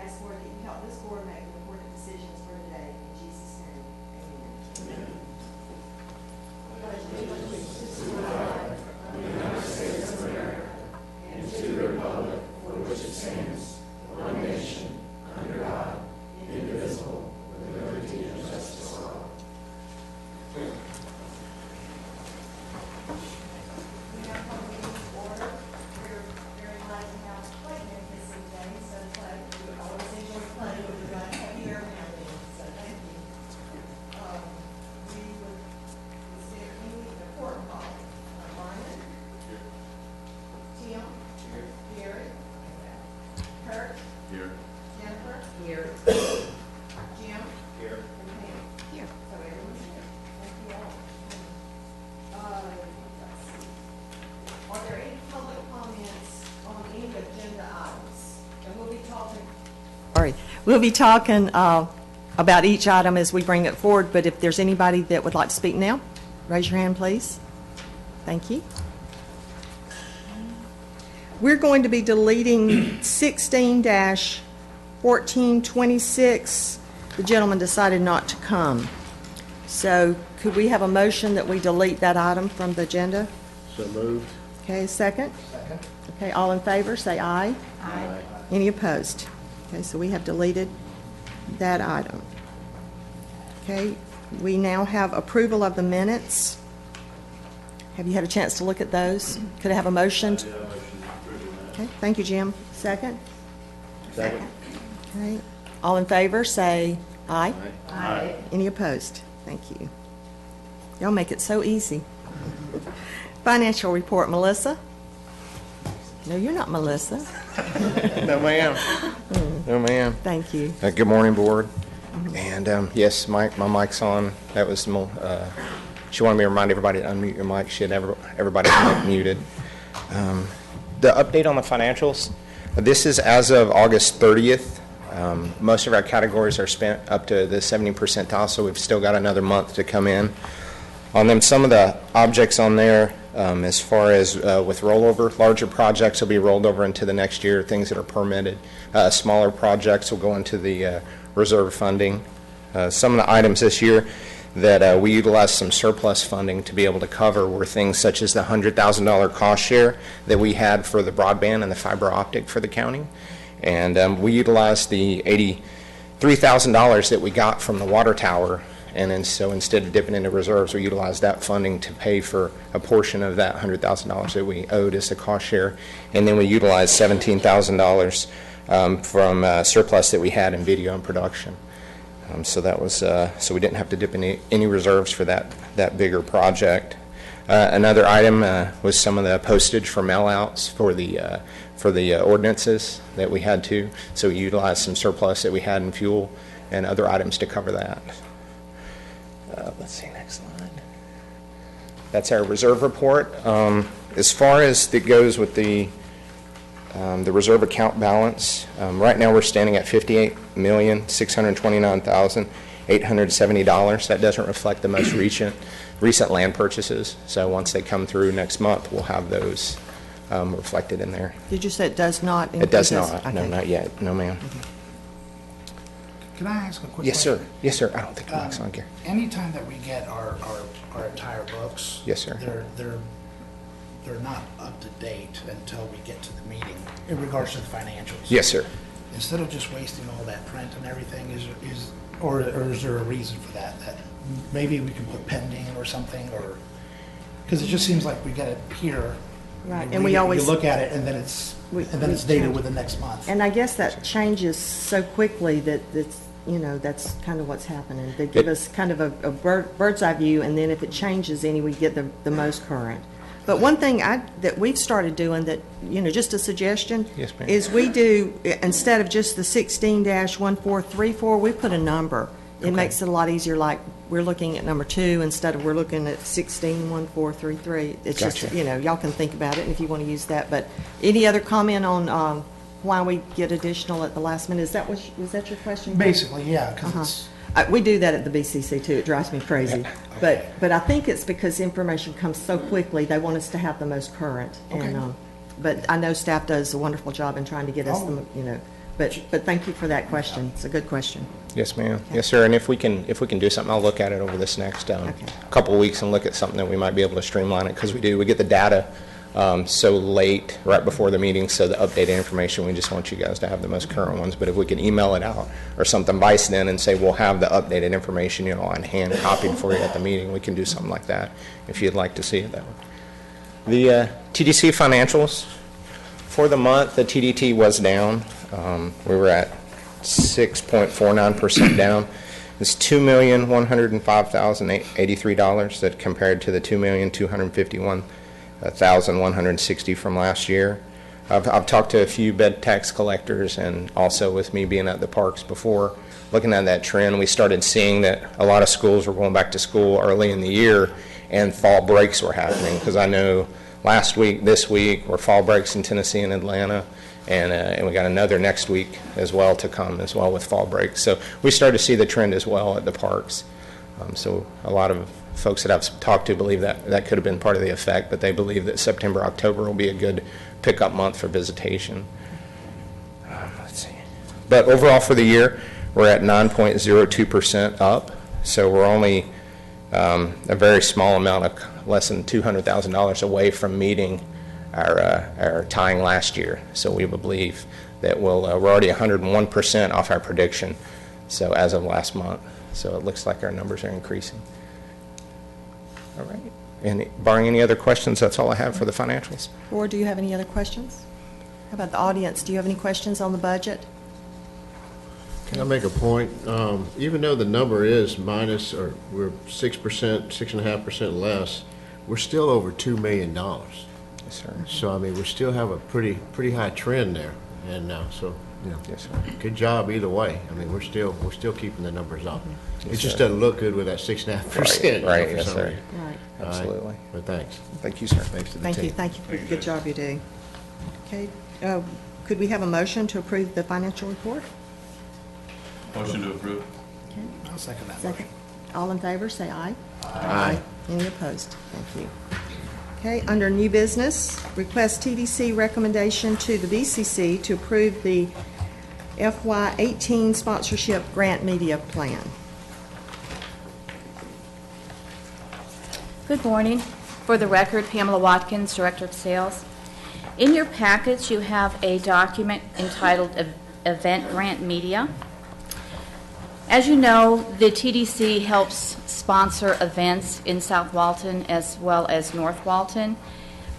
ask, Lord, that you help this board make important decisions for today. In Jesus' name, amen. We now call the meeting to order. We're very glad to have Clay here this evening. So Clay, we always enjoy Clay. We're glad to have you here now. So thank you. We would consider any report call. Ryan? Tim? Gary? Kurt? Here. Jennifer? Here. Jim? Here. And Pam? Here. So everyone's here. Thank you all. Let's see. Are there any public comments on any agenda items? And we'll be talking. All right. We'll be talking about each item as we bring it forward, but if there's anybody that would like to speak now, raise your hand, please. Thank you. We're going to be deleting 16-1426. The gentleman decided not to come. So could we have a motion that we delete that item from the agenda? So moved. Okay, second? Second. Okay, all in favor, say aye. Aye. Any opposed? Okay, so we have deleted that item. Okay, we now have approval of the minutes. Have you had a chance to look at those? Could I have a motion? Okay, thank you, Jim. Second? Second. Okay, all in favor, say aye. Aye. Any opposed? Thank you. Y'all make it so easy. Financial report, Melissa? No, you're not Melissa. No, ma'am. No, ma'am. Thank you. Good morning, board. And yes, my mic's on. That was she wanted me to remind everybody to unmute your mic. She had everybody's mic muted. The update on the financials. This is as of August 30th. Most of our categories are spent up to the 70 percentile, so we've still got another month to come in. On them, some of the objects on there, as far as with rollover, larger projects will be rolled over into the next year, things that are permitted. Smaller projects will go into the reserve funding. Some of the items this year that we utilized some surplus funding to be able to cover were things such as the $100,000 cost share that we had for the broadband and the fiber optic for the county. And we utilized the $83,000 that we got from the water tower. And then so instead of dipping into reserves, we utilized that funding to pay for a portion of that $100,000 that we owed as a cost share. And then we utilized $17,000 from surplus that we had in video and production. So that was so we didn't have to dip into any reserves for that bigger project. Another item was some of the postage for mail-outs for the ordinances that we had to. So we utilized some surplus that we had in fuel and other items to cover that. Let's see, next slide. That's our reserve report. As far as it goes with the reserve account balance, right now we're standing at $58,629,870. That doesn't reflect the most recent land purchases. So once they come through next month, we'll have those reflected in there. Did you say it does not include It does this? not. Okay. No, not yet. No, ma'am. Can I ask a quick Yes, question? sir. Yes, sir. I don't think the mic's on here. Anytime that we get our entire books. Yes, sir. They're not up to date until we get to the meeting in regards to the financials. Yes, sir. Instead of just wasting all that print and everything, is there a reason for that? That maybe we can put pending or something, or, because it just seems like we get it here. Right, you and we read it, always- You look at it and then it's dated change. with the next month. And I guess that changes so quickly that that's kind of what's happening. They give us kind of a bird's eye view, and then if it changes any, we get the most current. But one thing that we've started doing that, just a suggestion. Yes, ma'am. Is we do, instead of just the 16-1434, we put a number. It makes it a lot easier, like we're looking at number 2 instead of we're looking at 16-1433. It's Gotcha. just, y'all can think about it and if you want to use that. But any other comment on why we get additional at the last minute? Was that your question? Basically, yeah, because it's, We do that at the BCC too. It drives me crazy. Yeah, okay. But I think it's because information comes so quickly. They want us to have the most current. Okay. And but I know staff does a wonderful job in trying to get us Oh. But thank you for that question. It's a good question. Yes, ma'am. Yes, sir. And if we can do something, I'll look at it over this next couple of weeks and look at something that we might be able to streamline it, because we get the data so late, right before the meeting, so the updated information, we just want you guys to have the most current ones. But if we can email it out or something by then and say we'll have the updated information, on hand copied for you at the meeting, we can do something like that if you'd like to see it that way. The TDC financials for the month, the TDT was down. We were at 6.49% down. It's $2,105,083 that compared to the $2,251,160 from last year. I've talked to a few bed tax collectors, and also with me being at the parks before, looking at that trend, we started seeing that a lot of schools were going back to school early in the year, and fall breaks were happening, because I know last week, this week, were fall breaks in Tennessee and Atlanta, and we got another next week as well to come as well with fall breaks. So we started to see the trend as well at the parks. So a lot of folks that I've talked to believe that could have been part of the effect, but they believe that September, October will be a good pickup month for visitation. Let's see. But overall for the year, we're at 9.02% up, so we're only a very small amount, of less than $200,000 away from meeting our tying last year. So we believe that we're already 101% off our prediction, so as of last month. So it looks like our numbers are increasing. All right. And barring any other questions, that's all I have for the financials. Or do you have any other questions? How about the audience? Do you have any questions on the budget? Can I make a point? Even though the number is minus, or we're 6%, 6.5% less, we're still over $2 million. Yes, sir. So, I mean, we still have a pretty high trend there. And so, Yes, sir. good job either way. I mean, we're still keeping the numbers up. Yes, It just sir. doesn't look good with that 6.5%. Right, for yes, some sir. reason. Right. All right. Absolutely. But thanks. Thank you, sir. Thanks to the Thank team. you. Thank you for the good job you do. Okay. Could we have a motion to approve the financial report? Motion to approve. I'll second that Second. motion. All in favor, say aye. Aye. Any opposed? Thank you. Okay, under new business, request TDC recommendation to the VCC to approve the FY18 sponsorship grant media plan. Good morning. For the record, Pamela Watkins, Director of Sales. In your package, you have a document entitled Event Grant Media. As you know, the TDC helps sponsor events in South Walton as well as North Walton.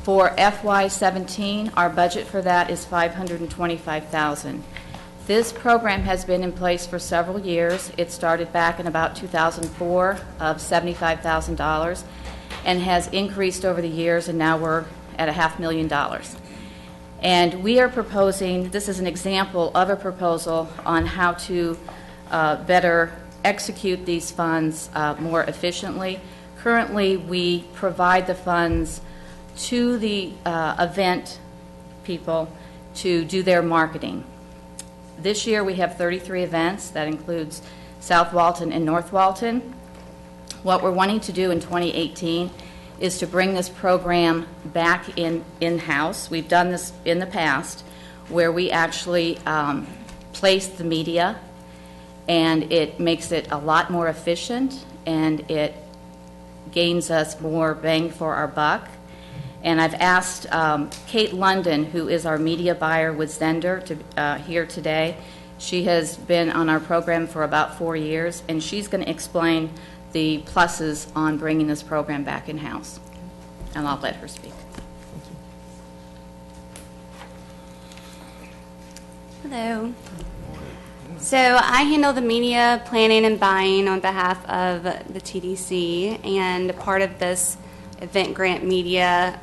For FY17, our budget for that is $525,000. This program has been in place for several years. It started back in about 2004 of $75,000 and has increased over the years, and now we're at $500,000. And we are proposing, this is an example of a proposal on how to better execute these funds more efficiently. Currently, we provide the funds to the event people to do their marketing. This year we have 33 events. That includes South Walton and North Walton. What we're wanting to do in 2018 is to bring this program back in-house. We've done this in the past where we actually place the media, and it makes it a lot more efficient, and it gains us more bang for our buck. And I've asked Kate London, who is our media buyer with Zender, to here today. She has been on our program for about 4 years, and she's going to explain the pluses on bringing this program back in-house. And I'll let her speak. Hello. So I handle the media planning and buying on behalf of the TDC, and part of this event grant media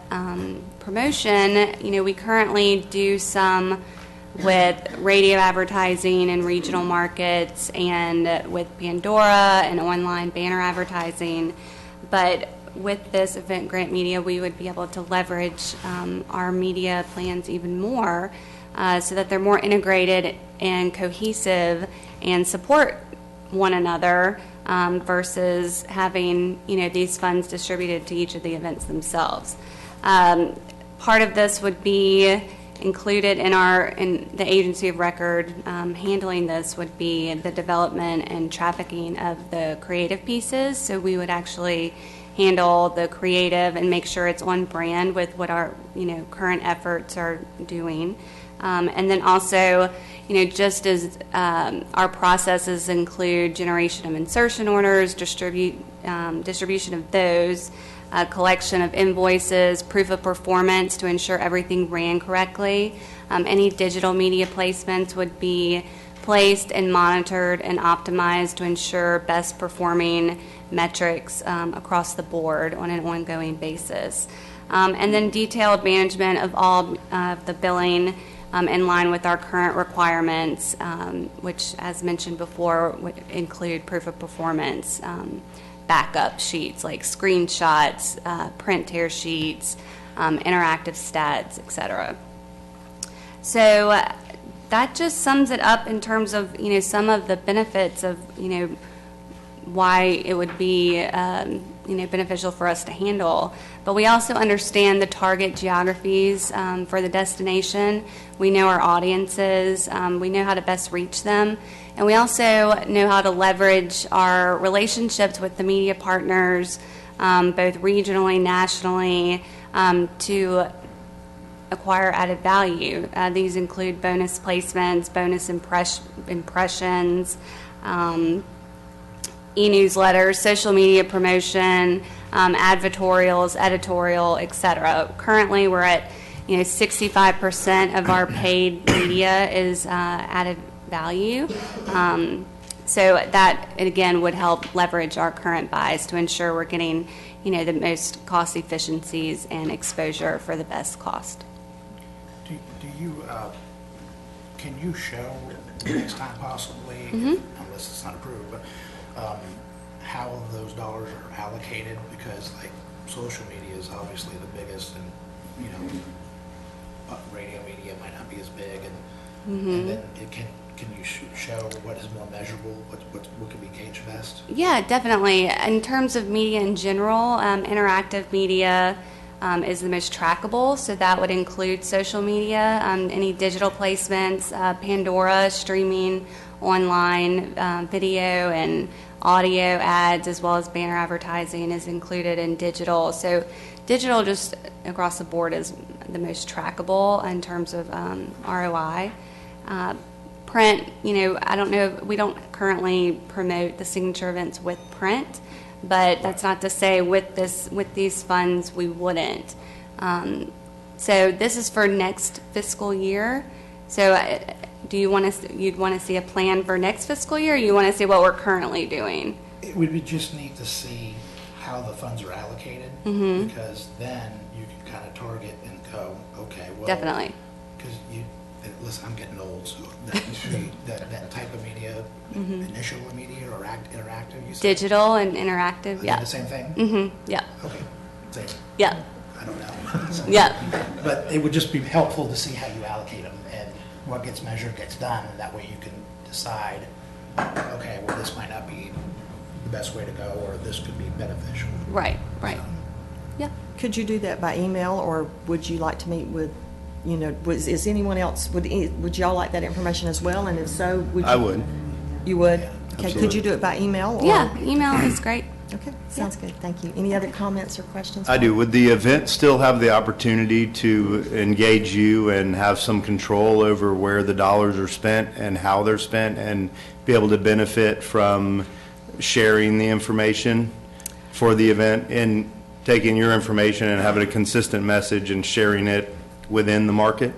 promotion, we currently do some with radio advertising in regional markets and with Pandora and online banner advertising. But with this event grant media, we would be able to leverage our media plans even more so that they're more integrated and cohesive and support one another versus having these funds distributed to each of the events themselves. Part of this would be included in the agency of record handling this would be the development and trafficking of the creative pieces. So we would actually handle the creative and make sure it's on brand with what our current efforts are doing. And then also, just as our processes include generation of insertion orders, distribution of those, collection of invoices, proof of performance to ensure everything ran correctly. Any digital media placements would be placed and monitored and optimized to ensure best performing metrics across the board on an ongoing basis. And then detailed management of all of the billing in line with our current requirements, which, as mentioned before, would include proof of performance, backup sheets like screenshots, print tear sheets, interactive stats, etc. So that just sums it up in terms of some of the benefits of why it would be beneficial for us to handle. But we also understand the target geographies for the destination. We know our audiences. We know how to best reach them. And we also know how to leverage our relationships with the media partners, both regionally, nationally, to acquire added value. These include bonus placements, bonus impressions, e-newsletters, social media promotion, advertorials, editorial, etc. Currently, we're at 65% of our paid media is added value. So that, again, would help leverage our current buys to ensure we're getting the most cost efficiencies and exposure for the best cost. Do you, can you show next time possibly, unless it's not approved, but how those dollars are allocated? Because like social media is obviously the biggest, and radio media might not be as big, and then it can you show what is more measurable, what can be gauged best? Yeah, definitely. In terms of media in general, interactive media is the most trackable, so that would include social media, any digital placements, Pandora, streaming, online, video and audio ads, as well as banner advertising is included in digital. So digital just across the board is the most trackable in terms of ROI. Print, I don't know, we don't currently promote the signature events with print, but that's not to say with these funds we wouldn't. So this is for next fiscal year. So do you you'd want to see a plan for next fiscal year, or you want to see what we're currently doing? It would be just neat to see how the funds are allocated, because then you can kind of target and go, okay, well. Definitely. Because listen, I'm getting old, so that type of media, initial media or interactive, you said? Digital and interactive, Are they yeah. the same thing? Yeah. Okay, same. Yeah. I don't know. Yeah. But it would just be helpful to see how you allocate them, and what gets measured gets done, and that way you can decide, okay, well, this might not be the best way to go, or this could be beneficial. Right. Yeah. Could you do that by email, or would you like to meet with, is anyone else, would y'all like that information as well? And if so, would you? I would. You would? Yeah, Okay, could absolutely. you do it by email? Or? Yeah, email is great. Okay, sounds good, thank you. Any other comments or questions? I do. Would the event still have the opportunity to engage you and have some control over where the dollars are spent and how they're spent, and be able to benefit from sharing the information for the event, and taking your information and having a consistent message and sharing it within the market?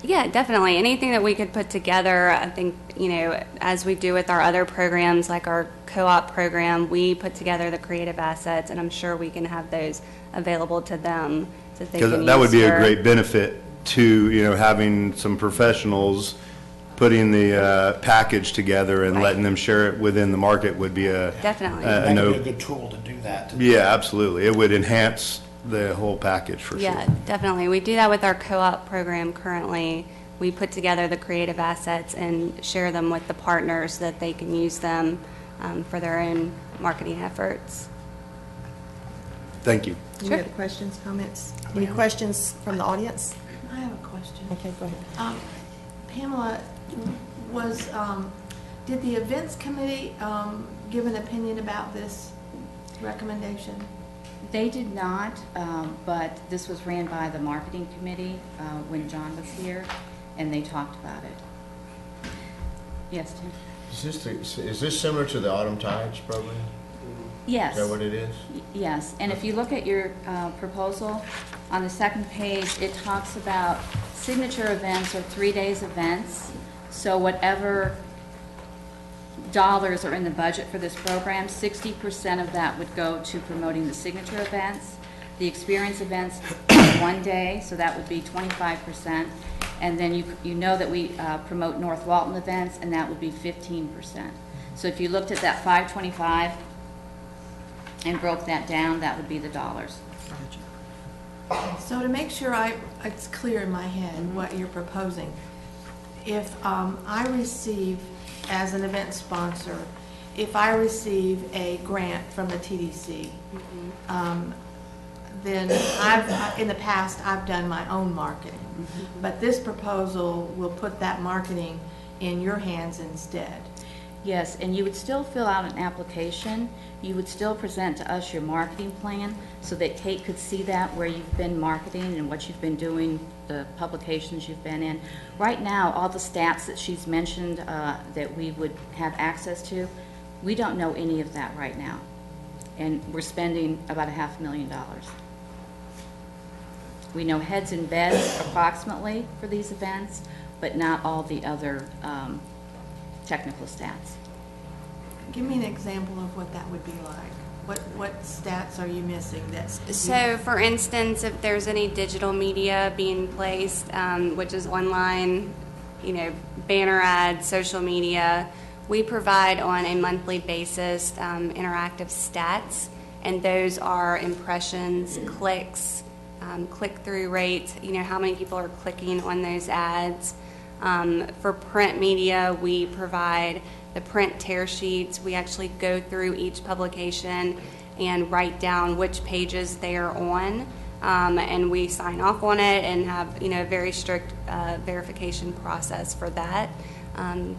Yeah, definitely. Anything that we could put together, I think, as we do with our other programs, like our co-op program, we put together the creative assets, and I'm sure we can have those available to them so that they can Because use that would be a for- great benefit to, having some professionals putting the package together and Right. letting them share it within the market would be Definitely. That would no. be a good tool to do that. Yeah, absolutely. It would enhance the whole package for Yeah, sure. definitely. We do that with our co-op program currently. We put together the creative assets and share them with the partners so that they can use them for their own marketing efforts. Thank you. Any other questions, comments? Any questions from the audience? I have a question. Okay, go ahead. Pamela, did the events committee give an opinion about this recommendation? They did not, but this was ran by the marketing committee when John was here, and they talked about it. Yes, Tim? Is this similar to the Autumn Tides program? Yes. Is that what it is? Yes, and if you look at your proposal, on the second page, it talks about signature events or 3 days events. So whatever dollars are in the budget for this program, 60% of that would go to promoting the signature events. The experience events are 1 day, so that would be 25%. And then you know that we promote North Walton events, and that would be 15%. So if you looked at that 525 and broke that down, that would be the dollars. So to make sure it's clear in my head what you're proposing, if I receive, as an event sponsor, if I receive a grant from the TDC, then in the past, I've done my own marketing. But this proposal will put that marketing in your hands instead. Yes, and you would still fill out an application. You would still present to us your marketing plan so that Kate could see that, where you've been marketing and what you've been doing, the publications you've been in. Right now, all the stats that she's mentioned that we would have access to, we don't know any of that right now. And we're spending about $500,000. We know heads and beds approximately for these events, but not all the other technical stats. Give me an example of what that would be like. What stats are you missing? So, for instance, if there's any digital media being placed, which is online, banner ads, social media, we provide on a monthly basis interactive stats, and those are impressions, clicks, click-through rates, how many people are clicking on those ads. For print media, we provide the print tear sheets. We actually go through each publication and write down which pages they are on, and we sign off on it and have a very strict verification process for that.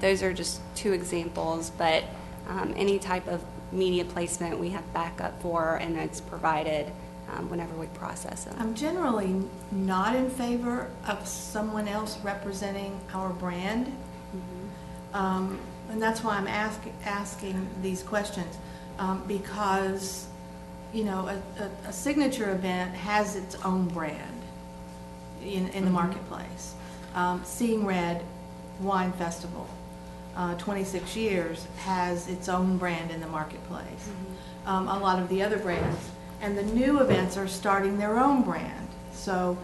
Those are just two examples, but any type of media placement we have backup for, and it's provided whenever we process them. I'm generally not in favor of someone else representing our brand. And that's why I'm asking these questions, because, a signature event has its own brand in the marketplace. Seeing Red Wine Festival, 26 years, has its own brand in the marketplace. A lot of the other brands. And the new events are starting their own brand. So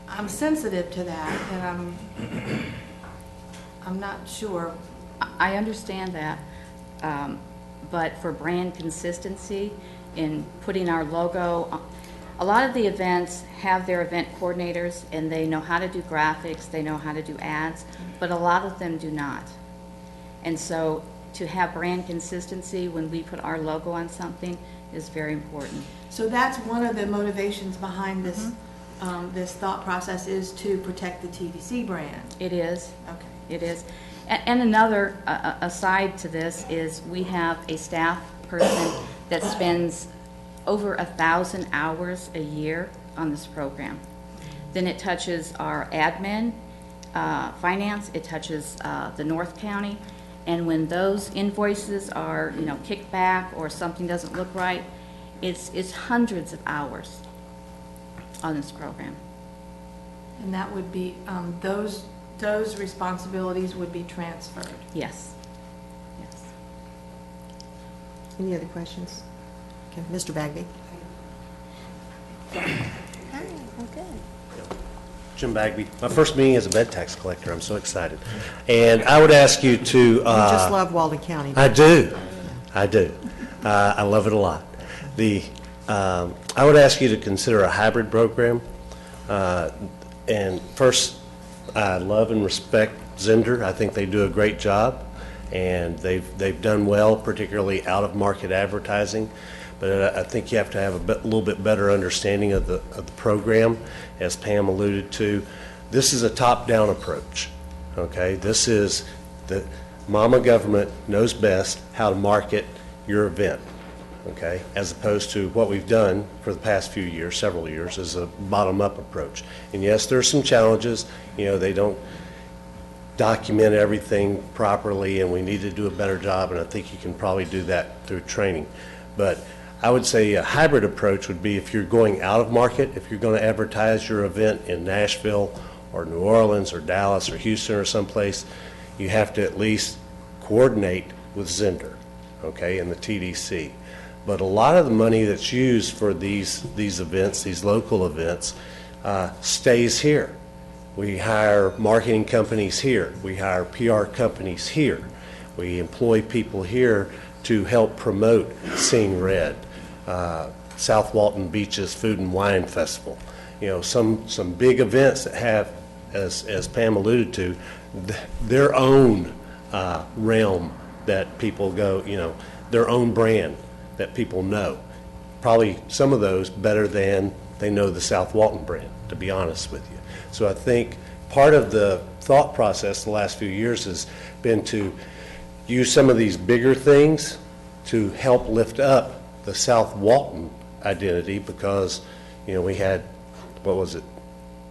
I'm sensitive to that, and I'm not sure. I understand that, but for brand consistency in putting our logo, a lot of the events have their event coordinators, and they know how to do graphics, they know how to do ads, but a lot of them do not. And so to have brand consistency when we put our logo on something is very important. So that's one of the motivations behind this this thought process, is to protect the TDC brand. It is. Okay. It is. And another aside to this is we have a staff person that spends over 1,000 hours a year on this program. Then it touches our admin, finance, it touches the North County, and when those invoices are, kicked back or something doesn't look right, it's hundreds of hours on this program. And that would be, those responsibilities would be transferred. Yes. Yes. Any other questions? Okay, Mr. Bagby. Hi, I'm good. Jim Bagby. My first meeting as a bed tax collector. I'm so excited. And I would ask you to... You just love Walden County. I do. I do. I love it a lot. I would ask you to consider a hybrid program. And first, I love and respect Zender. I think they do a great job, and they've done well, particularly out-of-market advertising. but I think you have to have a little bit better understanding of the program, as Pam alluded to. This is a top-down approach, okay? This is the mama government knows best how to market your event, okay? As opposed to what we've done for the past few years, several years, is a bottom-up approach. And yes, there's some challenges. You know, they don't document everything properly, and we need to do a better job, and I think you can probably do that through training. But I would say a hybrid approach would be, if you're going out of market, if you're going to advertise your event in Nashville or New Orleans or Dallas or Houston or someplace, you have to at least coordinate with Zender, okay, and the TDC. But a lot of the money that's used for these events, these local events, stays here. We hire marketing companies here. We hire PR companies here. We employ people here to help promote Seeing Red, South Walton Beach's Food and Wine Festival. You know, some big events that have, as Pam alluded to, their own realm that people go, you know, their own brand that people know. Probably some of those better than they know the South Walton brand, to be honest with you. So I think part of the thought process the last few years has been to use some of these bigger things to help lift up the South Walton identity, because, you know, we had, what was it,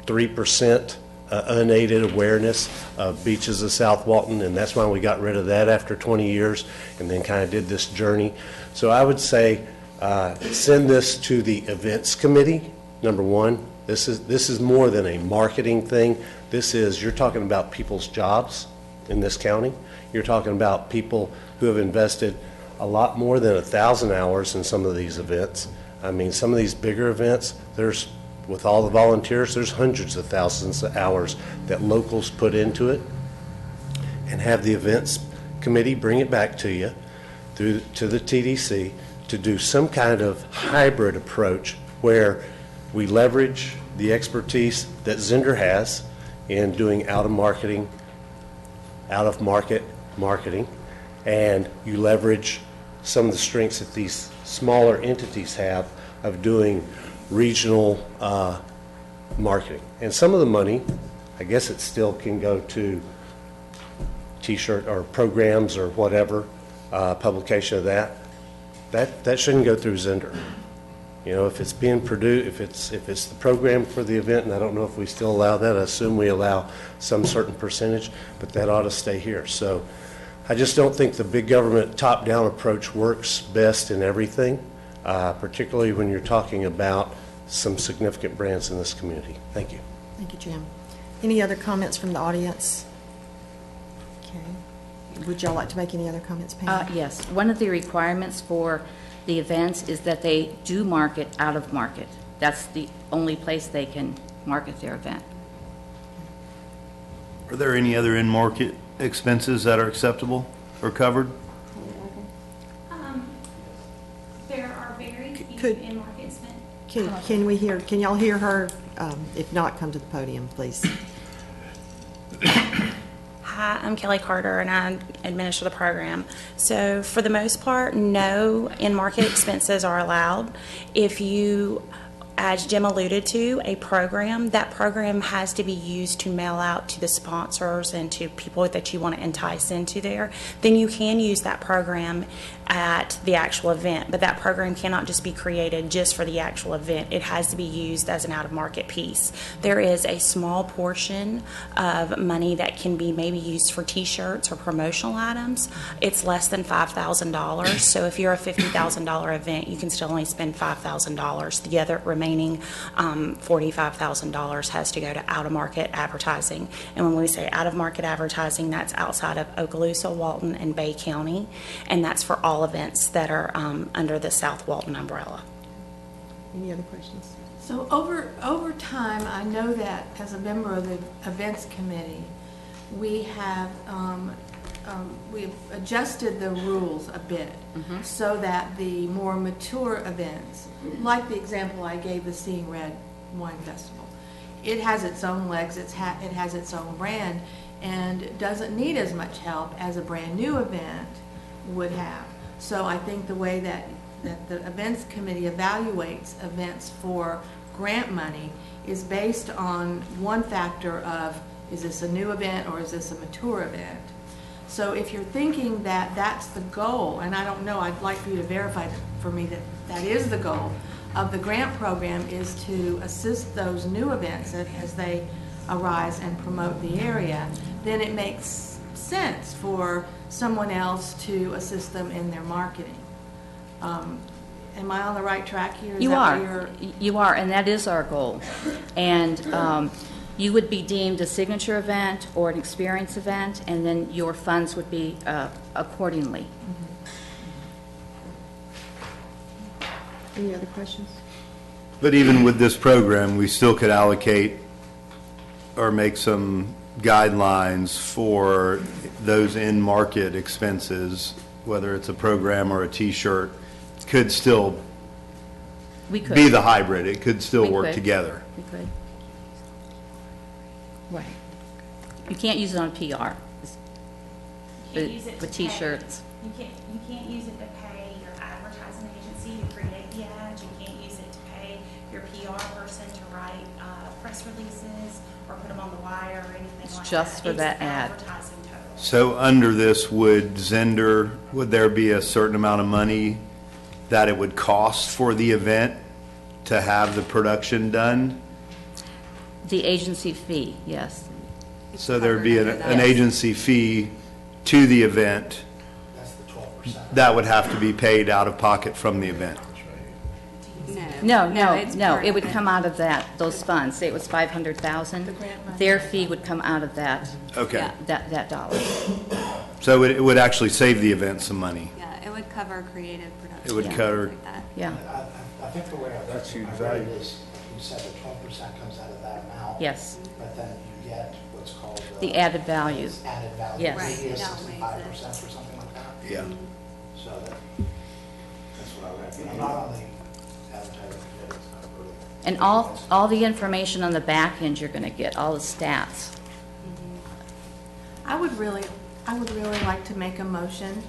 3% unaided awareness of beaches of South Walton, and that's why we got rid of that after 20 years and then kind of did this journey. So I would say send this to the events committee, number one. This is more than a marketing thing. This is, you're talking about people's jobs in this county. You're talking about people who have invested a lot more than 1,000 hours in some of these events. I mean, some of these bigger events, there's, with all the volunteers, there's hundreds of thousands of hours that locals put into it. And have the events committee bring it back to you, to the TDC, to do some kind of hybrid approach where we leverage the expertise that Zender has in doing out-of-market marketing, and you leverage some of the strengths that these smaller entities have of doing regional marketing. And some of the money, I guess it still can go to T-shirt or programs or whatever, publication of that. That shouldn't go through Zender. You know, if it's being produced, if it's the program for the event, and I don't know if we still allow that, I assume we allow some certain percentage, but that ought to stay here. So I just don't think the big government top-down approach works best in everything, particularly when you're talking about some significant brands in this community. Thank you. Thank you, Jim. Any other comments from the audience? Okay. Would y'all like to make any other comments, Pam? Yes. One of the requirements for the events is that they do market out of market. That's the only place they can market their event. Are there any other in-market expenses that are acceptable or covered? There are very few Could- in-market spend. Can y'all hear her? If not, come to the podium, please. Hi, I'm Kelly Carter, and I administer the program. So for the most part, no in-market expenses are allowed. If you, as Jim alluded to, a program, that program has to be used to mail out to the sponsors and to people that you want to entice into there, then you can use that program at the actual event. But that program cannot just be created just for the actual event. It has to be used as an out-of-market piece. There is a small portion of money that can be maybe used for T-shirts or promotional items. It's less than $5,000. So if you're a $50,000 event, you can still only spend $5,000. The other remaining $45,000 has to go to out-of-market advertising. And when we say out-of-market advertising, that's outside of Okaloosa, Walton, and Bay County, and that's for all events that are under the South Walton umbrella. Any other questions? So over time, I know that as a member of the events committee, we have we've adjusted the rules a bit so that the more mature events, like the example I gave, the Seeing Red Wine Festival, it has its own legs, it has its own brand, and doesn't need as much help as a brand new event would have. So I think the way that that the events committee evaluates events for grant money is based on one factor of, is this a new event or is this a mature event? So if you're thinking that that's the goal, and I don't know, I'd like for you to verify for me that that is the goal of the grant program, is to assist those new events as they arise and promote the area, then it makes sense for someone else to assist them in their marketing. Am I on the right track here? Is You that what are. you're- You are, and that is our goal. And you would be deemed a signature event or an experience event, and then your funds would be accordingly. Any other questions? But even with this program, we still could allocate or make some guidelines for those in-market expenses, whether it's a program or a T-shirt, could still We could. be the hybrid. It could still We work could. together. We could. Right. You can't use it on PR. You can't use it to With pay- T-shirts. You can't use it to pay your advertising agency to create the ads. You can't use it to pay your PR person to write press releases or put them on the wire or anything like that. just for that ad. It's advertising total. So under this, would there be a certain amount of money that it would cost for the event to have the production done? The agency fee, yes. So there'd be an Yes. agency fee to the event That's the 12%. that would have to be paid out of pocket from the event. No, it's no, part it of would come out of those funds. Say it was 500,000. Their fee would come out of that, Okay. that dollar. So it would actually save the event some money. Yeah, it would cover creative production. It would things cover- like that. Yeah, I think the way I read it is, you said that 12% comes out of that amount. yes. But then you get what's called The added value. Added value. Yes. Right, Maybe a it outweighs it. 65% or something like that. Yeah. So that's what I read. I'm not on the advertising committee, so I really. And all the information on the back end you're going to get, all the stats. I would really like to make a motion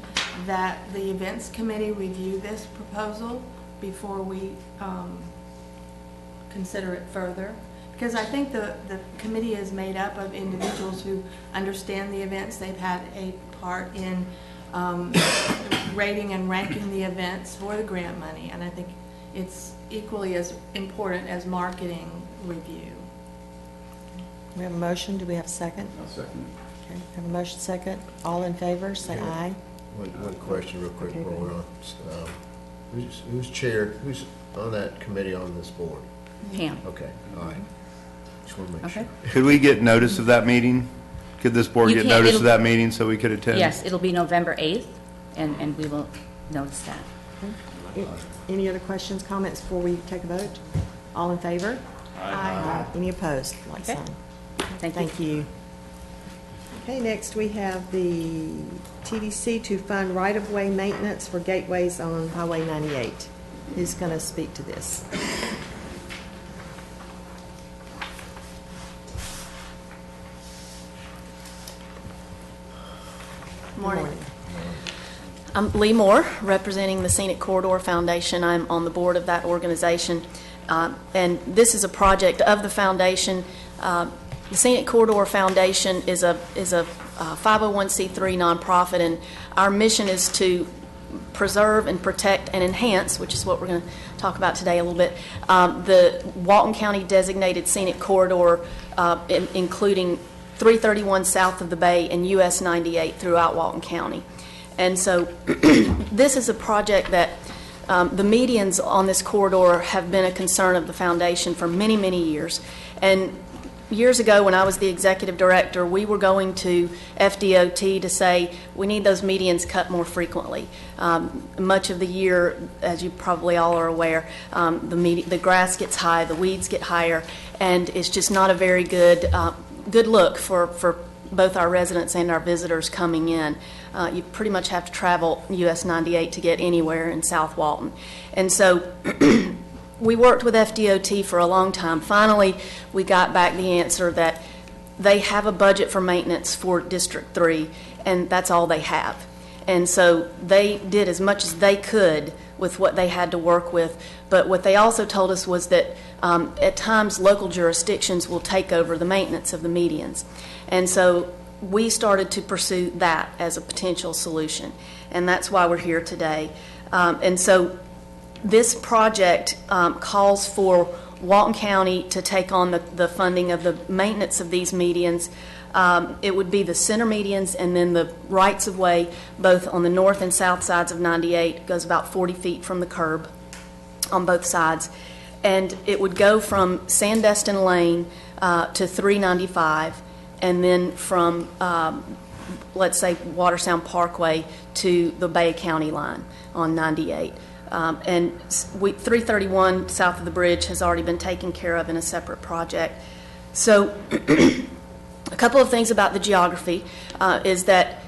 that the events committee review this proposal before we consider it further. Because I think the committee is made up of individuals who understand the events. They've had a part in rating and ranking the events for the grant money. And I think it's equally as important as marketing review. We have a motion, do we have a second? I'll second Okay, have a motion second. All in favor, say Yeah. aye. One question real quick Okay, while go we're on. Who's on that committee on this board? Pam, Okay, all right. Just want to make okay? sure. Could we get notice of that meeting? Could this board You get can't- notice of it'll- that meeting so we could attend? Yes, it'll be November 8th, and we will notice that. Any other questions, comments before we take a vote? All in favor? Aye. Any opposed? Like Okay. sign. Thank you. Thank you. Okay, next we have the TDC to fund right-of-way maintenance for gateways on Highway 98. Who's going to speak to this? Morning. I'm Lee Moore, representing the Scenic Corridor Foundation. I'm on the board of that organization. And this is a project of the foundation. The Scenic Corridor Foundation is a 501c3 nonprofit, and our mission is to preserve and protect and enhance, which is what we're going to talk about today a little bit, the Walton County designated scenic corridor, including 331 south of the bay and US 98 throughout Walton County. And so this is a project that the medians on this corridor have been a concern of the foundation for many, many years. And years ago, when I was the executive director, we were going to FDOT to say, we need those medians cut more frequently. Much of the year, as you probably all are aware, the grass gets high, the weeds get higher, and it's just not a very good look for both our residents and our visitors coming in. You pretty much have to travel US 98 to get anywhere in South Walton. And so we worked with FDOT for a long time. Finally, we got back the answer that they have a budget for maintenance for District 3, and that's all they have. And so they did as much as they could with what they had to work with. But what they also told us was that at times local jurisdictions will take over the maintenance of the medians. And so we started to pursue that as a potential solution. And that's why we're here today. And so this project calls for Walton County to take on the funding of the maintenance of these medians. It would be the center medians and then the rights-of-way, both on the north and south sides of 98, goes about 40 feet from the curb on both sides. And it would go from Sandestin Lane to 395, and then from, let's say, Watersound Parkway to the Bay County line on 98. And 331 south of the bridge has already been taken care of in a separate project. So a couple of things about the geography is that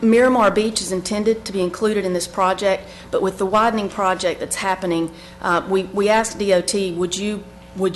Miramar Beach is intended to be included in this project, but with the widening project that's happening, we asked DOT, would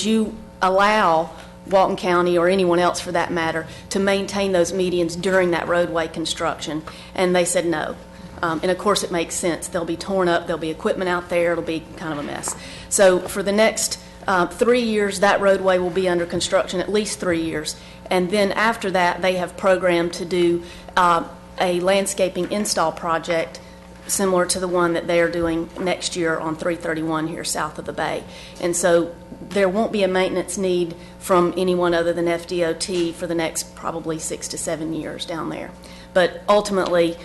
you allow Walton County, or anyone else for that matter, to maintain those medians during that roadway construction? And they said no. And of course it makes sense. They'll be torn up, there'll be equipment out there, it'll be kind of a mess. So for the next 3 years, that roadway will be under construction, at least 3 years. And then after that, they have programmed to do a landscaping install project similar to the one that they are doing next year on 331 here south of the bay. And so there won't be a maintenance need from anyone other than FDOT for the next probably 6 to 7 years down there. But ultimately,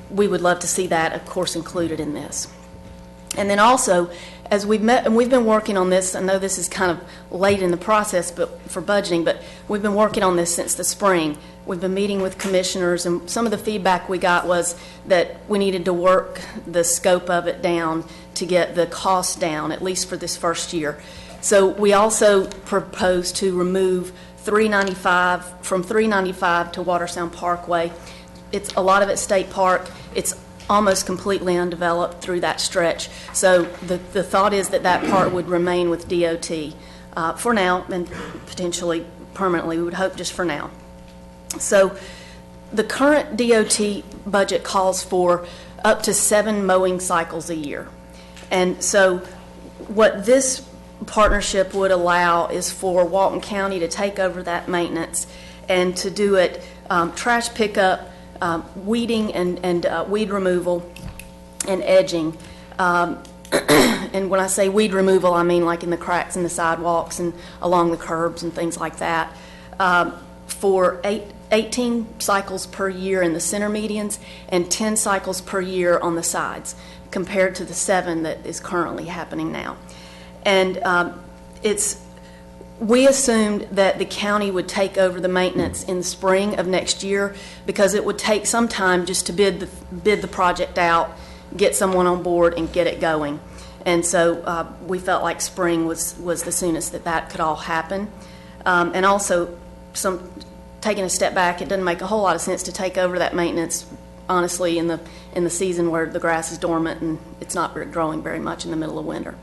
we would love to see that, of course, included in this. And then also, as we've met, and we've been working on this, I know this is kind of late in the process but for budgeting, but we've been working on this since the spring. We've been meeting with commissioners, and some of the feedback we got was that we needed to work the scope of it down to get the cost down, at least for this first year. So we also proposed to remove 395, from 395 to Watersound Parkway. It's a lot of it state park. It's almost completely undeveloped through that stretch. So the thought is that that part would remain with DOT for now, and potentially permanently. We would hope just for now. So the current DOT budget calls for up to 7 mowing cycles a year. And so what this partnership would allow is for Walton County to take over that maintenance and to do it trash pickup, weeding and weed removal, and edging. And when I say weed removal, I mean like in the cracks in the sidewalks and along the curbs and things like that. For 18 cycles per year in the center medians and 10 cycles per year on the sides, compared to the 7 that is currently happening now. And we assumed that the county would take over the maintenance in the spring of next year, because it would take some time just to bid the project out, get someone on board, and get it going. And so we felt like spring was the soonest that could all happen. And also, taking a step back, it doesn't make a whole lot of sense to take over that maintenance, honestly, in the season where the grass is dormant and it's not growing very much in the middle of winter.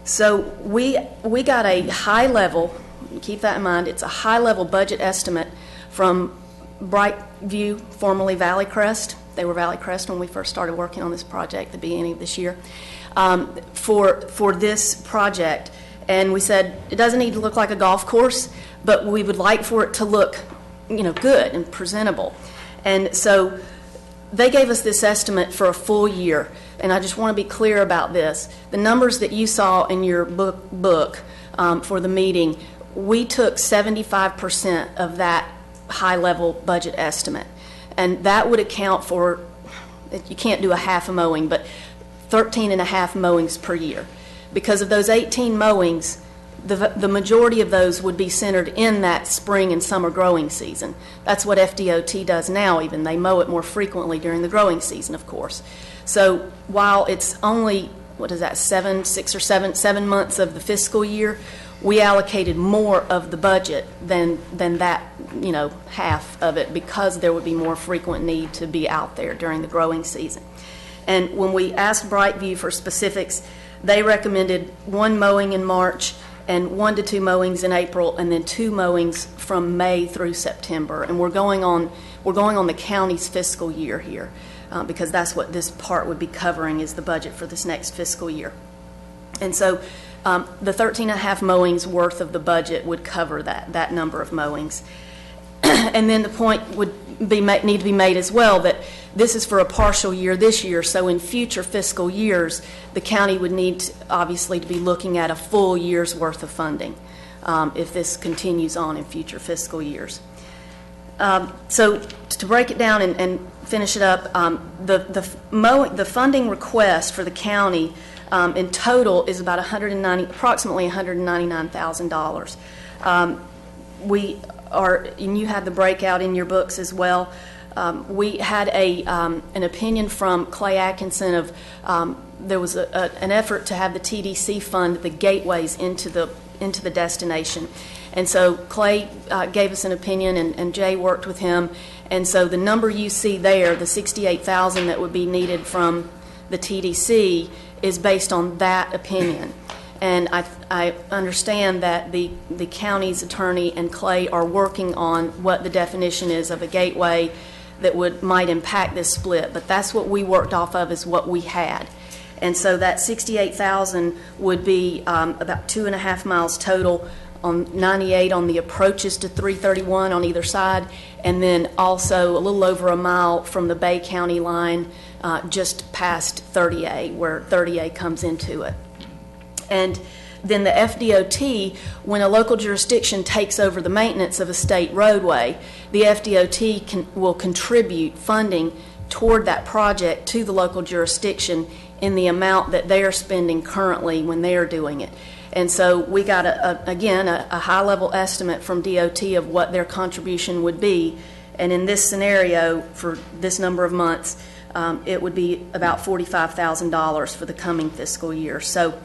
So we got a high level, keep that in mind, it's a high level budget estimate from Brightview, formerly Valley Crest. They were Valley Crest when we first started working on this project at the beginning of this year, for this project. And we said it doesn't need to look like a golf course, but we would like for it to look, good and presentable. And so they gave us this estimate for a full year, and I just want to be clear about this. The numbers that you saw in your book for the meeting, we took 75% of that high-level budget estimate, and that would account for, you can't do a half a mowing, but 13 and a half mowings per year. Because of those 18 mowings, the majority of those would be centered in that spring and summer growing season. That's what FDOT does now even. They mow it more frequently during the growing season, of course. So while it's only, 7 months of the fiscal year, we allocated more of the budget than that, half of it, because there would be more frequent need to be out there during the growing season. And when we asked Brightview for specifics, they recommended 1 mowing in March and 1 to 2 mowings in April, and then 2 mowings from May through September. And we're going on we're going on the county's fiscal year here, because that's what this part would be covering, is the budget for this next fiscal year. And so the 13.5 mowings worth of the budget would cover that number of mowings. And then the point would need to be made as well that this is for a partial year this year, so in future fiscal years, the county would need obviously to be looking at a full year's worth of funding if this continues on in future fiscal years. So to break it down and finish it up, the funding request for the county in total is about approximately $199,000. We are, and you had the breakout in your books as well. We had an opinion from Clay Atkinson of there was an effort to have the TDC fund the gateways into the destination. And so Clay gave us an opinion, and Jay worked with him. And so the number you see there, the $68,000 that would be needed from the TDC, is based on that opinion. And I understand that the county's attorney and Clay are working on what the definition is of a gateway that might impact this split. But that's what we worked off of, is what we had. And so that $68,000 would be about 2.5 miles total on 98 on the approaches to 331 on either side, and then also a little over a mile from the Bay County line just past 30A, where 30A comes into it. And then the FDOT, when a local jurisdiction takes over the maintenance of a state roadway, the FDOT will contribute funding toward that project to the local jurisdiction in the amount that they are spending currently when they are doing it. And so we got, again, a high-level estimate from DOT of what their contribution would be. And in this scenario, for this number of months, it would be about $45,000 for the coming fiscal year. So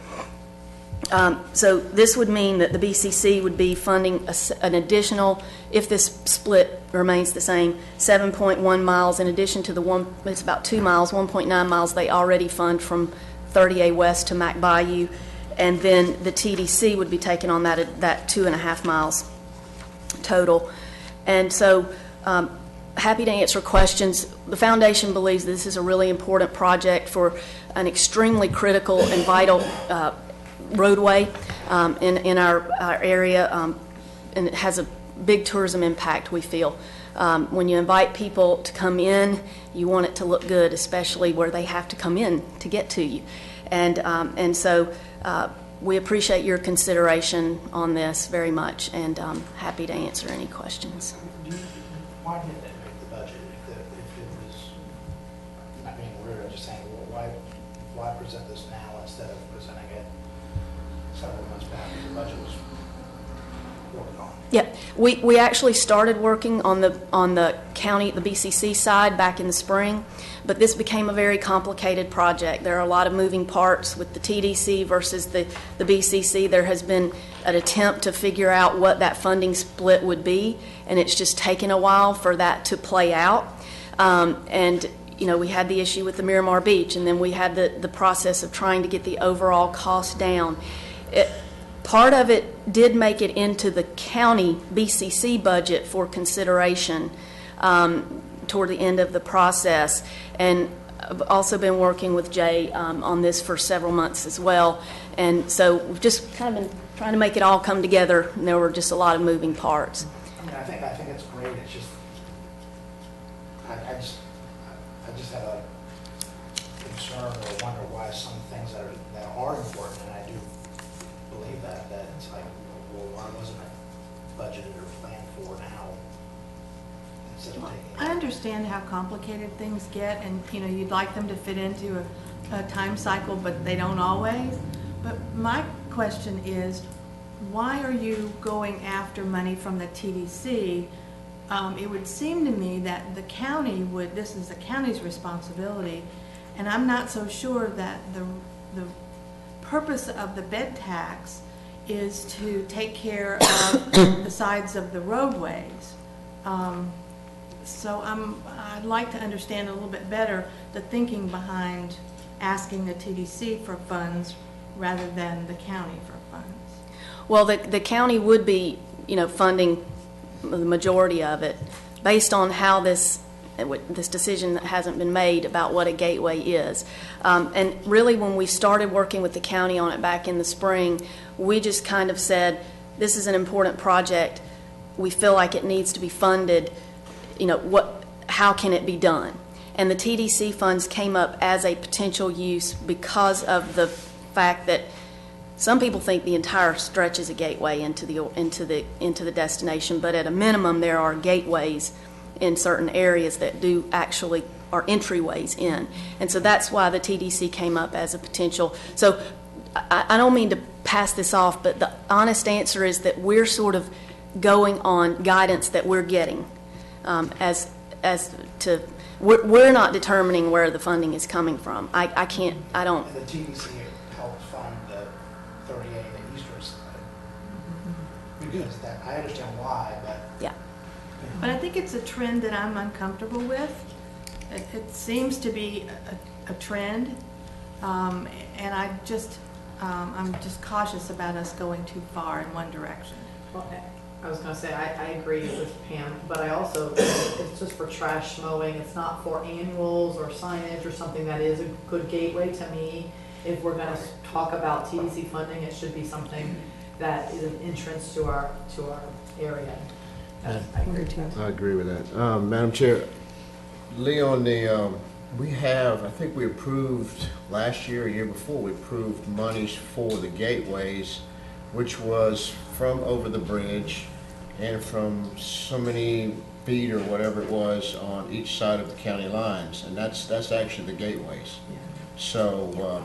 this would mean that the BCC would be funding an additional, if this split remains the same, 7.1 miles in addition to it's about 2 miles, 1.9 miles they already fund from 30A West to Mac Bayou. And then the TDC would be taking on that 2.5 miles total. And so happy to answer questions. The foundation believes this is a really important project for an extremely critical and vital roadway in our area, and it has a big tourism impact, we feel. When you invite people to come you want it to look good, especially where they have to come in to get to you. And so we appreciate your consideration on this very much, and I'm happy to answer any questions. Why didn't it make the budget if it was, I mean, we're just saying, well, why present this now instead of presenting it several months back when the budget was worked on? Yeah, we actually started working on the county, the BCC side back in the spring, but this became a very complicated project. There are a lot of moving parts with the TDC versus the BCC. There has been an attempt to figure out what that funding split would be, and it's just taken a while for that to play out. And you know, we had the issue with the Miramar Beach, and then we had the process of trying to get the overall cost down. Part of it did make it into the county BCC budget for consideration toward the end of the process. And I've also been working with Jay on this for several months as well. And so we've just kind of been trying to make it all come together, and there were just a lot of moving parts. I mean, I think it's great. It's just, I just have a concern or wonder why some things that are important, and I do believe that it's like, well, why wasn't it budgeted or planned for now instead of taking I understand how complicated things get, and you'd like them to fit into a time cycle, but they don't always. But my question is, why are you going after money from the TDC? It would seem to me that the county this is the county's responsibility, and I'm not so sure that the purpose of the bed tax is to take care of the sides of the roadways. So I'd like to understand a little bit better the thinking behind asking the TDC for funds rather than the county for funds. Well, the county would be, funding the majority of it. based on how this decision that hasn't been made about what a gateway is. And really, when we started working with the county on it back in the spring, we just kind of said, this is an important project. We feel like it needs to be funded. How can it be done? And the TDC funds came up as a potential use because of the fact that some people think the entire stretch is a gateway into the destination, but at a minimum, there are gateways in certain areas that do actually are entryways in. And so that's why the TDC came up as a potential. So I don't mean to pass this off, but the honest answer is that we're sort of going on guidance that we're getting we're not determining where the funding is coming from. I don't. And the TDC helped fund the 38 at Easter side. Because that, I understand why, but. Yeah. But I think it's a trend that I'm uncomfortable with. It seems to be a trend, and I'm just cautious about us going too far in one direction. Well, I was going to say, I agree with Pam, but I also, it's just for trash mowing. It's not for annuals or signage or something that is a good gateway to me. If we're going to talk about TDC funding, it should be something that is an entrance to our area. I agree too. I agree with that. Madam Chair, Leon, I think we approved last year, a year before, we approved monies for the gateways, which was from over the bridge and from so many feet or whatever it was on each side of the county lines, and that's actually the gateways. Yeah. So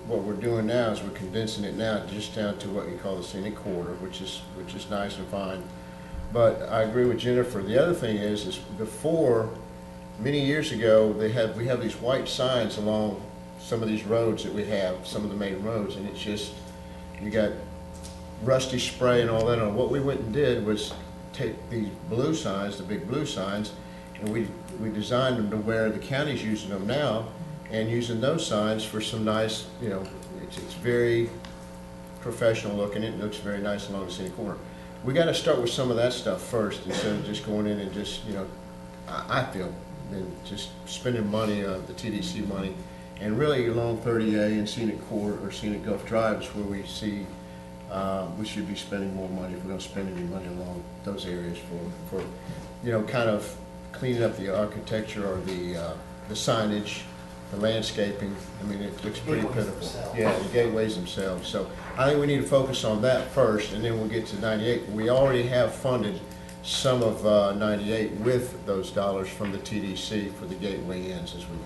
what we're doing now is we're condensing it now just down to what you call the scenic corridor, which is nice and fine. But I agree with Jennifer. The other thing is before, many years ago, we have these white signs along some of these roads that we have, some of the main roads, and it's just, you got rusty spray and all that on. What we went and did was take these blue signs, the big blue signs, and we designed them to where the county's using them now, and using those signs for some nice, it's very professional looking. It looks very nice along the scenic corner. We got to start with some of that stuff first instead of just going in and just, I feel, and just spending money, the TDC money, and really along 30A and Scenic Corridor or Scenic Gulf Drive is where we see we should be spending more money if we're going to spend any money along those areas for kind of cleaning up the architecture or the signage, the landscaping. I mean, it looks pretty pitiful. Yeah, the gateways themselves. So I think we need to focus on that first, and then we'll get to 98. We already have funded some of 98 with those dollars from the TDC for the gateway ends, as we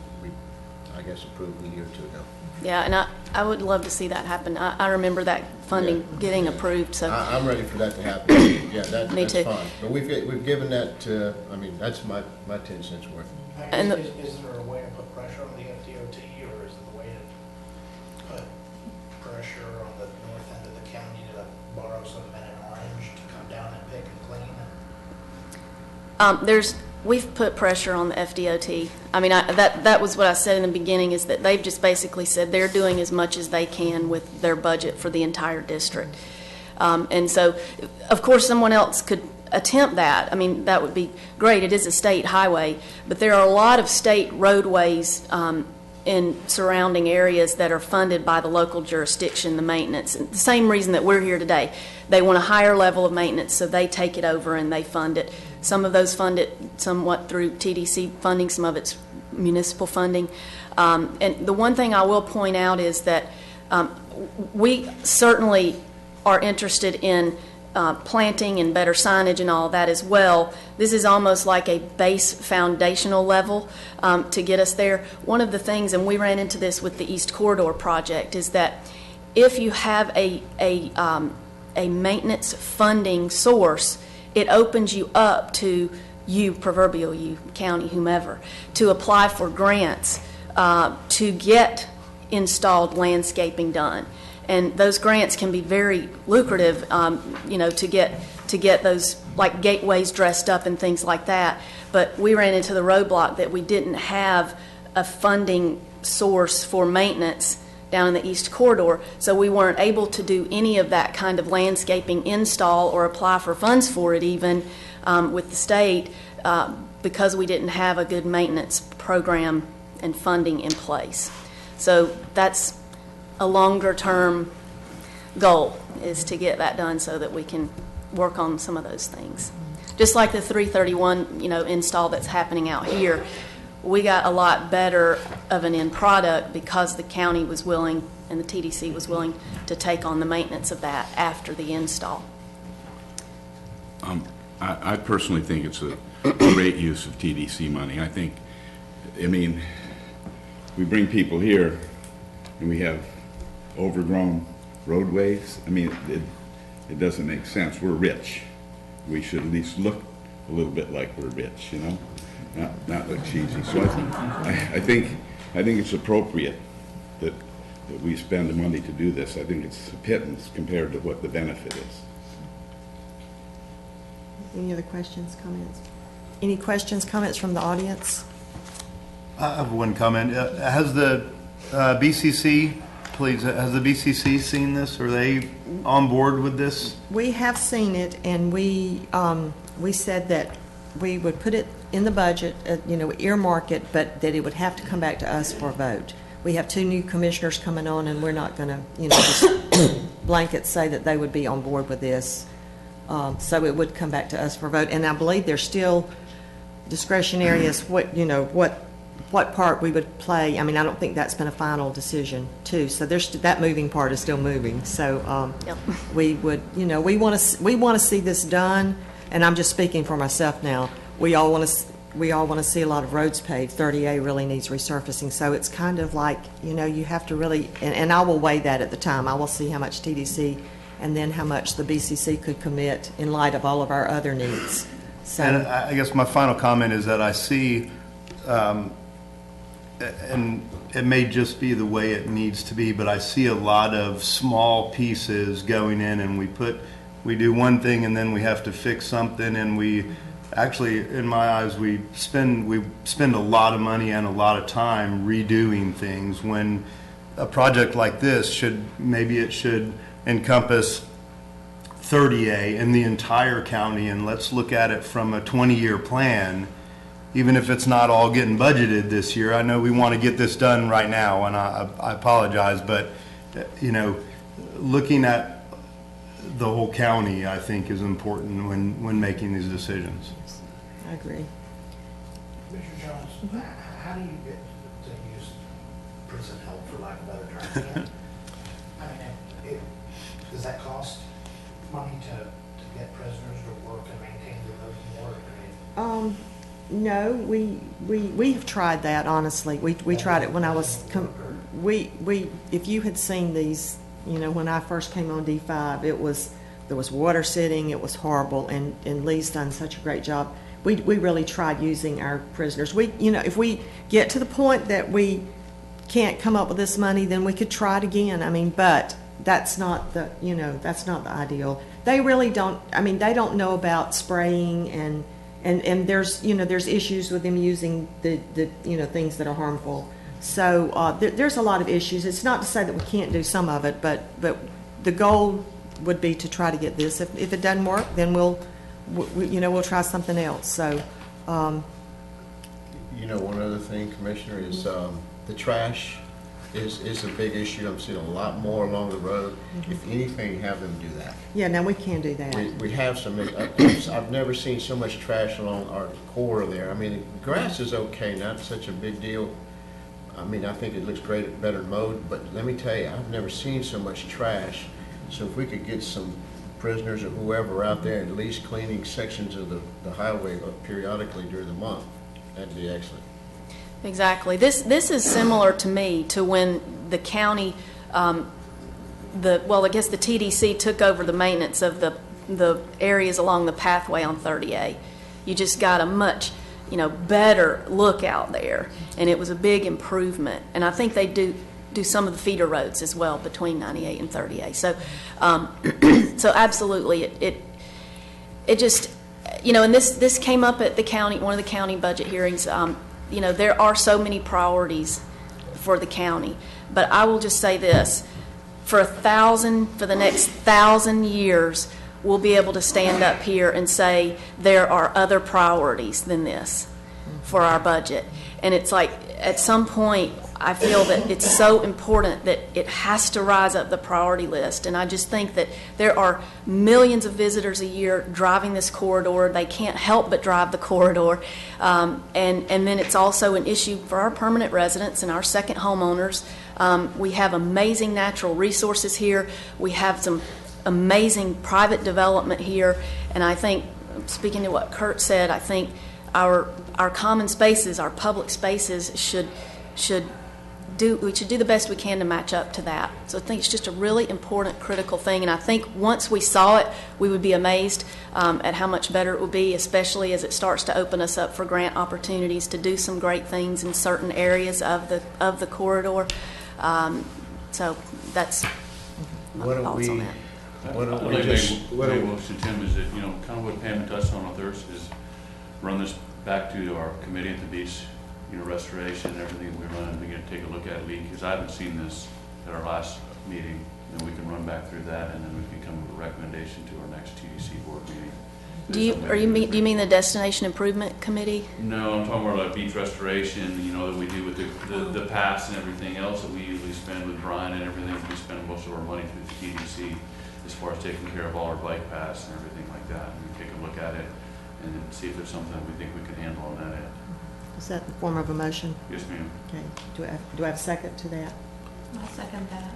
I guess, approved a year or two ago. Yeah, and I would love to see that happen. I remember that funding getting approved, so. I'm ready for that to happen. Yeah, that's too. fine. But we've given that to, that's my 10 cents worth. And is there a way to put pressure on the FDOT, or is there a way to put pressure on the north end of the county to borrow some men in orange to come down and pick and clean? We've put pressure on the FDOT. I mean, that was what I said in the beginning, is that they've just basically said they're doing as much as they can with their budget for the entire district. And so, of course, someone else could attempt that. I mean, that would be great. It is a state highway, but there are a lot of state roadways in surrounding areas that are funded by the local jurisdiction, the maintenance. And the same reason that we're here today. They want a higher level of maintenance, so they take it over and they fund it. Some of those fund it somewhat through TDC funding, some of it's municipal funding. And the one thing I will point out is that we certainly are interested in planting and better signage and all that as well. This is almost like a base foundational level to get us there. One of the things, and we ran into this with the East Corridor project, is that if you have a maintenance funding source, it opens you up to you, proverbial you, county, whomever, to apply for grants to get installed landscaping done. And those grants can be very lucrative, to get those, like gateways dressed up and things like that. But we ran into the roadblock that we didn't have a funding source for maintenance down in the East Corridor, so we weren't able to do any of that kind of landscaping install or apply for funds for it even with the state because we didn't have a good maintenance program and funding in place. So that's a longer-term goal, is to get that done so that we can work on some of those things. Just like the 331, install that's happening out here, we got a lot better of an end product because the county was willing and the TDC was willing to take on the maintenance of that after the install. I personally think it's a great use of TDC money. We bring people here and we have overgrown roadways. It doesn't make sense. We're rich. We should at least look a little bit like we're rich, not look cheesy. So I think it's appropriate that we spend the money to do this. I think it's a pittance compared to what the benefit is. Any other questions, comments? Any questions, comments from the audience? I have one comment. Has the BCC, please, has the BCC seen this? Are they on board with this? We have seen it, and we said that we would put it in the budget, earmark it, but that it would have to come back to us for a vote. We have 2 new commissioners coming on, and we're not going to, just blanket say that they would be on board with this. So it would come back to us for a vote. And I believe there's still discretionary as what part we would play. I don't think that's been a final decision, too. So that moving part is still moving. So Yep. we would, we want to see this done. And I'm just speaking for myself now. We all want to see a lot of roads paved. 30A really needs resurfacing. So it's kind of like, you have to really, and I will weigh that at the time. I will see how much TDC and then how much the BCC could commit in light of all of our other needs. So, And I guess my final comment is that I see, and it may just be the way it needs to be, but I see a lot of small pieces going in, and we do one thing and then we have to fix something, and we actually, in my eyes, we spend a lot of money and a lot of time redoing things, when a project like this should encompass 30A in the entire county, and let's look at it from a 20-year plan, even if it's not all getting budgeted this year. I know we want to get this done right now, and I apologize, but looking at the whole county, I think, is important when making these decisions. I agree. Mr. Jones, how do you get to use prison help, for lack of a better term? Does that cost money to get prisoners to work and maintain the road more? No, we have tried that, honestly. We tried it when I was, if you had seen these, when I first came on D5, there was water sitting, it was horrible, and Lee's done such a great job. We really tried using our prisoners. If we get to the point that we can't come up with this money, then we could try it again. But that's not the ideal. They really don't, they don't know about spraying, and there's issues with them using the things that are harmful. So there's a lot of issues. It's not to say that we can't do some of it, but the goal would be to try to get this. If it doesn't work, then we'll try something else. So one other thing, Commissioner, is the trash is a big issue. I'm seeing a lot more along the road. If anything, have them do that. yeah, now we can do that. We have some, I've never seen so much trash along our core there. The grass is okay, not such a big deal. I think it looks great, better mowed, but let me tell you, I've never seen so much trash. So if we could get some prisoners or whoever out there at least cleaning sections of the highway periodically during the month, that'd be excellent. Exactly. This is similar to me to when the county, I guess the TDC took over the maintenance of the areas along the pathway on 30A. You just got a much, better look out there, and it was a big improvement. And I think they do some of the feeder roads as well between 98 and 30A. So, so absolutely, it just, and this came up at the county, one of the county budget hearings. There are so many priorities for the county, but I will just say this: for the next 1,000 years, we'll be able to stand up here and say, there are other priorities than this for our budget. And it's like, at some point, I feel that it's so important that it has to rise up the priority list. And I just think that there are millions of visitors a year driving this corridor. They can't help but drive the corridor. And then it's also an issue for our permanent residents and our second homeowners. We have amazing natural resources here. We have some amazing private development here. And I think, speaking to what Kurt said, I think our common spaces, our public spaces we should do the best we can to match up to that. So I think it's just a really important, critical thing. And I think once we saw it, we would be amazed at how much better it will be, especially as it starts to open us up for grant opportunities to do some great things in certain areas of the corridor. So that's my thoughts on that. Why don't I'd we like just- to make a motion, Tim, is that, kind of what Pam touched on Thursday, is run this back to our committee at the beach, restoration and everything we run, we're going to take a look at it, because I haven't seen this at our last meeting, and we can run back through that, and then we can come with a recommendation to our next TDC board meeting. Do you mean the Destination Improvement Committee? No, I'm talking about like beach restoration, that we do with the paths and everything else that we usually spend with Brian and everything. We spend most of our money through the TDC as far as taking care of all our bike paths and everything like that. And we take a look at it and then see if there's something that we think we can handle on that end. Is that the form of a motion? Yes, ma'am. Okay. Do I have a second to that? I'll second that.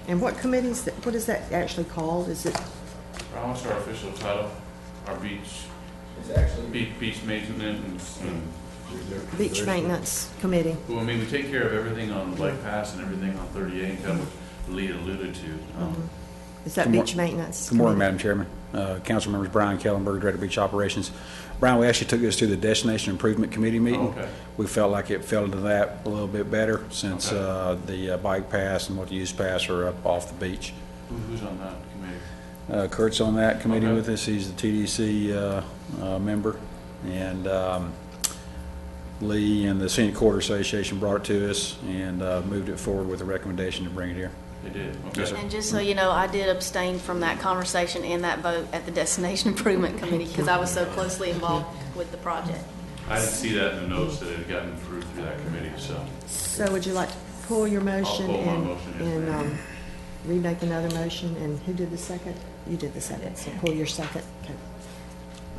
And what committees, what is that actually called? Is it? What's our official title? Our beach. It's actually beach maintenance and. Beach Maintenance Committee. Well, I mean, we take care of everything on bike paths and everything on 38, and kind of what Lee alluded to. Is that beach maintenance? Good morning, committee? Madam Chairman. Council members Brian Kellenberg, Director of Beach Operations. Brian, we actually took this to the Destination Improvement Committee meeting. Okay. We felt like it fell into that a little bit better since the bike pass and multi-use pass are up off the beach. Who's on that committee? Kurt's on that committee Okay. with us. He's the TDC member. And Lee and the Scenic Corridor Association brought it to us and moved it forward with a recommendation to bring it here. They did. Okay. Yes, sir. And just so you know, I did abstain from that conversation and that vote at the Destination Improvement Committee because I was so closely involved with the project. I didn't see that in the notes that it had gotten through that committee, so. So would you like to pull your motion pull my and, motion, yes, and ma'am. remake another motion? And who did the second? You did the second, so pull your second. Okay.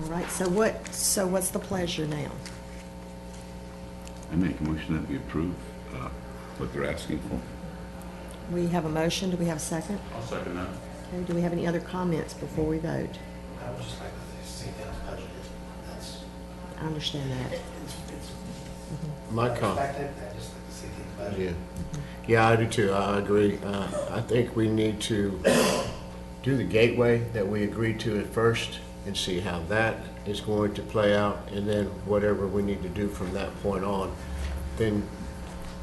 All right, so what's the pleasure now? I make a motion that we approve what they're asking for. We have a motion. Do we have a second? I'll second that. Okay, do we have any other comments before we vote? I would just like to see that budget. That's, I understand that. My comment. I just like to see the budget. Yeah, I do too. I agree. I think we need to do the gateway that we agreed to at first and see how that is going to play out, and then whatever we need to do from that point on, then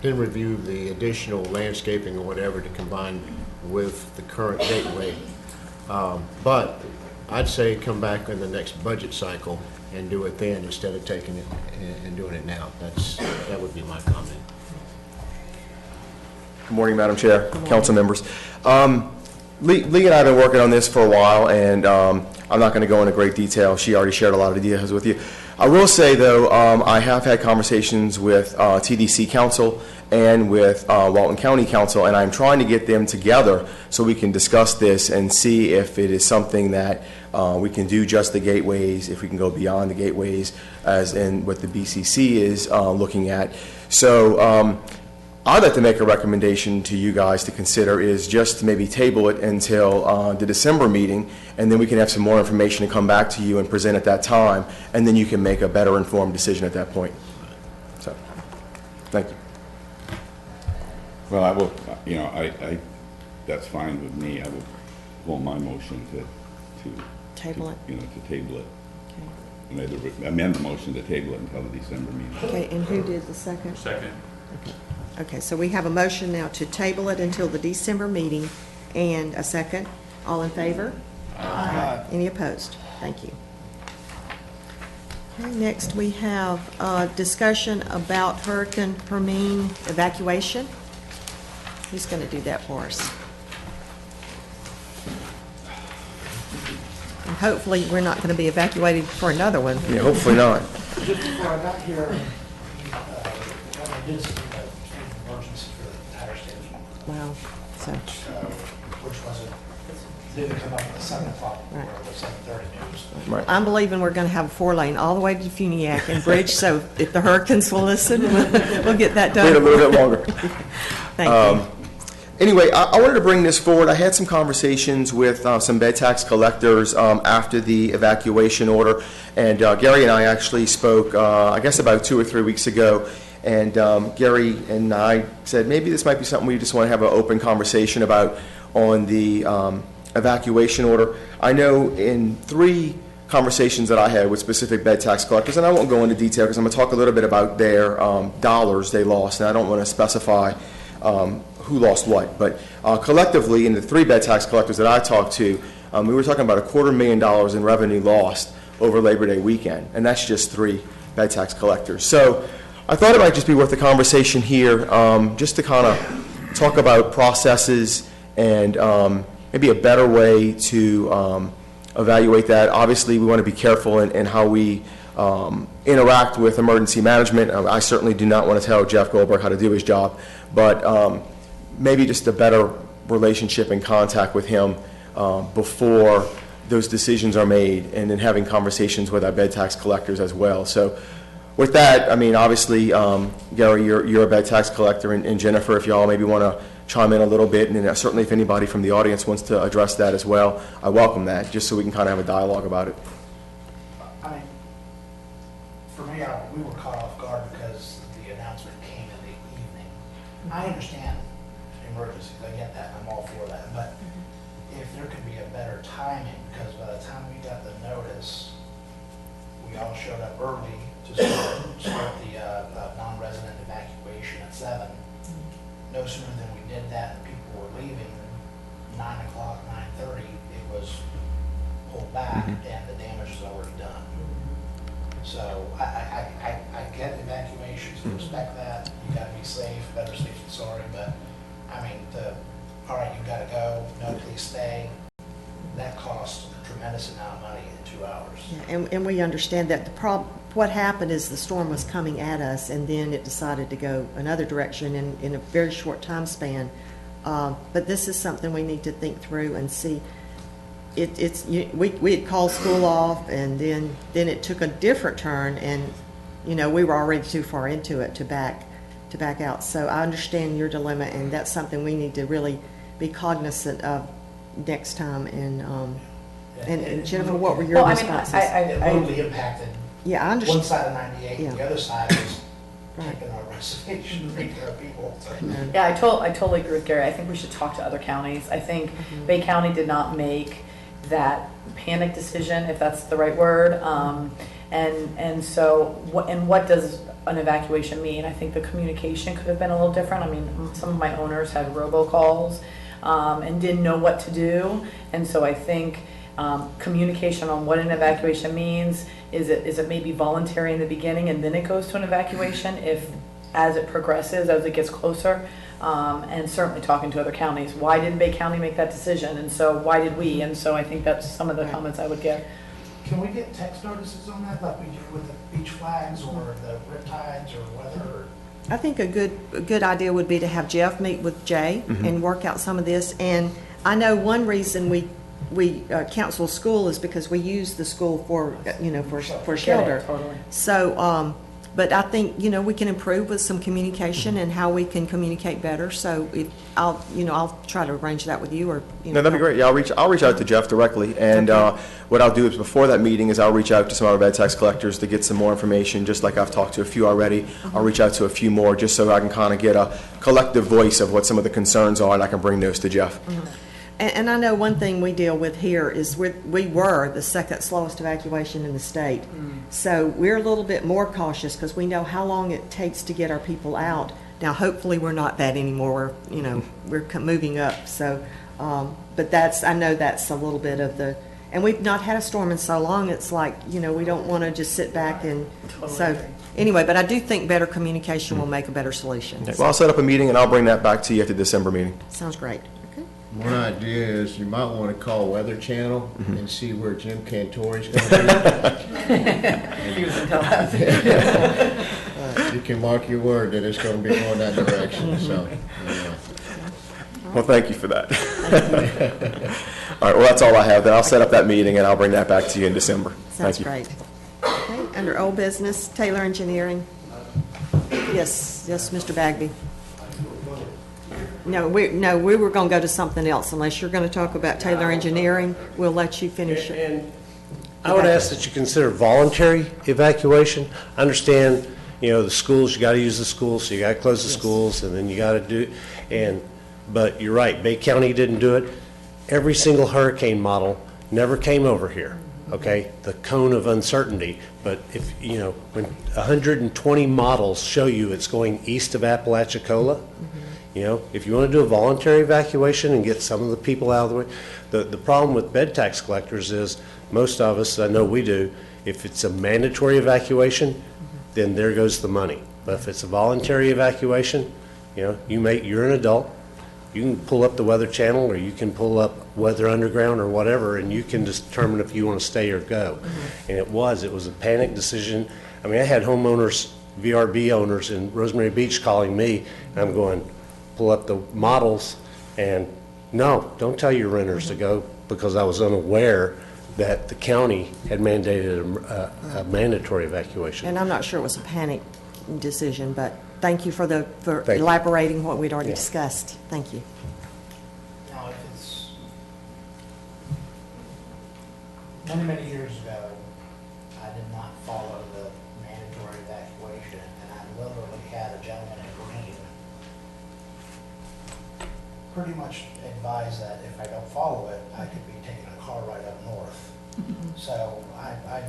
review the additional landscaping or whatever to combine with the current gateway. But I'd say come back in the next budget cycle and do it then instead of taking it and doing it now. That would be my comment. Good morning, Madam Chair, council members. Lee and I have been working on this for a while, and I'm not going to go into great detail. She already shared a lot of details with you. I will say, though, I have had conversations with TDC Council and with Walton County Council, and I'm trying to get them together so we can discuss this and see if it is something that we can do just the gateways, if we can go beyond the gateways, as in what the BCC is looking at. So I'd like to make a recommendation to you guys to consider is just to maybe table it until the December meeting, and then we can have some more information to come back to you and present at that time, and then you can make a better informed decision at that point. So, thank you. Well, I will, that's fine with me. I will pull my motion to Table it. To table it. Okay. And either amend the motion to table it until the December meeting. Okay, and who did the second? Second. Okay, so we have a motion now to table it until the December meeting, and a second. All in favor? Aye. Any opposed? Thank you. Okay, next we have a discussion about Hurricane Hermine evacuation. Who's going to do that for us? hopefully we're not going to be evacuated for another one. Yeah, hopefully not. Just before I got here, when I did see the state of emergency for the entire state, Wow, so, which wasn't, didn't come up at the 7 o'clock or the 7:30 news. Right. I'm believing we're going to have a 4-lane all the way to Funiac and Bridge, so if the Hurricanes will listen, we'll get that done. Wait a little bit longer. Thank you. Anyway, I wanted to bring this forward. I had some conversations with some bed tax collectors after the evacuation order, and Gary and I actually spoke, I guess about 2 or 3 weeks ago, and Gary and I said maybe this might be something we just want to have an open conversation about on the evacuation order. I know in 3 conversations that I had with specific bed tax collectors, and I won't go into detail because I'm going to talk a little bit about their dollars they lost, and I don't want to specify who lost what, but collectively in the 3 bed tax collectors that I talked to, we were talking about $250,000 in revenue lost over Labor Day weekend, and that's just 3 bed tax collectors. So I thought it might just be worth a conversation here, just to kind of talk about processes and maybe a better way to evaluate that. Obviously, we want to be careful in how we interact with emergency management. I certainly do not want to tell Jeff Goldberg how to do his job, but maybe just a better relationship and contact with him before those decisions are made, and then having conversations with our bed tax collectors as well. So with that, I mean, obviously, Gary, you're a bed tax collector, and Jennifer, if y'all maybe want to chime in a little bit, and then certainly if anybody from the audience wants to address that as well, I welcome that, just so we can kind of have a dialogue about it. I mean, for me, we were caught off guard because the announcement came in the evening. I understand emergencies, I get that, I'm all for that, but if there could be a better timing, because by the time we got the notice, we all showed up early to start the non-resident evacuation at 7. No sooner than we did that and people were leaving, 9 o'clock, 9:30, it was pulled back and the damage is already done. So I get evacuations, respect that, you gotta be safe, better safe than sorry, but I mean, all right, you gotta go, no, please stay, that costs a tremendous amount of money in 2 hours. Yeah, and we understand that what happened is the storm was coming at us, and then it decided to go another direction in a very short time span. But this is something we need to think through and see. We had called school off, and then it took a different turn, and we were already too far into it to back out. So I understand your dilemma, and that's something we need to really be cognizant of next time. And Jennifer, what were your responses? It literally impacted Yeah, I understand. one side of 98, Yeah. and the other side was taking our reservation, taking our people. So. Yeah, I totally agree with Gary. I think we should talk to other counties. I think Bay County did not make that panic decision, if that's the right word. And so, what does an evacuation mean? I think the communication could have been a little different. I mean, some of my owners had robocalls and didn't know what to do. And so I think communication on what an evacuation means, is it maybe voluntary in the beginning and then it goes to an evacuation as it progresses, as it gets closer, and certainly talking to other counties. Why didn't Bay County make that decision? And so why did we? And so I think that's some of the comments I would give. Can we get text notices on that, like we do with the beach flags or the riptides or weather? I think a good idea would be to have Jeff meet with Jay and work out some of this. And I know one reason we counsel school is because we use the school for shelter. Totally. So, but I think we can improve with some communication and how we can communicate better. So I'll try to arrange that with you, or No, that'd be great. Yeah, I'll reach out to Jeff directly, and what I'll do is before that meeting is I'll reach out to some of our bed tax collectors to get some more information. Just like I've talked to a few already, I'll reach out to a few more just so I can kind of get a collective voice of what some of the concerns are, and I can bring those to Jeff. And I know one thing we deal with here is we were the second slowest evacuation in the state. So we're a little bit more cautious because we know how long it takes to get our people out. Now, hopefully, we're not that anymore. We're moving up. So, but I know that's a little bit of the, and we've not had a storm in so long. It's like, we don't want to just sit back and, anyway, but I do think better communication will make a better solution. Well, I'll set up a meeting and I'll bring that back to you at the December meeting. Sounds great. One idea is you might want to call Weather Channel and see where Jim Cantori's going to He was in Tallahassee. be. You can mark your word that it's going to be going that direction, so. yeah. Well, thank you for that. All right, well, that's all I have. Then I'll set up that meeting, and I'll bring that back to you in December. Sounds Thank you. great. Okay, under old business, Taylor Engineering. Yes, Mr. Bagby. No, we were going to go to something else. Unless you're going to talk about Taylor Engineering, we'll let you finish it. And I would ask that you consider voluntary evacuation. I understand, the schools, you got to use the schools, so you got to close the schools, and then you got to do, but you're right, Bay County didn't do it. Every single hurricane model never came over here, okay? The cone of uncertainty, but if, when 120 models show you it's going east of Apalachicola, if you want to do a voluntary evacuation and get some of the people out of the way, the problem with bed tax collectors is most of us, I know we do, if it's a mandatory evacuation, then there goes the money. But if it's a voluntary evacuation, you're an adult, you can pull up the Weather Channel or you can pull up Weather Underground or whatever, and you can determine if you want to stay or go. And it was a panic decision. I mean, I had homeowners, VRB owners in Rosemary Beach calling me, and I'm going, pull up the models, and no, don't tell your renters to go, because I was unaware that the county had mandated a mandatory evacuation. And I'm not sure it was a panic decision, but thank you for Thank you. elaborating what we'd already discussed. Thank you. Now, if it's many years ago, I did not follow the mandatory evacuation, and I literally had a gentleman in Green pretty much advised that if I don't follow it, I could be taking a car ride up north. So I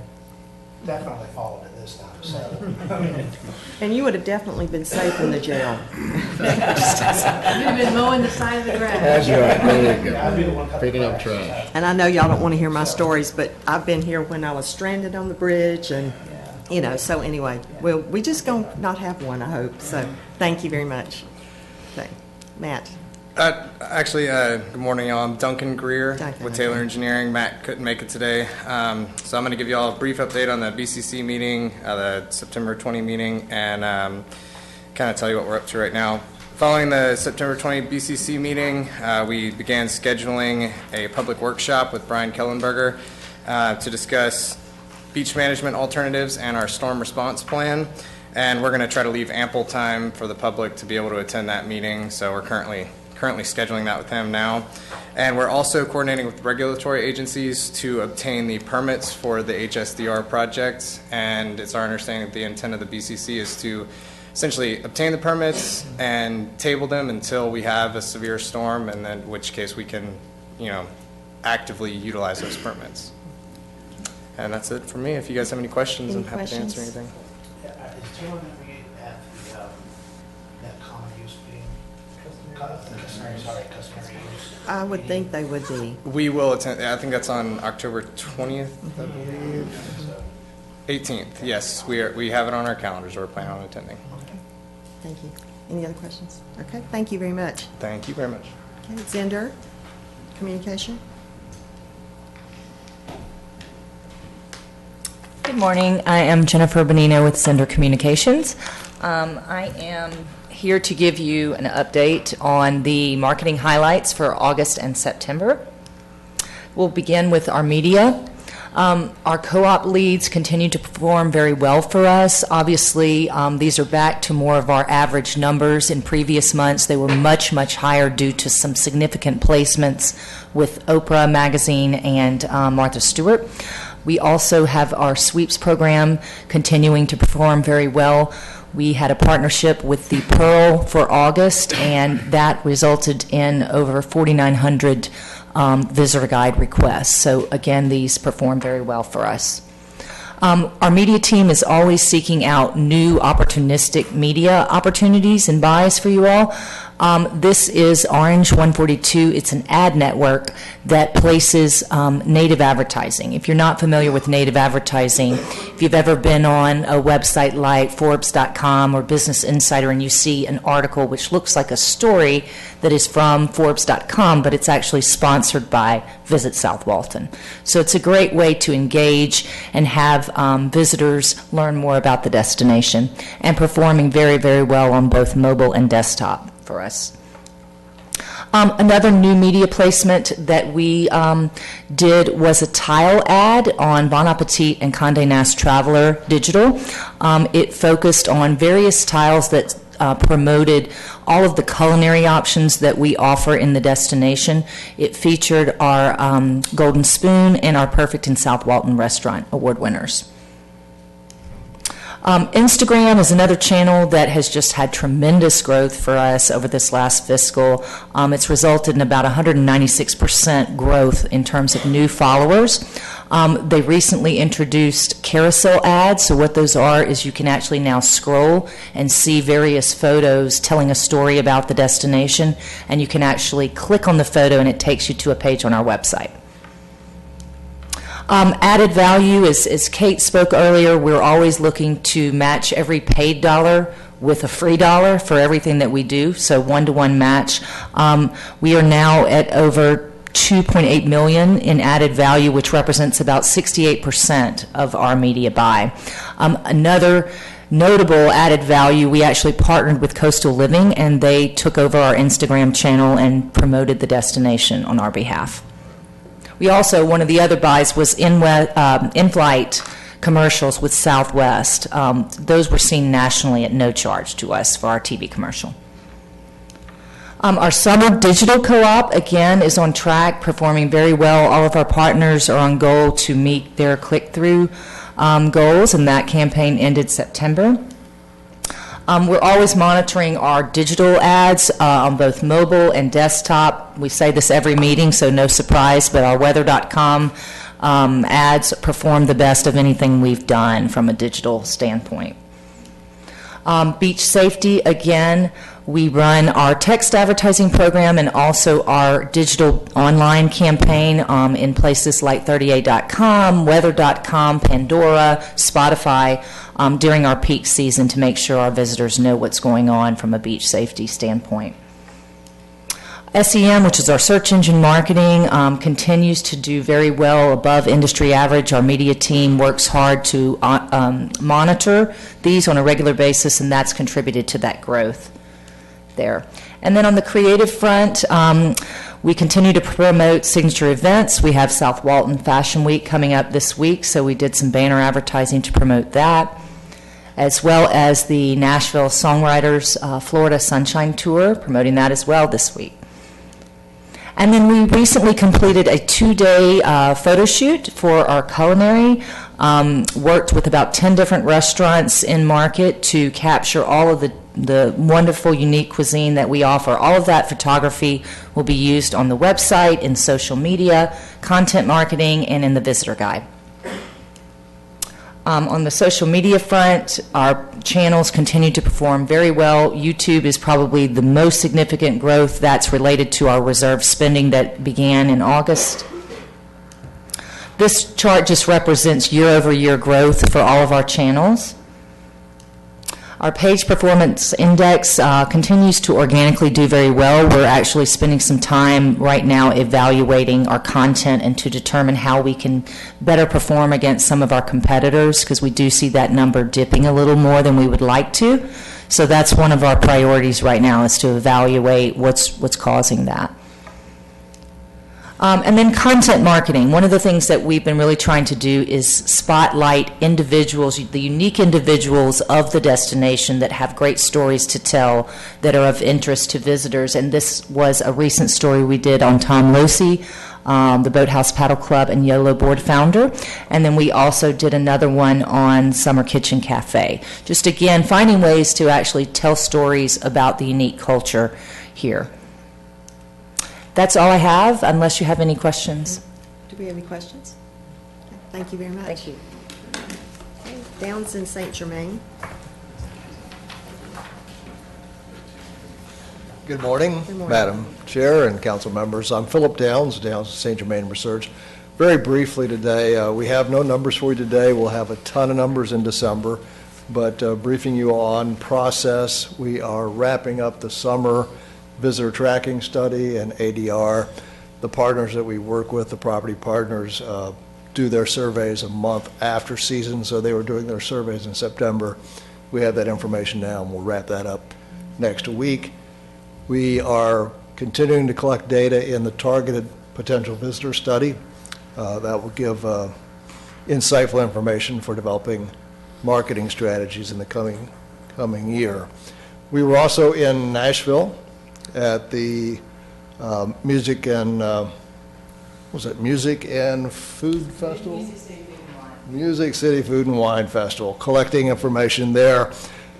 definitely followed it this time, so. And you would have definitely been safe in the jail. You've been mowing the side of the grass. That's right, there you I'd be the one go. cutting Picking up grass. trash. And I know y'all don't want to hear my stories, but I've been here when I was stranded on the bridge and, so anyway, we just gonna not have one, I hope. So, thank you very much. Okay, Matt. Actually, good morning, y'all. I'm Duncan Greer Duncan, with Taylor Engineering. Matt couldn't make it today. So I'm going to give you all a brief update on the BCC meeting, the September 20 meeting, and kind of tell you what we're up to right now. Following the September 20 BCC meeting, we began scheduling a public workshop with Brian Kellenberger to discuss beach management alternatives and our storm response plan. And we're going to try to leave ample time for the public to be able to attend that meeting. So we're currently scheduling that with him now. And we're also coordinating with regulatory agencies to obtain the permits for the HSDR project. And it's our understanding that the intent of the BCC is to essentially obtain the permits and table them until we have a severe storm, and then in which case we can, actively utilize those permits. And that's it for me. If you guys have any questions, Any I'm happy to answer questions? anything. Is Taylor going to be at that common use meeting? Customary use. I would think they would be. We will attend, I think that's on October 20th, I believe. 18th, yes. We have it on our calendars. We're planning on attending. Thank you. Any other questions? Okay, thank you very much. Thank you very much. Okay, Zender, communication. Good morning. I am Jennifer Bonino with Sender Communications. I am here to give you an update on the marketing highlights for August and September. We'll begin with our media. Our co-op leads continue to perform very well for us. Obviously, these are back to more of our average numbers. In previous months, they were much, much higher due to some significant placements with Oprah Magazine and Martha Stewart. We also have our sweeps program continuing to perform very well. We had a partnership with the Pearl for August, and that resulted in over 4,900 visitor guide requests. So again, these perform very well for us. Our media team is always seeking out new opportunistic media opportunities and buys for you all. This is Orange 142. It's an ad network that places native advertising. If you're not familiar with native advertising, if you've ever been on a website like Forbes.com or Business Insider and you see an article which looks like a story that is from Forbes.com, but it's actually sponsored by Visit South Walton. So it's a great way to engage and have visitors learn more about the destination, and performing very, very well on both mobile and desktop for us. Another new media placement that we did was a tile ad on Bon Appetit and Condé Nast Traveler Digital. It focused on various tiles that promoted all of the culinary options that we offer in the destination. It featured our Golden Spoon and our Perfect in South Walton Restaurant award winners. Instagram is another channel that has just had tremendous growth for us over this last fiscal. It's resulted in about 196% growth in terms of new followers. They recently introduced carousel ads. So what those are is you can actually now scroll and see various photos telling a story about the destination, and you can actually click on the photo and it takes you to a page on our website. Added value, as Kate spoke earlier, we're always looking to match every paid dollar with a free dollar for everything that we do, so one-to-one match. We are now at over $2.8 million in added value, which represents about 68% of our media buy. Another notable added value, we actually partnered with Coastal Living, and they took over our Instagram channel and promoted the destination on our behalf. We also, one of the other buys was in-flight commercials with Southwest. Those were seen nationally at no charge to us for our TV commercial. Our summer digital co-op, again, is on track, performing very well. All of our partners are on goal to meet their click-through goals, and that campaign ended September. We're always monitoring our digital ads on both mobile and desktop. We say this every meeting, so no surprise, but our weather.com ads perform the best of anything we've done from a digital standpoint. Beach safety, again, we run our text advertising program and also our digital online campaign in places like 38.com, weather.com, Pandora, Spotify during our peak season to make sure our visitors know what's going on from a beach safety standpoint. SEM, which is our search engine marketing, continues to do very well above industry average. Our media team works hard to monitor these on a regular basis, and that's contributed to that growth there. And then on the creative front, we continue to promote signature events. We have South Walton Fashion Week coming up this week, so we did some banner advertising to promote that, as well as the Nashville Songwriters Florida Sunshine Tour, promoting that as well this week. And then we recently completed a 2-day photo shoot for our culinary, worked with about 10 different restaurants in market to capture all of the wonderful, unique cuisine that we offer. All of that photography will be used on the website, in social media, content marketing, and in the visitor guide. On the social media front, our channels continue to perform very well. YouTube is probably the most significant growth. That's related to our reserve spending that began in August. This chart just represents year-over-year growth for all of our channels. Our page performance index continues to organically do very well. We're actually spending some time right now evaluating our content and to determine how we can better perform against some of our competitors, because we do see that number dipping a little more than we would like to. So that's one of our priorities right now, is to evaluate what's causing that. And then content marketing. One of the things that we've been really trying to do is spotlight individuals, the unique individuals of the destination that have great stories to tell that are of interest to visitors. And this was a recent story we did on Tom Losey, the Boathouse Paddle Club and YOLO board founder. And then we also did another one on Summer Kitchen Cafe. Just again, finding ways to actually tell stories about the unique culture here. That's all I have, unless you have any questions. Do we have any questions? Thank you very much. Thank you. Okay, Downs in St. Germain. Good morning, Madam Chair and council members. I'm Philip Downs, Downs St. Germain Research. Very briefly today, we have no numbers for you today. We'll have a ton of numbers in December, but briefing you on process, we are wrapping up the summer visitor tracking study and ADR. The partners that we work with, the property partners, do their surveys a month after season, so they were doing their surveys in September. We have that information now, and we'll wrap that up next week. We are continuing to collect data in the targeted potential visitor study. That will give insightful information for developing marketing strategies in the coming year. We were also in Nashville at the Music and Food Festival? Music City Food and Wine Festival, collecting information there.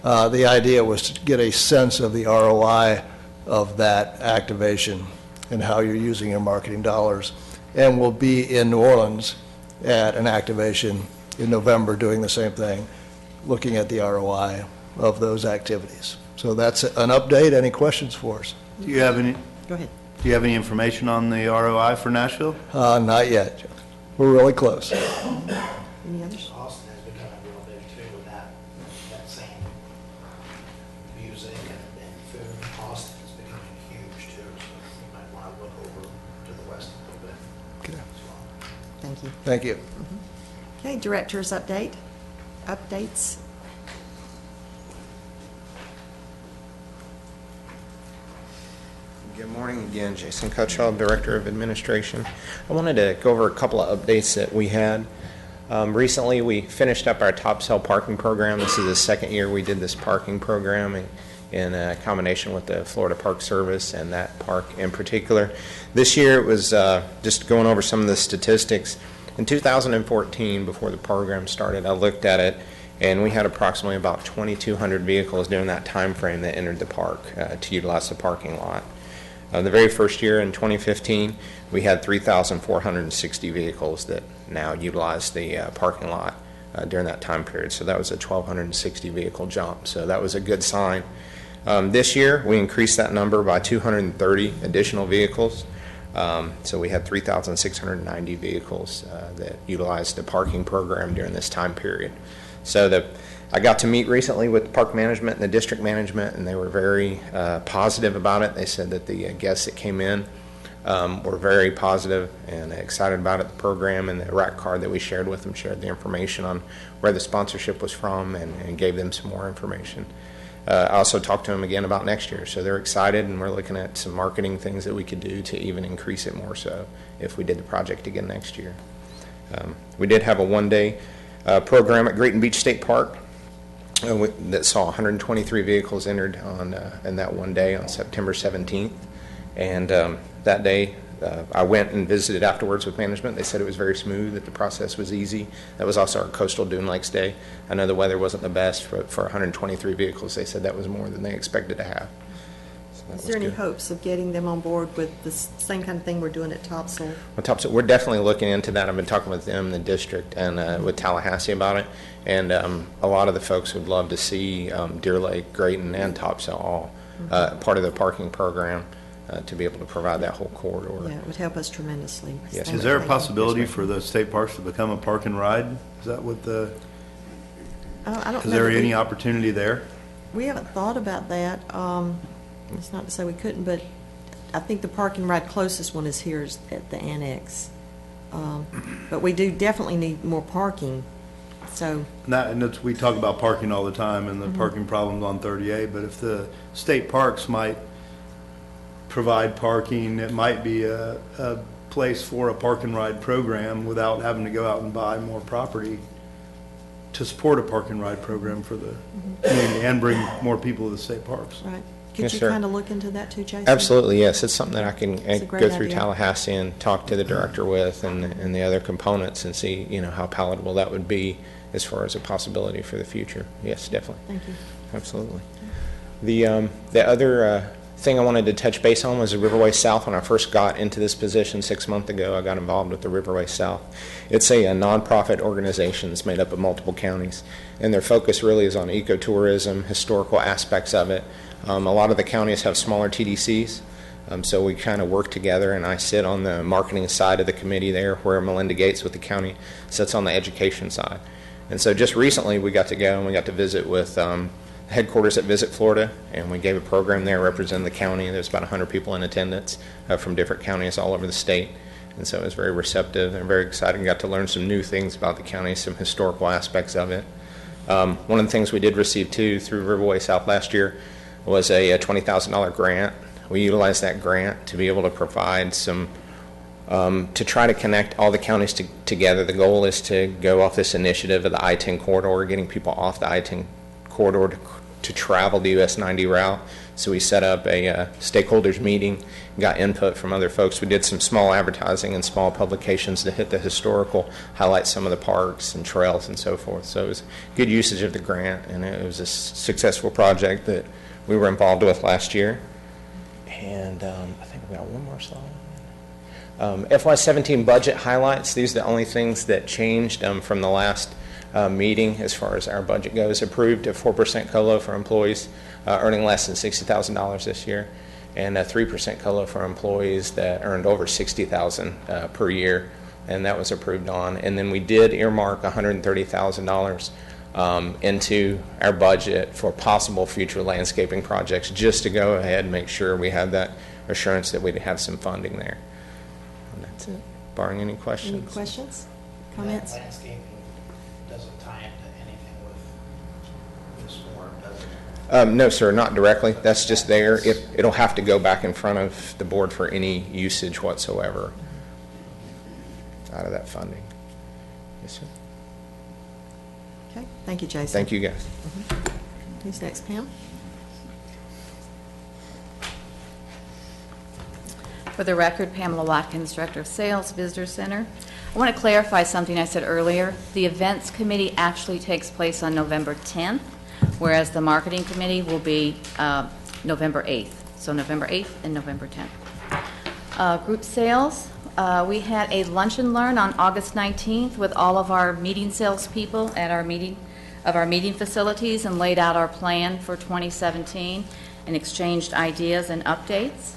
The idea was to get a sense of the ROI of that activation and how you're using your marketing dollars. And we'll be in New Orleans at an activation in November doing the same thing, looking at the ROI of those activities. So that's an update. Any questions for us? Do you have any? Go ahead. Do you have any information on the ROI for Nashville? Not yet. We're really close. Any others? Austin has become a real big too with that same music and food. Austin is becoming huge too, so you might want to look over to the west a little bit. Okay. Thank you. Thank you. Okay, director's updates. Good morning again, Jason Cutshall, Director of Administration. I wanted to go over a couple of updates that we had. Recently, we finished up our top sale parking program. This is the second year we did this parking program in combination with the Florida Park Service and that park in particular. This year, it was just going over some of the statistics. In 2014, before the program started, I looked at it, and we had approximately about 2,200 vehicles during that time frame that entered the park to utilize the parking lot. The very first year in 2015, we had 3,460 vehicles that now utilize the parking lot during that time period. So that was a 1,260 vehicle jump. So that was a good sign. This year, we increased that number by 230 additional vehicles. So we had 3,690 vehicles that utilized the parking program during this time period. So I got to meet recently with park management and the district management, and they were very positive about it. They said that the guests that came in were very positive and excited about it. The program and the rack card that we shared with them shared the information on where the sponsorship was from and gave them some more information. I also talked to them again about next year, so they're excited, and we're looking at some marketing things that we could do to even increase it more so if we did the project again next year. We did have a one-day program at Grayton Beach State Park that saw 123 vehicles entered in that one day on September 17th. And that day, I went and visited afterwards with management. They said it was very smooth, that the process was easy. That was also our Coastal Dune Lakes Day. I know the weather wasn't the best, but for 123 vehicles, they said that was more than they expected to have. So that Is was there any good. hopes of getting them on board with the same kind of thing we're doing at Topsail? Well, we're definitely looking into that. I've been talking with them, the district, and with Tallahassee about it. And a lot of the folks would love to see Deer Lake, Grayton, and Topsail all part of the parking program to be able to provide that whole corridor. Yeah, it would help us tremendously. Yes. Thank Is there a you. possibility for the state parks to become a park and ride? Is that what I don't is know there that any opportunity there? We haven't thought about that. It's not to say we couldn't, but I think the parking ride closest one is here at the annex. But we do definitely need more parking, so. We talk about parking all the time and the parking problems on 38, but if the state parks might provide parking, it might be a place for a park and ride program without having to go out and buy more property to support a park and ride program for the community and bring more people to the state parks. Right. Could Yes, you sir. kind of look into that too, Jason? Absolutely, yes. It's something that I can It's a great go through idea. Tallahassee and talk to the director with and the other components and see, how palatable that would be as far as a possibility for the future. Yes, definitely. Thank you. Absolutely. The other thing I wanted to touch base on was the Riverway South. When I first got into this position 6 months ago, I got involved with the Riverway South. It's a nonprofit organization that's made up of multiple counties, and their focus really is on ecotourism, historical aspects of it, A lot of the counties have smaller TDCs, so we kind of work together, and I sit on the marketing side of the committee there, where Melinda Gates with the county sits on the education side. And so just recently we got to go and we got to visit with headquarters at Visit Florida, and we gave a program there representing the county. There's about 100 people in attendance from different counties all over the state. And so it was very receptive and very exciting. Got to learn some new things about the county, some historical aspects of it. One of the things we did receive too through Riverway South last year was a $20,000 grant. We utilized that grant to be able to provide some, to try to connect all the counties together. The goal is to go off this initiative of the I-10 corridor, getting people off the I-10 corridor to travel the US 90 route. So we set up a stakeholders meeting, got input from other folks. We did some small advertising and small publications to hit the historical, highlight some of the parks and trails and so forth. So it was good usage of the grant, and it was a successful project that we were involved with last year. And I think we got one more slide. FY17 budget highlights. These are the only things that changed from the last meeting as far as our budget goes. Approved a 4% COLA for employees earning less than $60,000 this year, and a 3% COLA for employees that earned over $60,000 per year, and that was approved on. And then we did earmark $130,000 into our budget for possible future landscaping projects, just to go ahead and make sure we had that assurance that we'd have some funding there. And that's it, barring any questions. Any questions, comments? Landscaping doesn't tie into anything with this form, does it? No, sir, not directly. That's just there. It'll have to go back in front of the board for any usage whatsoever out of that funding. Yes, sir. Okay, thank you, Jason. Thank you, guys. Who's next, Pam? For the record, Pamela Watkins, Director of Sales, Visitor Center. I want to clarify something I said earlier. The Events Committee actually takes place on November 10th, whereas the Marketing Committee will be November 8th. So November 8th and November 10th. Group sales, we had a lunch and learn on August 19th with all of our meeting salespeople at our meeting facilities, and laid out our plan for 2017 and exchanged ideas and updates.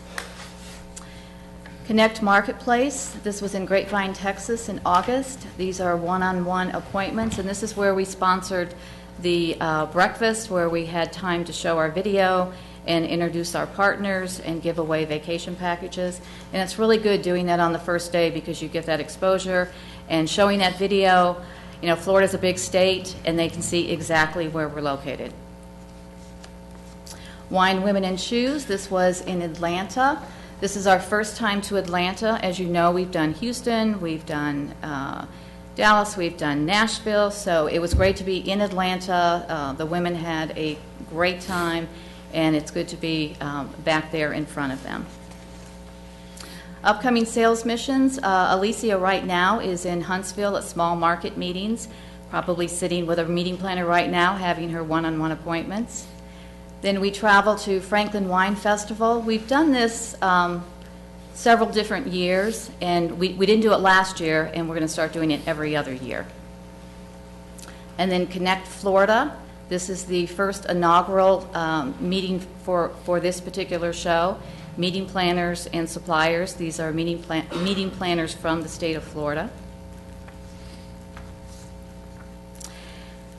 Connect Marketplace, this was in Grapevine, Texas in August. These are one-on-one appointments, and this is where we sponsored the breakfast, where we had time to show our video and introduce our partners and give away vacation packages. And it's really good doing that on the first day, because you get that exposure and showing that video. You know, Florida's a big state, and they can see exactly where we're located. Wine, Women, and Shoes, this was in Atlanta. This is our first time to Atlanta. As you know, we've done Houston, we've done Dallas, we've done Nashville, so it was great to be in Atlanta. The women had a great time, and it's good to be back there in front of them. Upcoming sales missions, Alicia right now is in Huntsville at small market meetings, probably sitting with a meeting planner right now, having her one-on-one appointments. Then we travel to Franklin Wine Festival. We've done this several different years, and we didn't do it last year, and we're going to start doing it every other year. And then Connect Florida. This is the first inaugural meeting for this particular show. Meeting planners and suppliers. These are meeting planners from the state of Florida.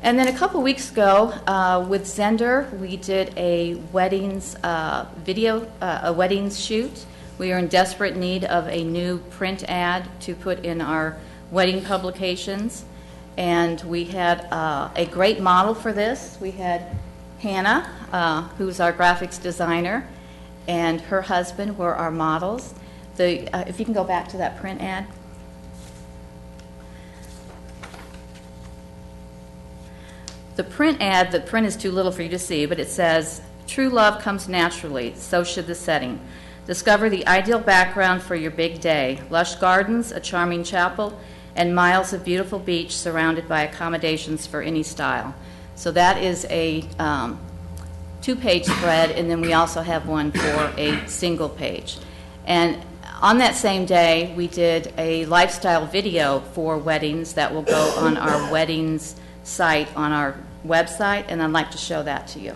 And then a couple weeks ago, with Zender, we did a weddings a weddings shoot. We are in desperate need of a new print ad to put in our wedding publications. And we had a great model for this. We had Hannah, who's our graphics designer, and her husband were our models. If you can go back to that print ad. The print is too little for you to see, but it says, "True love comes naturally, so should the setting. Discover the ideal background for your big day. Lush gardens, a charming chapel, and miles of beautiful beach surrounded by accommodations for any style." So that is a two-page spread, and then we also have one for a single page. And on that same day, we did a lifestyle video for weddings that will go on our weddings site on our website, and I'd like to show that to you.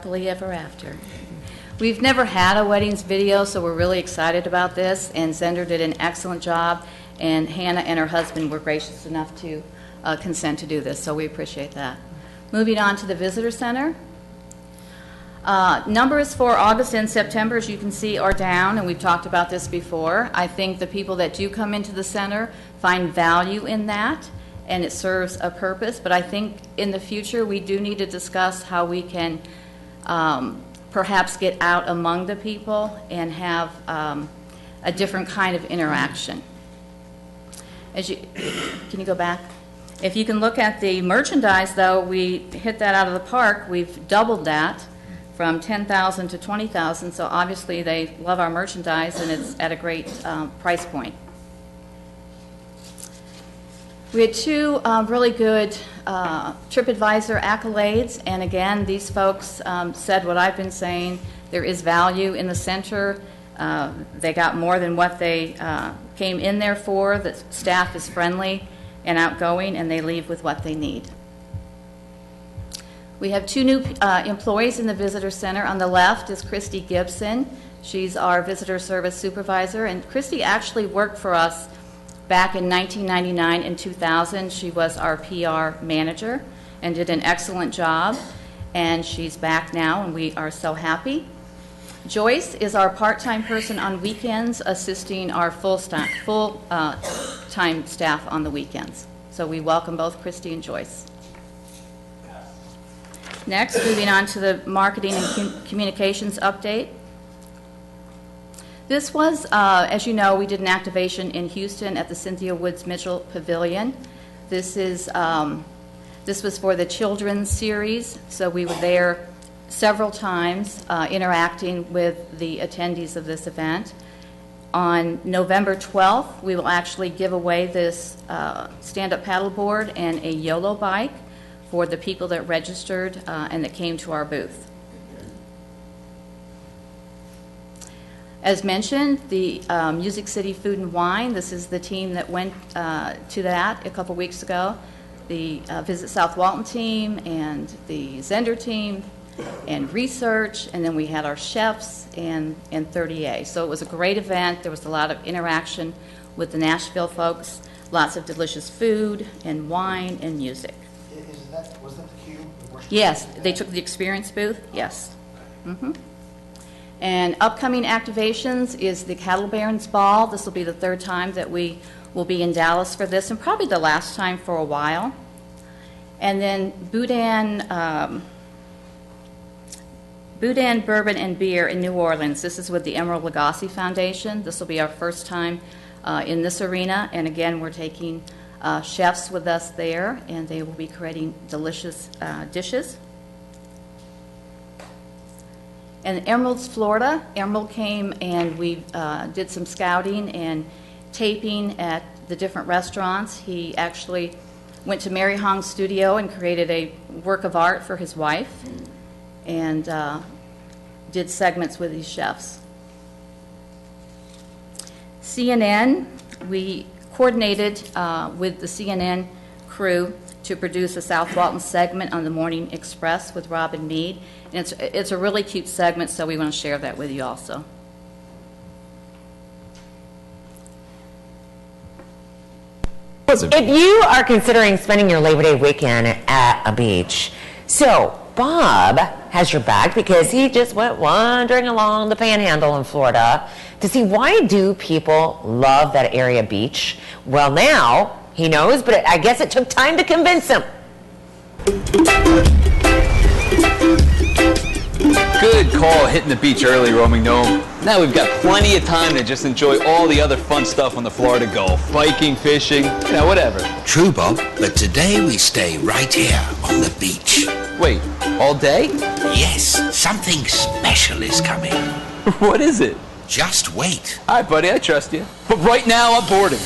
happily ever after. We've never had a weddings video, so we're really excited about this, and Zender did an excellent job, and Hannah and her husband were gracious enough to consent to do this, so we appreciate that. Moving on to the Visitor Center. Numbers for August and September, as you can see, are down, and we've talked about this before. I think the people that do come into the center find value in that, and it serves a purpose, but I think in the future we do need to discuss how we can perhaps get out among the people and have a different kind of interaction. Can you go back? If you can look at the merchandise, though, we hit that out of the park. We've doubled that from 10,000 to 20,000, so obviously they love our merchandise, and it's at a great price point. We had two really good TripAdvisor accolades, and again, these folks said what I've been saying. There is value in the center. They got more than what they came in there for. The staff is friendly and outgoing, and they leave with what they need. We have two new employees in the Visitor Center. On the left is Christy Gibson. She's our Visitor Service Supervisor, and Christy actually worked for us back in 1999 and 2000. She was our PR manager and did an excellent job, and she's back now, and we are so happy. Joyce is our part-time person on weekends, assisting our full-time staff on the weekends. So we welcome both Christy and Joyce. Next, moving on to the marketing and communications update. This was, as you know, we did an activation in Houston at the Cynthia Woods Mitchell Pavilion. This was for the children's series, so we were there several times interacting with the attendees of this event. On November 12th, we will actually give away this stand-up paddleboard and a YOLO bike for the people that registered and that came to our booth. As mentioned, the Music City Food and Wine, this is the team that went to that a couple weeks ago. The Visit South Walton team and the Zender team and research, and then we had our chefs and 30A. So it was a great event. There was a lot of interaction with the Nashville folks, lots of delicious food and wine and music. Was that the Cube? Yes, they took the experience booth, yes. Mm-hmm. And upcoming activations is the Cattle Barons Ball. This will be the third time that we will be in Dallas for this, and probably the last time for a while. And then Boudin Bourbon and Beer in New Orleans. This is with the Emerald Lagasse Foundation. This will be our first time in this arena, and again, we're taking chefs with us there, and they will be creating delicious dishes. And Emerald's Florida, Emerald came and we did some scouting and taping at the different restaurants. He actually went to Mary Hong's studio and created a work of art for his wife, and did segments with these chefs. CNN, we coordinated with the CNN crew to produce a South Walton segment on the Morning Express with Robin Meade. And it's a really cute segment, so we want to share that with you also. If you are considering spending your Labor Day weekend at a beach, so Bob has your back because he just went wandering along the Panhandle in Florida to see why do people love that area beach. Well, now he knows, but I guess it took time to convince him. Good call hitting the beach early, Roaming Gnome. Now we've got plenty of time to just enjoy all the other fun stuff on the Florida Gulf. Biking, fishing, whatever. True, Bob, but today we stay right here on the beach. Wait, all day? Yes, something special is coming. What is it? Just wait. All right, buddy, I trust you. But right now, I'm boarding.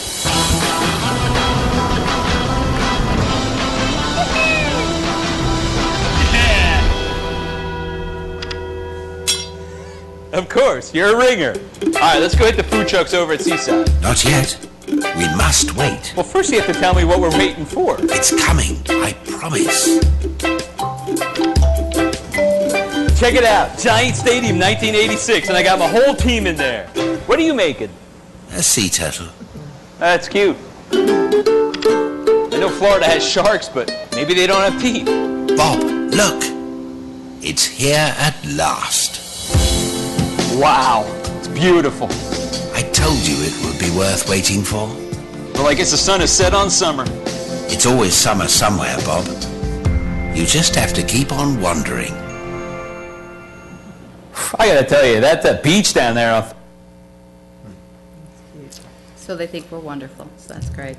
Of course, you're a ringer. All right, let's go hit the food trucks over at Seaside. Not yet. We must wait. Well, first you have to tell me what we're waiting for. It's coming, I promise. check it out. Giant Stadium, 1986, and I got my whole team in there. What are you making? A sea turtle. That's cute. I know Florida has sharks, but maybe they don't have teeth. Bob, look. It's here at last. Wow, it's beautiful. I told you it would be worth waiting for. Well, I guess the sun has set on summer. It's always summer somewhere, Bob. You just have to keep on wondering. I gotta tell you, that beach down there off. So they think we're wonderful, so that's great.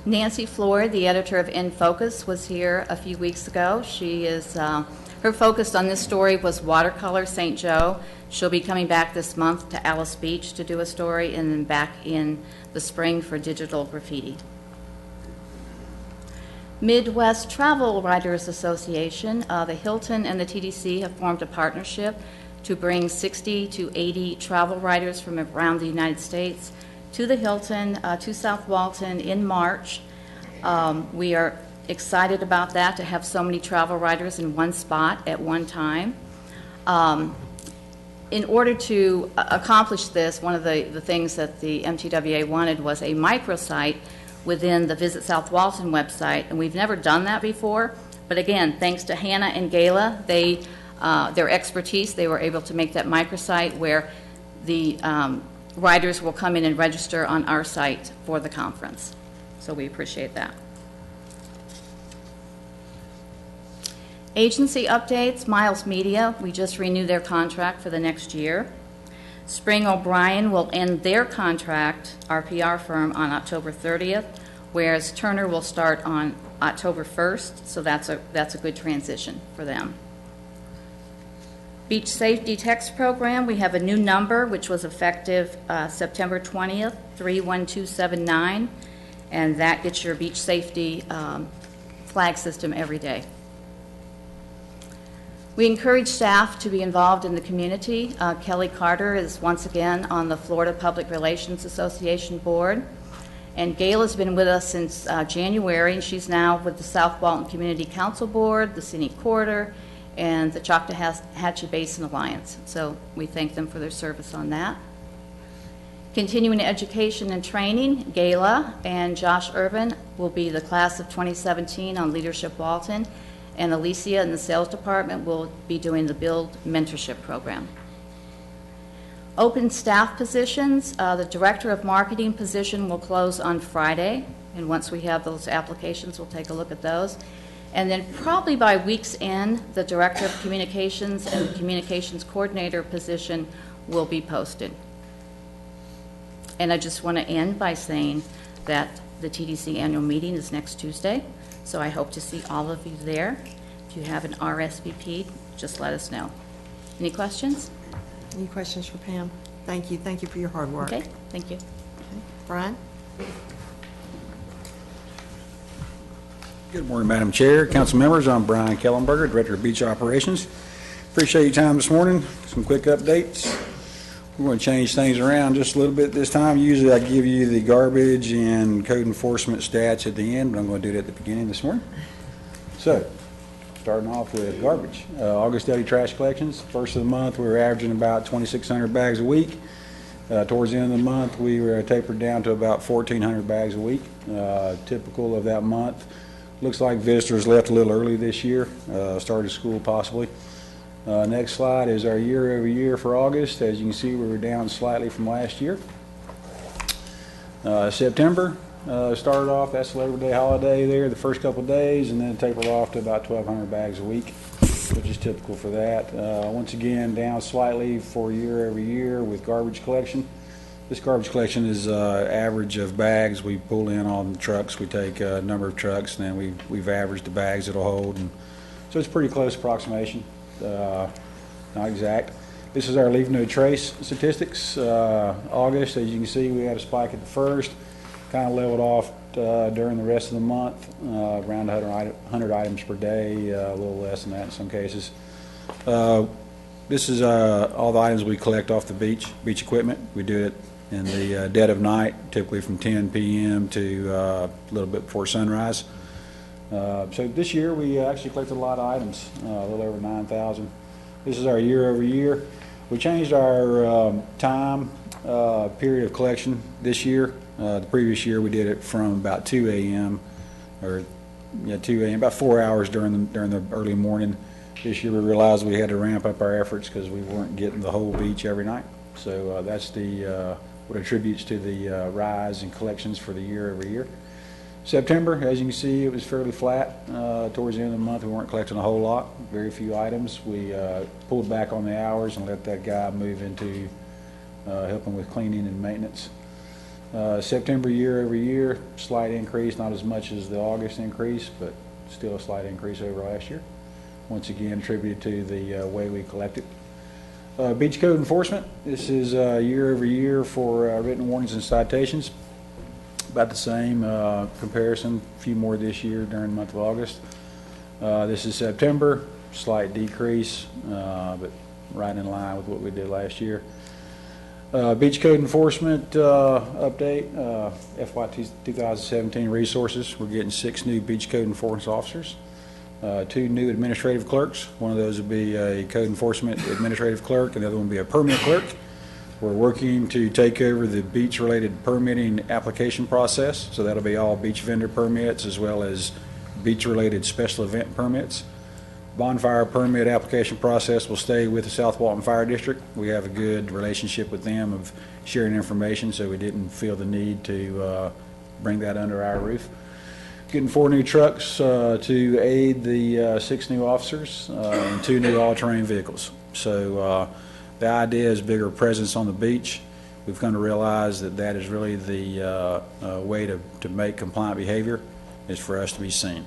Nancy Floyd, the editor of In Focus, was here a few weeks ago. She is, her focus on this story was Watercolor St. Joe. She'll be coming back this month to Alice Beach to do a story, and then back in the spring for Digital Graffiti. Midwest Travel Writers Association, the Hilton and the TDC have formed a partnership to bring 60 to 80 travel writers from around the United States to the Hilton, to South Walton in March. We are excited about that, to have so many travel writers in one spot at one time. In order to accomplish this, one of the things that the MTWA wanted was a microsite within the Visit South Walton website, and we've never done that before. But again, thanks to Hannah and Gayla, their expertise, they were able to make that microsite where the writers will come in and register on our site for the conference. So we appreciate that. Agency updates, Miles Media, we just renewed their contract for the next year. Spring O'Brien will end their contract, our PR firm, on October 30th, whereas Turner will start on October 1st, so that's a good transition for them. Beach Safety Text Program, we have a new number which was effective September 20th, 31279, and that gets your beach safety flag system every day. We encourage staff to be involved in the community. Kelly Carter is once again on the Florida Public Relations Association board, and Gail has been with us since January, and she's now with the South Walton Community Council Board, the Scenic Corridor, and the Choctawhatchee Basin Alliance. So we thank them for their service on that. Continuing education and training, Gayla and Josh Irvin will be the class of 2017 on Leadership Walton, and Alicia in the sales department will be doing the Build Mentorship Program. Open staff positions, the Director of Marketing position will close on Friday, and once we have those applications, we'll take a look at those. And then probably by week's end, the Director of Communications and the Communications Coordinator position will be posted. And I just want to end by saying that the TDC annual meeting is next Tuesday, so I hope to see all of you there. If you have an RSVP, just let us know. Any questions? Any questions for Pam? Thank you. Thank you for your hard work. Okay, thank you. Okay. Brian? Good morning, Madam Chair, council members. I'm Brian Kellenberger, Director of Beach Operations. Appreciate your time this morning. Some quick updates. We're going to change things around just a little bit this time. Usually I give you the garbage and code enforcement stats at the end, but I'm going to do it at the beginning this morning. So, starting off with garbage. August daily trash collections. First of the month, we were averaging about 2,600 bags a week. Towards the end of the month, we were tapered down to about 1,400 bags a week. Typical of that month. Looks like visitors left a little early this year, started school possibly. Next slide is our year over year for August. As you can see, we were down slightly from last year. September started off, that's Labor Day holiday there, the first couple of days, and then tapered off to about 1,200 bags a week, which is typical for that. Once again, down slightly for year over year with garbage collection. This garbage collection is average of bags we pull in on the trucks. We take a number of trucks, and then we've averaged the bags it'll hold, and so it's a pretty close approximation. Not exact. This is our leave no trace statistics. August, as you can see, we had a spike at the first, kind of leveled off during the rest of the month, around 100 items per day, a little less than that in some cases. This is all the items we collect off the beach equipment. We do it in the dead of night, typically from 10 p.m. to a little bit before sunrise. So this year, we actually collected a lot of items, a little over 9,000. This is our year over year. We changed our time period of collection this year. The previous year, we did it from about 2 a.m. or 2 a.m., about 4 hours during the early morning. This year, we realized we had to ramp up our efforts because we weren't getting the whole beach every night. So that's what attributes to the rise in collections for the year over year. September, as you can see, it was fairly flat. Towards the end of the month, we weren't collecting a whole lot, very few items. We pulled back on the hours and let that guy move into helping with cleaning and maintenance. September year over year, slight increase, not as much as the August increase, but still a slight increase over last year. Once again, attributed to the way we collected. Beach code enforcement, this is year over year for written warnings and citations. About the same comparison, a few more this year during the month of August. This is September, slight decrease, but right in line with what we did last year. Beach code enforcement update, FY 2017 resources. We're getting 6 new beach code enforcement officers, 2 new administrative clerks. One of those would be a code enforcement administrative clerk, and the other one would be a permit clerk. We're working to take over the beach-related permitting application process, so that'll be all beach vendor permits as well as beach-related special event permits. Bonfire permit application process will stay with the South Walton Fire District. We have a good relationship with them of sharing information, so we didn't feel the need to bring that under our roof. Getting 4 new trucks to aid the 6 new officers and 2 new all-terrain vehicles. So the idea is bigger presence on the beach. We've come to realize that that is really the way to make compliant behavior, is for us to be seen.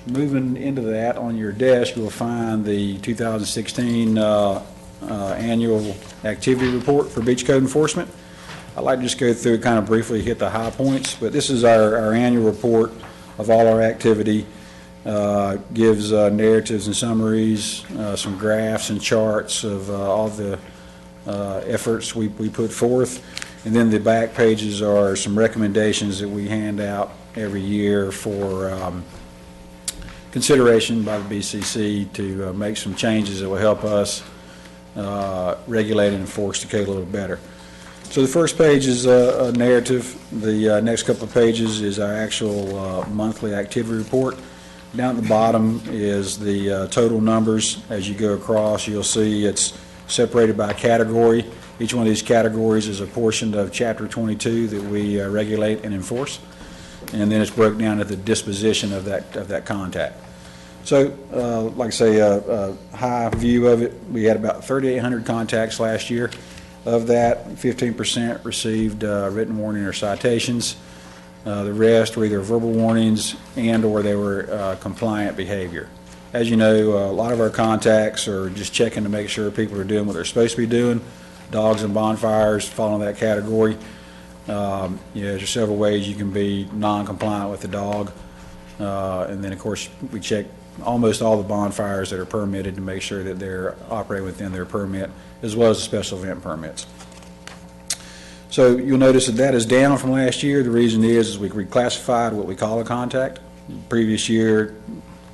Moving into that, on your desk, you'll find the 2016 annual activity report for beach code enforcement. I'd like to just go through, kind of briefly hit the high points, but this is our annual report of all our activity. Gives narratives and summaries, some graphs and charts of all the efforts we put forth. And then the back pages are some recommendations that we hand out every year for consideration by the BCC to make some changes that will help us regulate and enforce the code a little better. So the first page is a narrative. The next couple of pages is our actual monthly activity report. Down at the bottom is the total numbers. As you go across, you'll see it's separated by category. Each one of these categories is a portion of Chapter 22 that we regulate and enforce. And then it's broken down at the disposition of that contact. So, like I say, a high view of it, we had about 3,800 contacts last year. Of that, 15% received written warning or citations. The rest were either verbal warnings and or they were compliant behavior. As you know, a lot of our contacts are just checking to make sure people are doing what they're supposed to be doing. Dogs and bonfires fall in that category. There's several ways you can be non-compliant with the dog. And then, of course, we check almost all the bonfires that are permitted to make sure that they're operating within their permit, as well as the special event permits. So you'll notice that is down from last year. The reason is we reclassified what we call a contact. Previous year,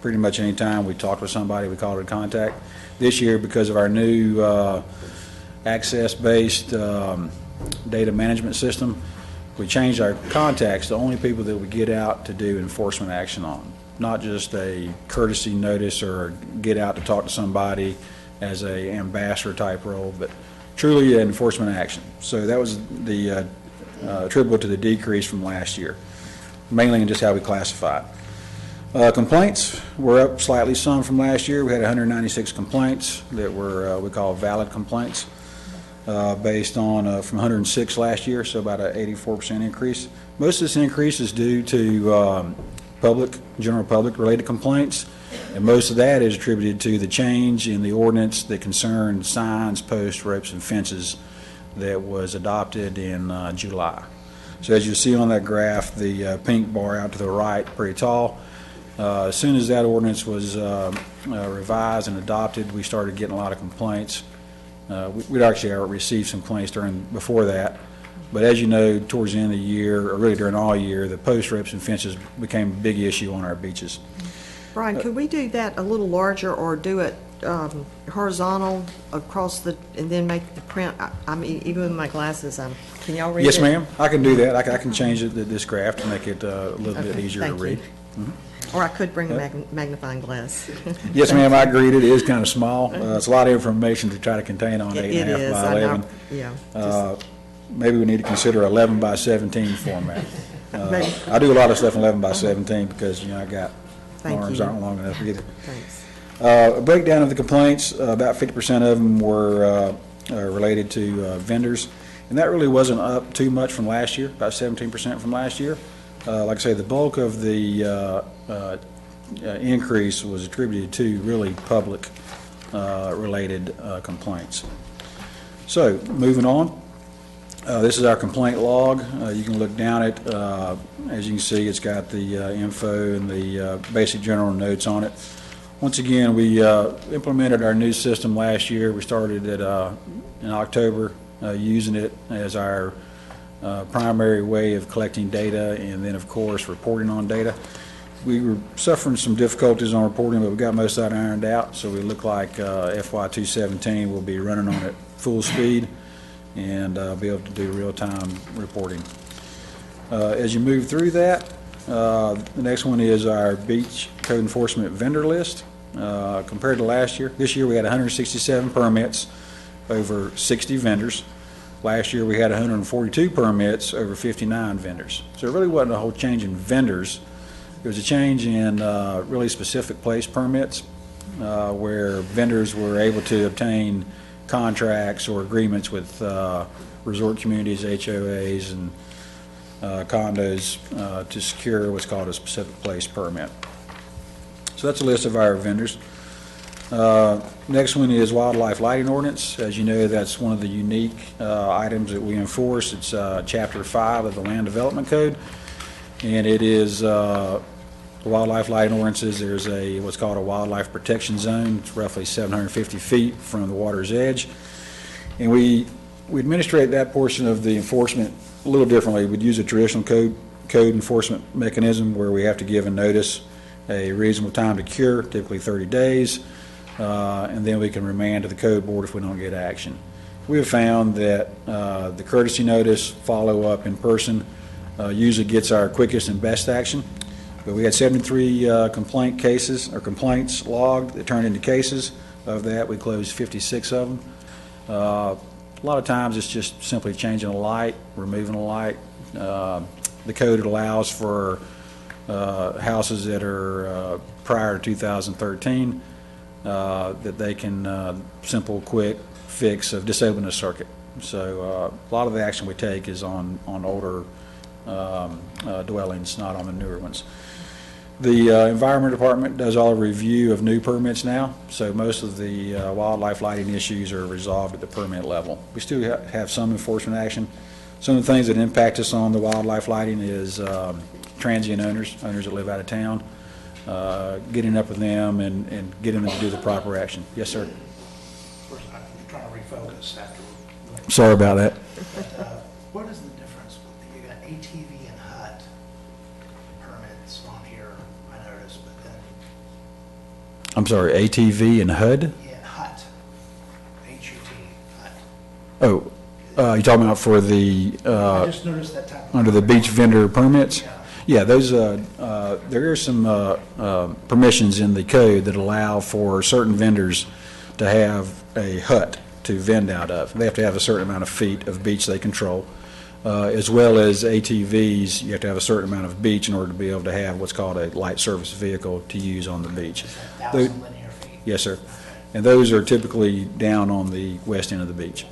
pretty much any time we talked with somebody, we called it a contact. This year, because of our new access-based data management system, we changed our contacts to only people that we get out to do enforcement action on, not just a courtesy notice or get out to talk to somebody as a ambassador type role, but truly an enforcement action. So that was the attributable to the decrease from last year, mainly in just how we classify it. Complaints were up slightly some from last year. We had 196 complaints that were we call valid complaints, based on from 106 last year, so about an 84% increase. Most of this increase is due to general public related complaints, and most of that is attributed to the change in the ordinance that concerned signs, posts, ropes, and fences that was adopted in July. So as you see on that graph, the pink bar out to the right, pretty tall. As soon as that ordinance was revised and adopted, we started getting a lot of complaints. We'd actually received some complaints before that, But as you know, towards the end of the year, or really during all year, the post ropes and fences became a big issue on our beaches. Brian, could we do that a little larger or do it horizontal across the, and then make the print, I mean, even with my glasses, can y'all read it? Yes, ma'am, I can do that. I can change this graph to make it a little bit Okay, easier to thank you. read. Or I could bring a magnifying glass. Yes, ma'am, I agreed. It is kind of small. It's a lot of information to try to contain on It 8.5 is, by I know. 11. Yeah, Maybe we need to consider 11 by 17 format. Maybe. I do a lot of stuff in 11 by 17 because, I got, Thank arms you. aren't long enough either. Thanks. A breakdown of the complaints, about 50% of them were related to vendors, and that really wasn't up too much from last year, about 17% from last year. Like I say, the bulk of the increase was attributed to really public related complaints. So, moving on. This is our complaint log. You can look down it. As you can see, it's got the info and the basic general notes on it. Once again, we implemented our new system last year. We started it in October, using it as our primary way of collecting data and then, of course, reporting on data. We were suffering some difficulties on reporting, but we got most of that ironed out, so we look like FY 2017 will be running on at full speed and be able to do real-time reporting. As you move through that, the next one is our beach code enforcement vendor list. Compared to last year, this year we had 167 permits over 60 vendors. Last year we had 142 permits over 59 vendors. So it really wasn't a whole change in vendors. It was a change in really specific place permits where vendors were able to obtain contracts or agreements with resort communities, HOAs, and condos to secure what's called a specific place permit. So that's a list of our vendors. Next one is wildlife lighting ordinance. As you know, that's one of the unique items that we enforce. It's Chapter 5 of the Land Development Code, and it is wildlife lighting ordinances. There's what's called a wildlife protection zone. It's roughly 750 feet from the water's edge, and we administrate that portion of the enforcement a little differently. We'd use a traditional code enforcement mechanism where we have to give a notice, a reasonable time to cure, typically 30 days, and then we can remand to the code board if we don't get action. We have found that the courtesy notice, follow-up in person, usually gets our quickest and best action. But we had 73 complaints logged that turned into cases. Of that, we closed 56 of them. A lot of times it's just simply changing a light, removing a light. The code allows for houses that are prior to 2013 that they can simple, quick fix of disabling a circuit. So a lot of the action we take is on older dwellings, not on the newer ones. The Environment Department does all the review of new permits now, so most of the wildlife lighting issues are resolved at the permit level. We still have some enforcement action. Some of the things that impact us on the wildlife lighting is transient owners that live out of town, getting up with them and getting them to do the proper action. Yes, sir. Of course, I'm trying to refocus after. Sorry about that. What is the difference with, you got ATV and HUD permits on here, I noticed, but then, I'm sorry, ATV and HUD? yeah, HUT, H-U-T, HUT. Oh, you're talking about for the, I just noticed that type of. under the beach vendor permits? Yeah, those, there are some permissions in the code that allow for certain vendors to have a hut to vend out of. They have to have a certain amount of feet of beach they control, as well as ATVs. You have to have a certain amount of beach in order to be able to have what's called a light service vehicle to use on the beach. 1,000 linear feet. Yes, sir. And those are typically down on the west end of the beach.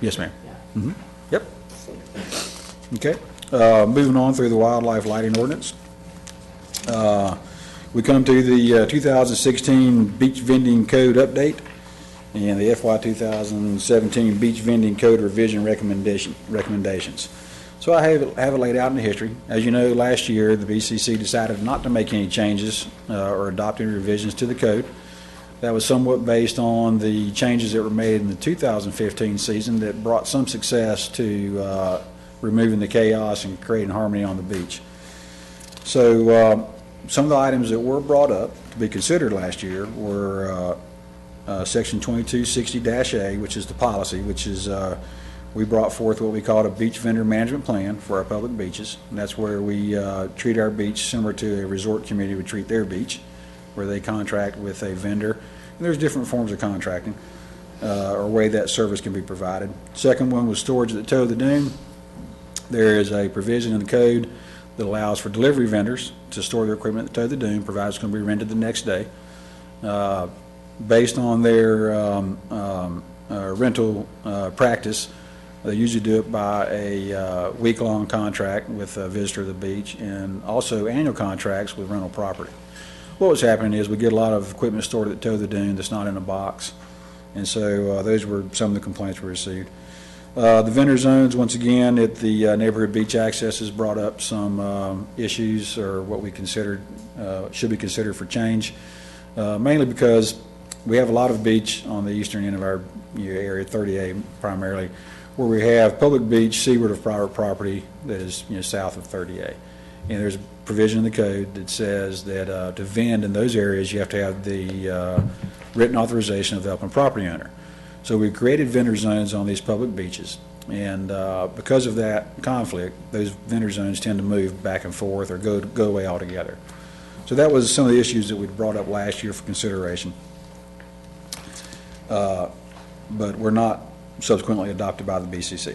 Yes, ma'am. Mm-hmm. Yep. Okay. Moving on through the wildlife lighting ordinance. We come to the 2016 beach vending code update and the FY 2017 beach vending code revision recommendations. So I have it laid out in the history. As you know, last year the BCC decided not to make any changes or adopt any revisions to the code. That was somewhat based on the changes that were made in the 2015 season that brought some success to removing the chaos and creating harmony on the beach. So some of the items that were brought up to be considered last year were Section 2260-A, which is the policy, which is we brought forth what we called a beach vendor management plan for our public beaches. And that's where we treat our beach similar to a resort community would treat their beach, where they contract with a vendor. And there's different forms of contracting or way that service can be provided. Second one was storage at the toe of the dune. There is a provision in the code that allows for delivery vendors to store their equipment at the toe of the dune, provided it's going to be rented the next day. Based on their rental practice, they usually do it by a week-long contract with a visitor to the beach, and also annual contracts with rental property. What was happening is we get a lot of equipment stored at the toe of the dune that's not in a box, and so those were some of the complaints we received. The vendor zones, once again, at the neighborhood beach access has brought up some issues, or what we considered should be considered for change, mainly because we have a lot of beach on the eastern end of our area, 30A primarily, where we have public beach seaward of private property that is south of 30A. And there's a provision in the code that says that to vend in those areas, you have to have the written authorization of the upland property owner. So we created vendor zones on these public beaches, and because of that conflict, those vendor zones tend to move back and forth or go away altogether. So that was some of the issues that we brought up last year for consideration, but were not subsequently adopted by the BCC.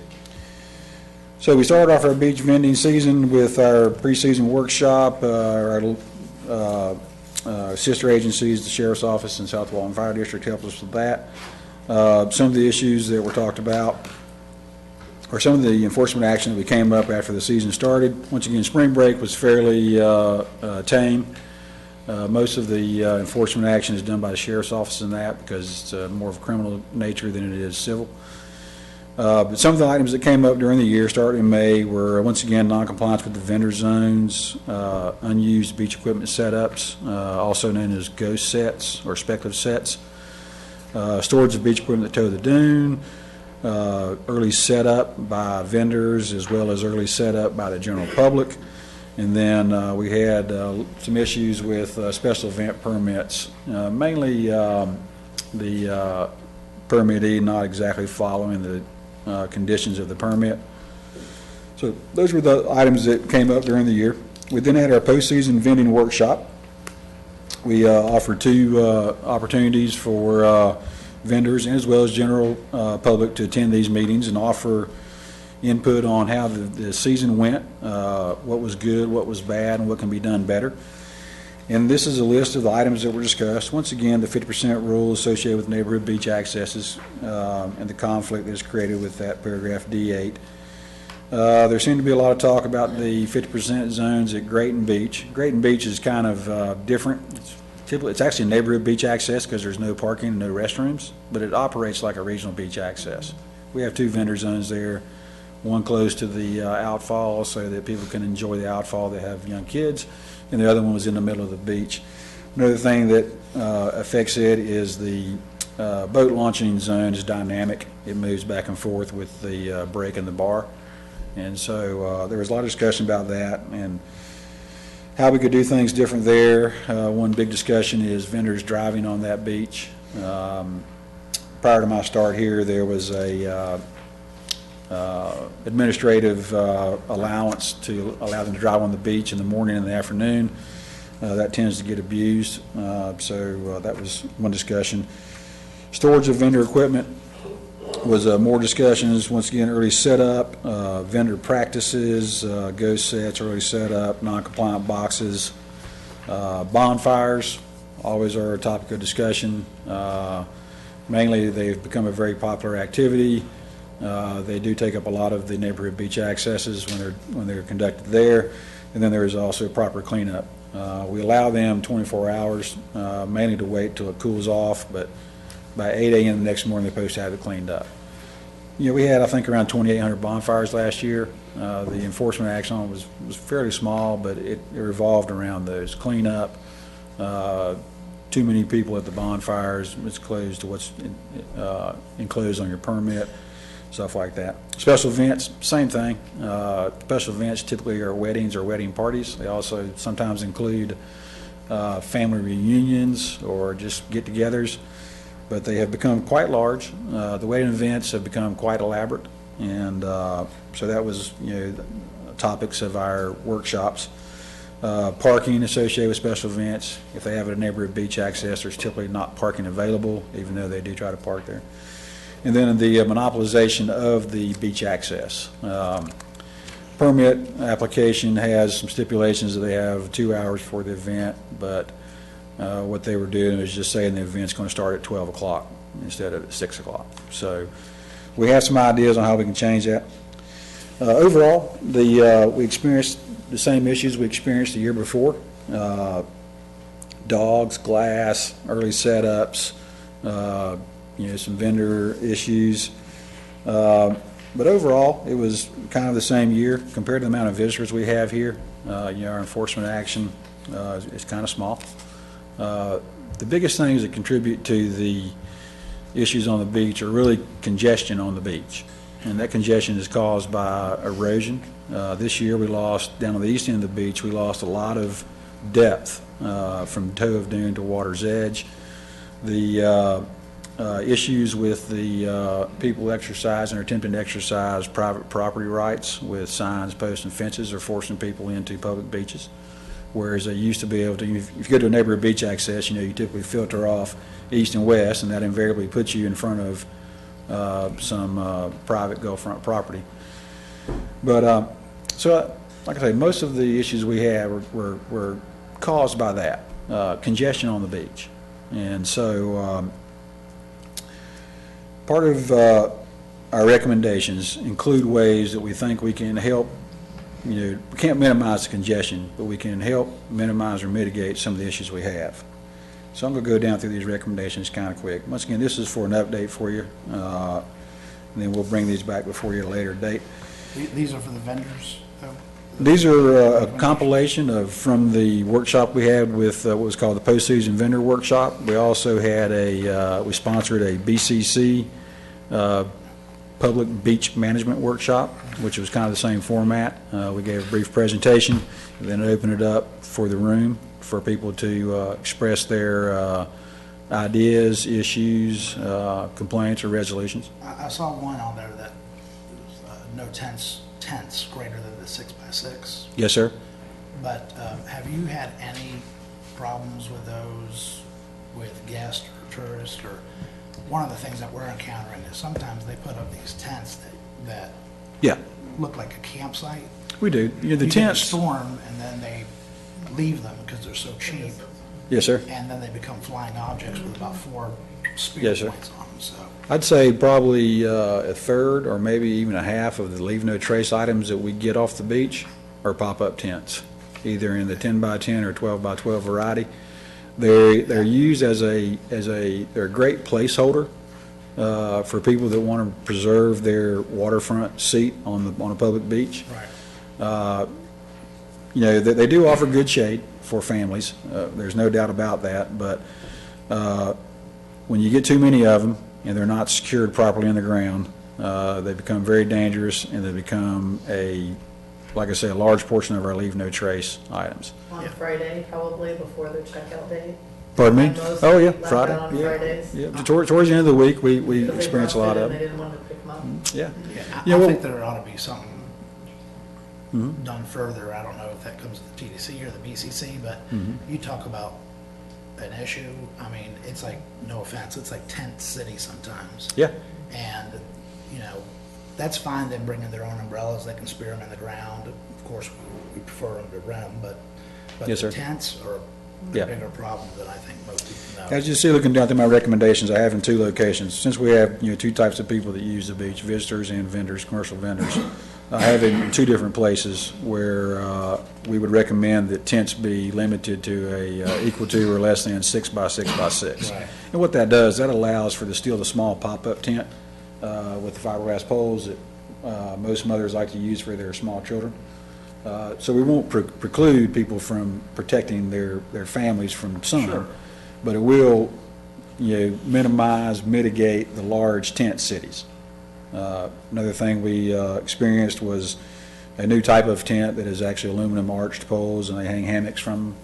So we started off our beach vending season with our preseason workshop. Our sister agencies, the Sheriff's Office and South Walton Fire District, helped us with that. Some of the issues that were talked about, or some of the enforcement action that we came up after the season started. Once again, spring break was fairly tame. Most of the enforcement action is done by the Sheriff's Office in that, because it's more of a criminal nature than it is civil. But some of the items that came up during the year, starting in May, were once again non-compliance with the vendor zones, unused beach equipment setups, also known as ghost sets or speculative sets, storage of beach equipment at the toe of the dune, early setup by vendors as well as early setup by the general public. And then we had some issues with special event permits, mainly the permittee not exactly following the conditions of the permit. So those were the items that came up during the year. We then had our postseason vending workshop. We offered two opportunities for vendors as well as general public to attend these meetings and offer input on how the season went, what was good, what was bad, and what can be done better. And this is a list of the items that were discussed. Once again, the 50% rule associated with neighborhood beach accesses and the conflict that is created with that paragraph D8. There seemed to be a lot of talk about the 50% zones at Grayton Beach. Grayton Beach is kind of different. It's actually a neighborhood beach access because there's no parking and no restrooms, but it operates like a regional beach access. We have two vendor zones there, one close to the outfall so that people can enjoy the outfall that have young kids, and the other one was in the middle of the beach. Another thing that affects it is the boat launching zone is dynamic. It moves back and forth with the break in the bar. And so there was a lot of discussion about that and how we could do things different there. One big discussion is vendors driving on that beach. Prior to my start here, there was a administrative allowance to allow them to drive on the beach in the morning and the afternoon. That tends to get abused, so that was one discussion. Storage of vendor equipment was more discussions. Once again, early setup, vendor practices, ghost sets, early setup, non-compliant boxes, bonfires always are a topic of discussion. Mainly, they've become a very popular activity. They do take up a lot of the neighborhood beach accesses when they're conducted there, and then there is also proper cleanup. We allow them 24 hours, mainly to wait till it cools off, but by 8 a.m. the next morning they're supposed to have it cleaned up. We had, I think, around 2,800 bonfires last year. The enforcement action on it was fairly small, but it revolved around those cleanup, too many people at the bonfires, it's closed to what's enclosed on your permit, stuff like that. Special events, same thing. Special events typically are weddings or wedding parties. They also sometimes include family reunions or just get-togethers, but they have become quite large. The wedding events have become quite elaborate, and so that was, topics of our workshops. Parking associated with special events. If they have a neighborhood beach access, there's typically not parking available, even though they do try to park there. And then the monopolization of the beach access. Permit application has some stipulations that they have 2 hours for the event, but what they were doing is just saying the event's going to start at 12 o'clock instead of at 6 o'clock. So we have some ideas on how we can change that. Overall, we experienced the same issues we experienced the year before. Dogs, glass, early setups, some vendor issues. But overall, it was kind of the same year compared to the amount of visitors we have here. Our enforcement action is kind of small. The biggest things that contribute to the issues on the beach are really congestion on the beach. And that congestion is caused by erosion. This year we lost, down on the east end of the beach, we lost a lot of depth from toe of dune to water's edge. The issues with the people exercising or attempting to exercise private property rights with signs, posts, and fences are forcing people into public beaches. Whereas they used to be able to, if you go to a neighborhood beach access, you typically filter off east and west, and that invariably puts you in front of some private Gulffront property. But so, like I say, most of the issues we had were caused by that congestion on the beach, and so part of our recommendations include ways that we think we can help. We can't minimize the congestion, but we can help minimize or mitigate some of the issues we have. So I'm going to go down through these recommendations kind of quick. Once again, this is for an update for you, and then we'll bring these back before you at a later date. These are for the vendors, though? These are a compilation from the workshop we had with what was called the Postseason Vendor Workshop. We also had we sponsored a BCC Public Beach Management Workshop, which was kind of the same format. We gave a brief presentation, and then opened it up for the room for people to express their ideas, issues, complaints, or resolutions. I saw one on there that no tents greater than the 6x6. Yes, sir. But have you had any problems with those with guests or tourists? Or one of the things that we're encountering is sometimes they put up these tents that Yeah, look like a campsite. we do. The You get a tents. storm and then they leave them because they're so cheap. Yes, sir. And then they become flying objects with about 4 spear Yes, sir. points on them. So I'd say probably a third or maybe even a half of the leave no trace items that we get off the beach are pop-up tents, either in the 10 by 10 or 12 by 12 variety. They're used they're a great placeholder for people that want to preserve their waterfront seat on a public beach. Right. They do offer good shade for families. There's no doubt about that. But when you get too many of them and they're not secured properly in the ground, they become very dangerous, and they become like I say, a large portion of our leave no trace items. On Friday, probably before their checkout date. Pardon me? And most Oh, yeah, left Friday. out on Yeah. Fridays. Yeah, towards the end of the week, we Because they experience a lot busted of and them. They didn't want to pick them up. Yeah. I well- think there ought to be something Mhm. done further. I don't know if that comes to the TDC or the BCC, but Mhm. you talk about an issue. I mean, it's like, no offense, it's like tent city sometimes. Yeah. And, that's fine, them bringing their own umbrellas, they can spear them in the ground. Of course, we prefer them to rent them, but Yes, the sir. tents are Yeah. a bigger problem than I think most people know. As you see, looking down through my recommendations, I have in 2 locations. Since we have, 2 types of people that use the beach, visitors and vendors, commercial vendors, I have it in 2 different places where we would recommend that tents be limited to equal to or less than 6 by 6 by 6. Right. And what that does, that allows for the small pop-up tent with the fiberglass poles that most mothers like to use for their small children. So we won't preclude people from protecting their families from sun. Sure. but it will, minimize, mitigate the large tent cities. Another thing we experienced was a new type of tent that is actually aluminum arched poles, and they hang hammocks from,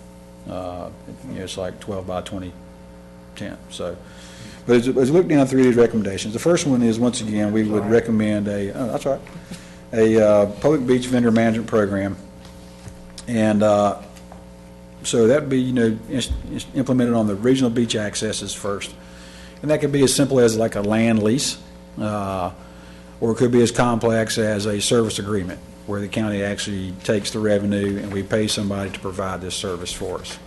it's like 12 by 20 tent. So, but as we look down through these recommendations, the first one is, once again, we would recommend a public beach vendor management program. And so that would be, implemented on the regional beach accesses first. And that could be as simple as like a land lease, or it could be as complex as a service agreement, where the county actually takes the revenue and we pay somebody to provide this service for us.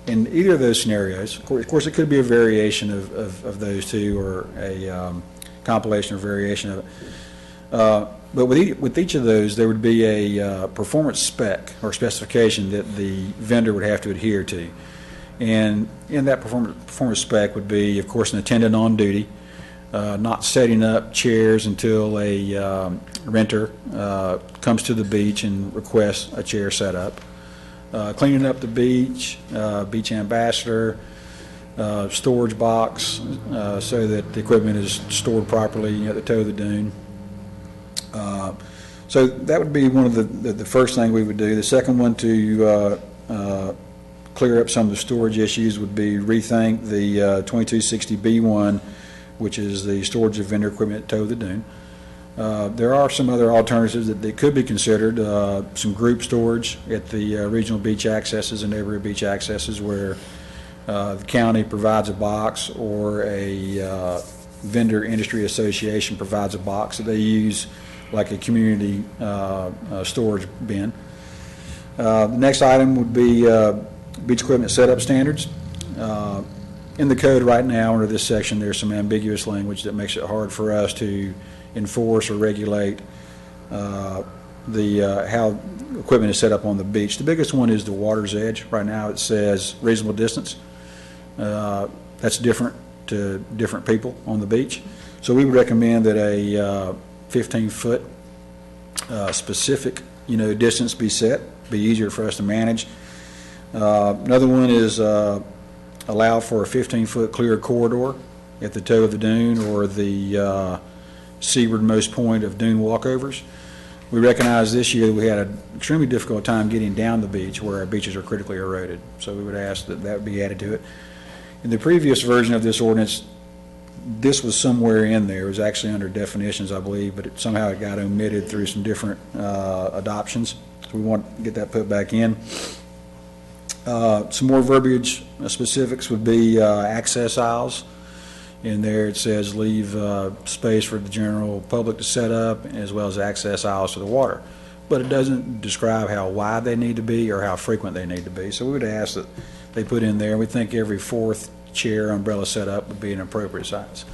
In either of those scenarios, of course, it could be a variation of those two, or a compilation or variation of it. But with each of those, there would be a performance spec or specification that the vendor would have to adhere to. And in that performance spec would be, of course, an attendant on duty, not setting up chairs until a renter comes to the beach and requests a chair set up, cleaning up the beach, beach ambassador, storage box so that the equipment is stored properly at the toe of the dune. So that would be one of the first thing we would do. The second one to clear up some of the storage issues would be rethink the 2260B1, which is the storage of vendor equipment at the toe of the dune. There are some other alternatives that could be considered, some group storage at the regional beach accesses and neighborhood beach accesses, where the county provides a box, or a vendor industry association provides a box that they use like a community storage bin. The next item would be beach equipment setup standards. In the code right now, under this section, there's some ambiguous language that makes it hard for us to enforce or regulate how equipment is set up on the beach. The biggest one is the water's edge. Right now it says reasonable distance. That's different to different people on the beach. So we would recommend that a 15-foot specific, distance be set, be easier for us to manage. Another one is allow for a 15-foot clear corridor at the toe of the dune, or the seawardmost point of dune walkovers. We recognize this year that we had an extremely difficult time getting down the beach, where our beaches are critically eroded. So we would ask that that would be added to it. In the previous version of this ordinance, this was somewhere in there. It was actually under definitions, I believe, but somehow it got omitted through some different adoptions. So we want to get that put back in. Some more verbiage specifics would be access aisles. In there it says leave space for the general public to set up, as well as access aisles to the water. But it doesn't describe how wide they need to be or how frequent they need to be. So we would ask that they put in there, we think every fourth chair umbrella setup would be an appropriate size.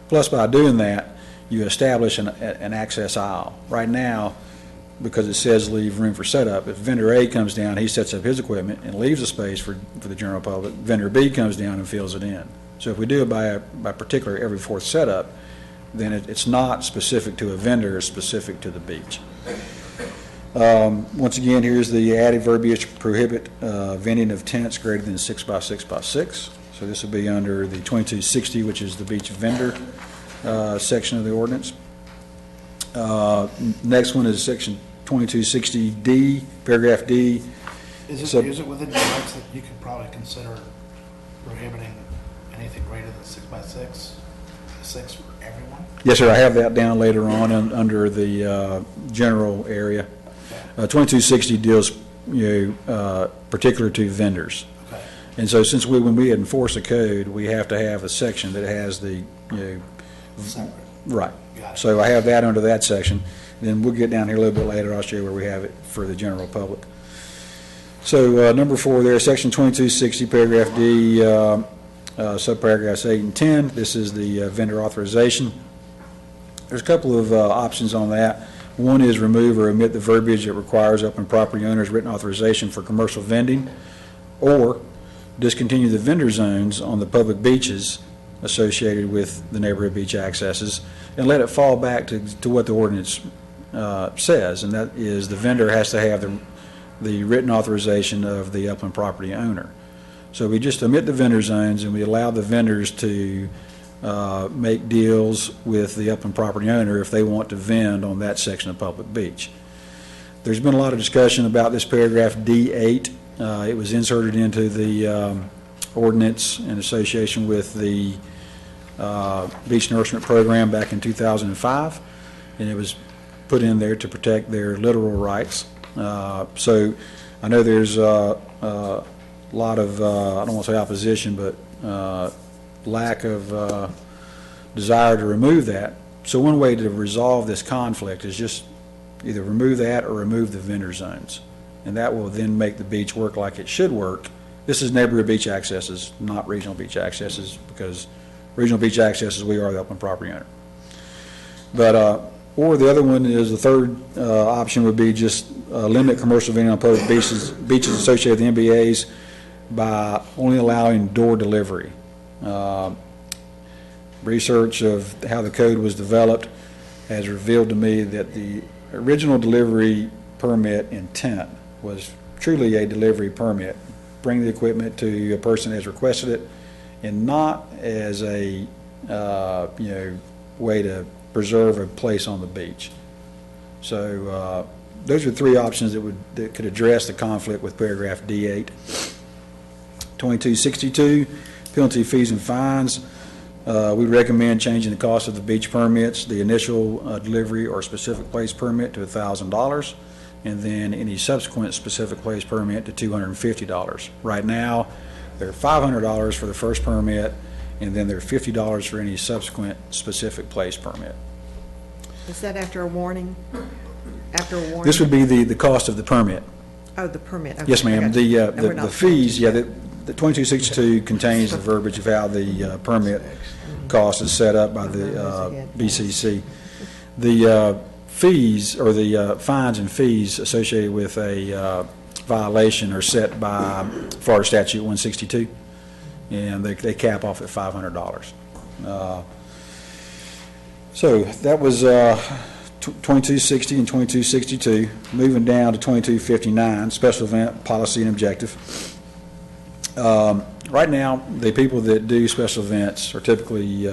Plus, by doing that, you establish an access aisle. Right now, because it says leave room for setup, if vendor A comes down, he sets up his equipment and leaves a space for the general public, vendor B comes down and fills it in. So if we do it by particular every fourth setup, then it's not specific to a vendor, it's specific to the beach. Once again, here's the added verbiage: prohibit vending of tents greater than 6 by 6 by 6. So this will be under the 2260, which is the beach vendor section of the ordinance. Next one is section 2260D, paragraph D. Is it within your rights that you could probably consider prohibiting anything greater than 6 by 6 for everyone? Yes, sir. I have that down later on under the general area. 2260 deals, particular to vendors. Okay. And so since when we enforce a code, we have to have a section that has the, Separate. Right. So I have that under that section. Then we'll get down here a little bit later. I'll show you where we have it for the general public. So number 4 there, section 2260, paragraph D, subparagraphs 8 and 10. This is the vendor authorization. There's a couple of options on that. One is remove or omit the verbiage that requires open property owners written authorization for commercial vending, or discontinue the vendor zones on the public beaches associated with the neighborhood beach accesses, and let it fall back to what the ordinance says, and that is the vendor has to have the written authorization of the upland property owner. So we just omit the vendor zones, and we allow the vendors to make deals with the upland property owner if they want to vend on that section of public beach. There's been a lot of discussion about this paragraph D8. It was inserted into the ordinance in association with the beach nourishment program back in 2005, and it was put in there to protect their littoral rights. So I know there's a lot of, I don't want to say opposition, but lack of desire to remove that. So one way to resolve this conflict is just either remove that or remove the vendor zones. And that will then make the beach work like it should work. This is neighborhood beach accesses, not regional beach accesses, because regional beach accesses, we are the upland property owner. But, or the other one is, the third option would be just limit commercial vending on public beaches associated with the MBAs by only allowing door delivery. Research of how the code was developed has revealed to me that the original delivery permit intent was truly a delivery permit. Bring the equipment to a person as requested it, and not as a way to preserve a place on the beach. So those are three options that could address the conflict with paragraph D8. 2262, penalty, fees, and fines. We recommend changing the cost of the beach permits, the initial delivery or specific place permit to $1,000, and then any subsequent specific place permit to $250. Right now, they're $500 for the first permit, and then they're $50 for any subsequent specific place permit. Is that after a warning? After a warning? This would be the cost of the permit. Oh, the permit. Okay, Yes, ma'am. I got you. And we're The not fees, yeah, the 2262 contains the verbiage of how the permit cost is set up by the BCC. The fees, or the fines and fees associated with a violation are set by Florida Statute 162, and they cap off at $500. So that was 2260 and 2262. Moving down to 2259, special event policy and objective. Right now, the people that do special events are typically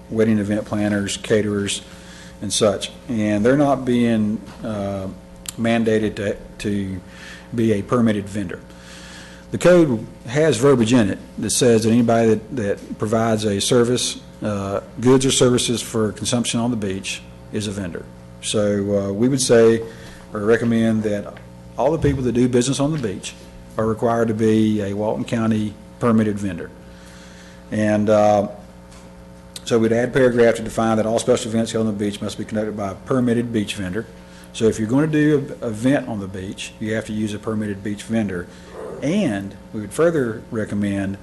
wedding event planners, caterers, and such, and they're not being mandated to be a permitted vendor. The code has verbiage in it that says that anybody that provides a service, goods or services for consumption on the beach, is a vendor. So we would say or recommend that all the people that do business on the beach are required to be a Walton County permitted vendor. And so we'd add paragraph to define that all special events held on the beach must be conducted by a permitted beach vendor. So if you're going to do an event on the beach, you have to use a permitted beach vendor. And we would further recommend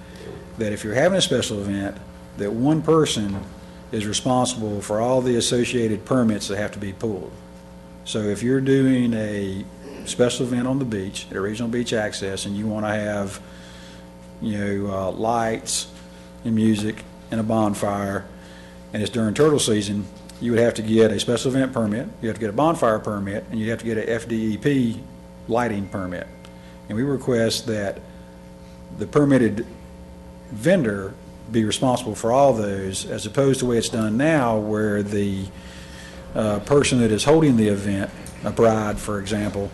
that if you're having a special event, that one person is responsible for all the associated permits that have to be pulled. So if you're doing a special event on the beach, at a regional beach access, and you want to have, lights and music and a bonfire, and it's during turtle season, you would have to get a special event permit, you have to get a bonfire permit, and you have to get a FDEP lighting permit. And we request that the permitted vendor be responsible for all those, as opposed to the way it's done now, where the person that is holding the event, a bride, for example,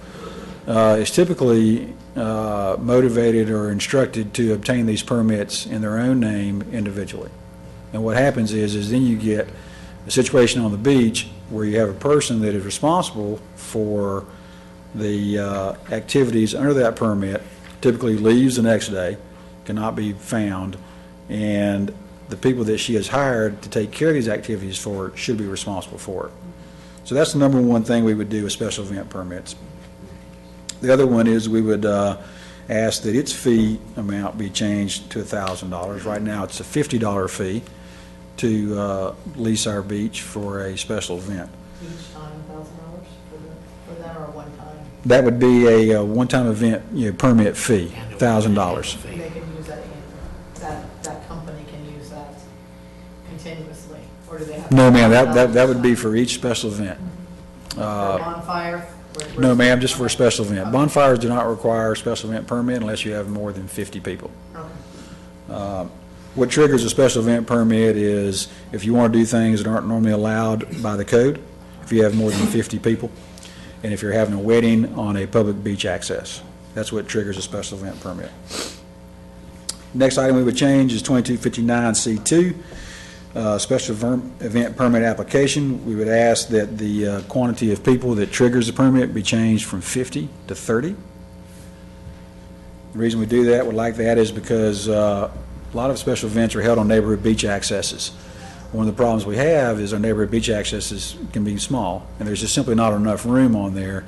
is typically motivated or instructed to obtain these permits in their own name individually. And what happens is then you get a situation on the beach where you have a person that is responsible for the activities under that permit, typically leaves the next day, cannot be found, and the people that she has hired to take care of these activities for it should be responsible for it. So that's the number one thing we would do with special event permits. The other one is we would ask that its fee amount be changed to $1,000. Right now it's a $50 fee to lease our beach for a special event. Each time $1,000 for that, or a one-time? That would be a one-time event permit fee, $1,000. They can use that company can use that continuously, or do they have? No, ma'am, that would be for each special event. For a bonfire? No, ma'am, just for a special event. Bonfires do not require a special event permit unless you have more than 50 people. Okay. What triggers a special event permit is if you want to do things that aren't normally allowed by the code, if you have more than 50 people, and if you're having a wedding on a public beach access. That's what triggers a special event permit. Next item we would change is 2259C2, special event permit application. We would ask that the quantity of people that triggers the permit be changed from 50 to 30. The reason we do that, would like that, is because a lot of special events are held on neighborhood beach accesses. One of the problems we have is our neighborhood beach accesses can be small, and there's just simply not enough room on there.